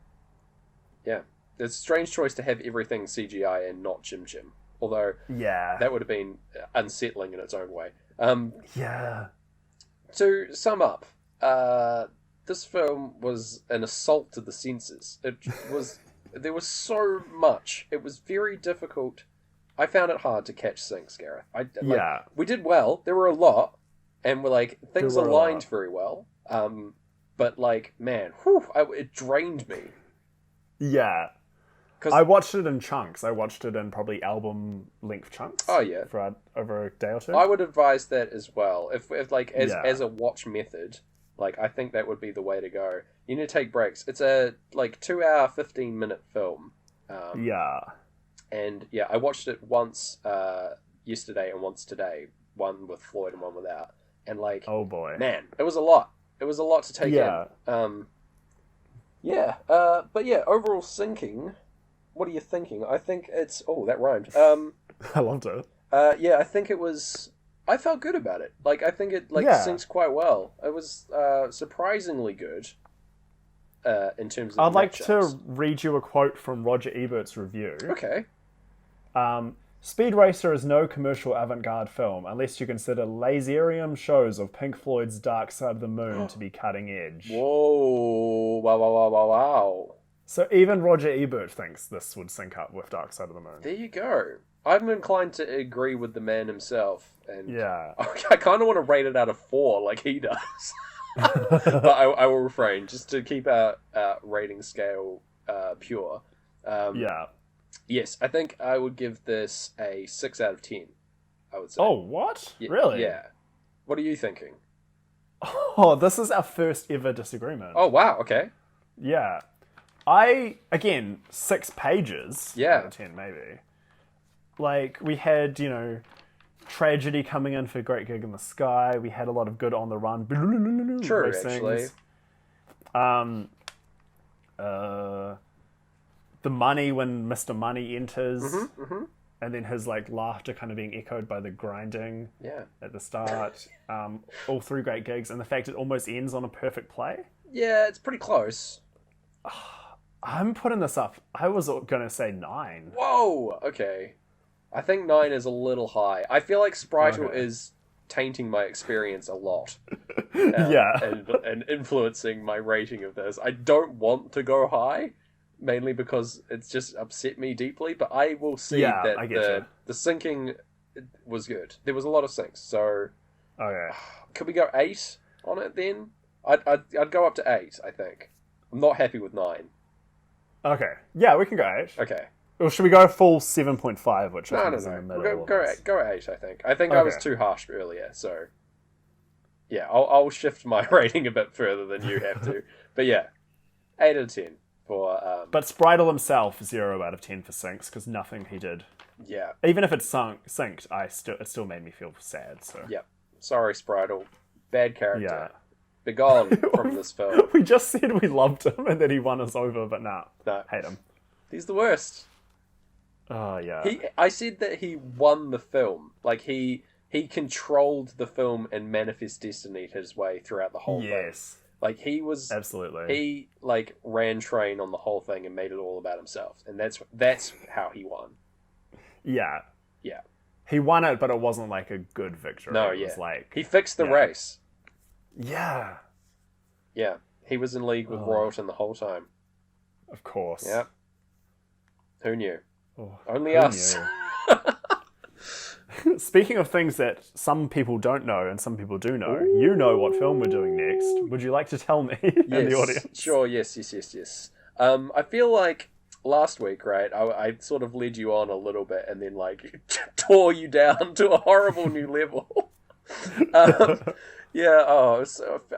Speaker 2: Yeah. It's a strange choice to have everything CGI and not Chim Chim. Although, that would have been unsettling in its own way.
Speaker 1: Yeah.
Speaker 2: To sum up, this film was an assault to the senses. There was so much. It was very difficult. I found it hard to catch syncs, Gareth. We did well. There were a lot, and things aligned very well. But man, it drained me.
Speaker 1: Yeah. I watched it in chunks. I watched it in probably album-length chunks.
Speaker 2: Oh yeah,
Speaker 1: for over a day or two.
Speaker 2: I would advise that as well. If as a watch method, I think that would be the way to go. You need to take breaks. It's a 2 hour, 15-minute film. And I watched it once yesterday and once today. One with Floyd and one without. And
Speaker 1: oh boy,
Speaker 2: man, it was a lot. It was a lot to take in. But overall syncing. What are you thinking? I think it's... Oh, that rhymed.
Speaker 1: I loved it.
Speaker 2: I think it was... I felt good about it. I think it syncs quite well. It was surprisingly good in terms of
Speaker 1: I'd like to read you a quote from Roger Ebert's review.
Speaker 2: Okay.
Speaker 1: Speed Racer is no commercial avant-garde film unless you consider laserium shows of Pink Floyd's Dark Side of the Moon to be cutting edge.
Speaker 2: Whoa. Wow.
Speaker 1: So even Roger Ebert thinks this would sync up with Dark Side of the Moon.
Speaker 2: There you go. I'm inclined to agree with the man himself. And
Speaker 1: I
Speaker 2: kind of want to rate it out of 4 like he does. But I will refrain, just to keep our rating scale pure. Yes, I think I would give this a 6 out of 10, I would say.
Speaker 1: Oh, what? Really?
Speaker 2: Yeah. What are you thinking?
Speaker 1: Oh, this is our first ever disagreement.
Speaker 2: Oh, wow, okay.
Speaker 1: Yeah. 6 pages out of 10, maybe. We had, tragedy coming in for Great Gig in the Sky. We had a lot of good on the run.
Speaker 2: True, actually.
Speaker 1: The money when Mr. Money enters, and then his laughter kind of being echoed by the grinding at the start. All 3 great gigs, and the fact it almost ends on a perfect play.
Speaker 2: Yeah, it's pretty close.
Speaker 1: I'm putting this up. I was going to say 9.
Speaker 2: Whoa, okay. I think 9 is a little high. I feel like Spritel is tainting my experience a lot. And influencing my rating of this. I don't want to go high, mainly because it's just upset me deeply, but I will see that the syncing was good. There was a lot of syncs, so...
Speaker 1: Okay.
Speaker 2: Could we go 8 on it then? I'd go up to 8, I think. I'm not happy with 9.
Speaker 1: Okay. Yeah, we can go 8.
Speaker 2: Okay.
Speaker 1: Or should we go full 7.5, which I think is in the
Speaker 2: No.
Speaker 1: middle?
Speaker 2: Go 8, I think. I think I was too harsh earlier, so... Yeah, I'll shift my rating a bit further than you have to. But yeah, 8 out of 10 for...
Speaker 1: But Spritel himself, 0 out of 10 for syncs, because nothing he did.
Speaker 2: Yeah.
Speaker 1: Even if it's synced, it still made me feel sad, so...
Speaker 2: Yeah. Sorry, Spritel. Bad character. Yeah. Begone from this film.
Speaker 1: We just said we loved him and that he won us over, but no. Hate him.
Speaker 2: He's the worst.
Speaker 1: Oh, yeah.
Speaker 2: I said that he won the film. He controlled the film and Manifest Destiny his way throughout the whole thing.
Speaker 1: Yes.
Speaker 2: He was...
Speaker 1: Absolutely.
Speaker 2: He, ran train on the whole thing and made it all about himself. And that's how he won.
Speaker 1: Yeah.
Speaker 2: Yeah.
Speaker 1: He won it, but it wasn't, a good victory.
Speaker 2: No,
Speaker 1: it was
Speaker 2: he fixed the race.
Speaker 1: Yeah.
Speaker 2: Yeah. He was in league with Royalton the whole time.
Speaker 1: Of course.
Speaker 2: Yeah. Who knew?
Speaker 1: Oh,
Speaker 2: Only us.
Speaker 1: Speaking of things that some people don't know and some people do know, you know what film we're doing next. Would you like to tell me and the audience?
Speaker 2: Sure, yes. I feel like last week, right, I sort of led you on a little bit and then, tore you down to a horrible new level. I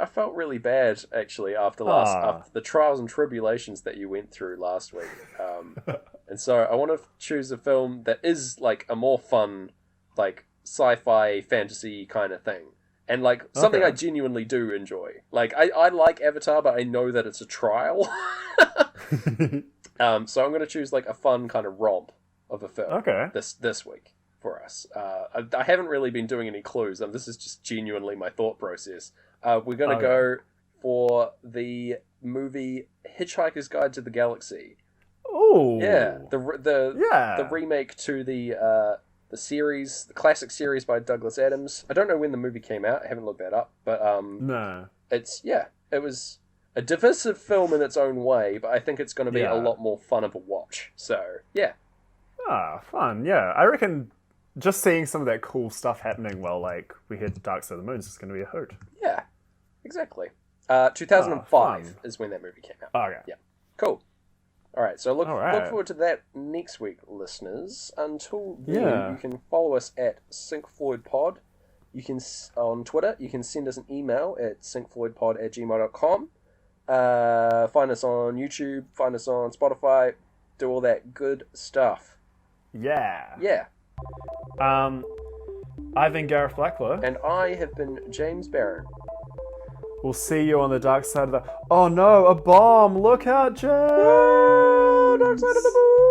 Speaker 2: felt really bad, actually, after the trials and tribulations that you went through last week. And so I want to choose a film that is, a more fun like sci-fi fantasy kind of thing. And like something I genuinely do enjoy. Like I like Avatar, but I know that it's a trial. So I'm going to choose like a fun kind of romp of a film this week for us. I haven't really been doing any clues. This is just genuinely my thought process. We're going to go for the movie Hitchhiker's Guide to the Galaxy.
Speaker 1: Oh,
Speaker 2: yeah, the remake to the series, the classic series by Douglas Adams. I don't know when the movie came out. I haven't looked that up, but
Speaker 1: no,
Speaker 2: it was a divisive film in its own way, but I think it's going to be a lot more fun of a watch. So yeah,
Speaker 1: fun. Yeah, I reckon just seeing some of that cool stuff happening while like we hit Dark Side of the Moon is going to be a hoot.
Speaker 2: Yeah, exactly. 2005 is when that movie came out.
Speaker 1: Okay.
Speaker 2: Yeah. Cool. All right, so look forward to that next week, listeners. Until then, you can follow us at syncfloydpod. You can on Twitter. You can send us an email at syncfloydpod@gmail.com. Find us on YouTube. Find us on Spotify. Do all that good stuff.
Speaker 1: Yeah.
Speaker 2: Yeah.
Speaker 1: I've been Gareth Blacklow.
Speaker 2: And I have been James Barron.
Speaker 1: We'll see you on the dark side of the... Oh no, a bomb! Look out, James!
Speaker 2: No, dark side of the moon!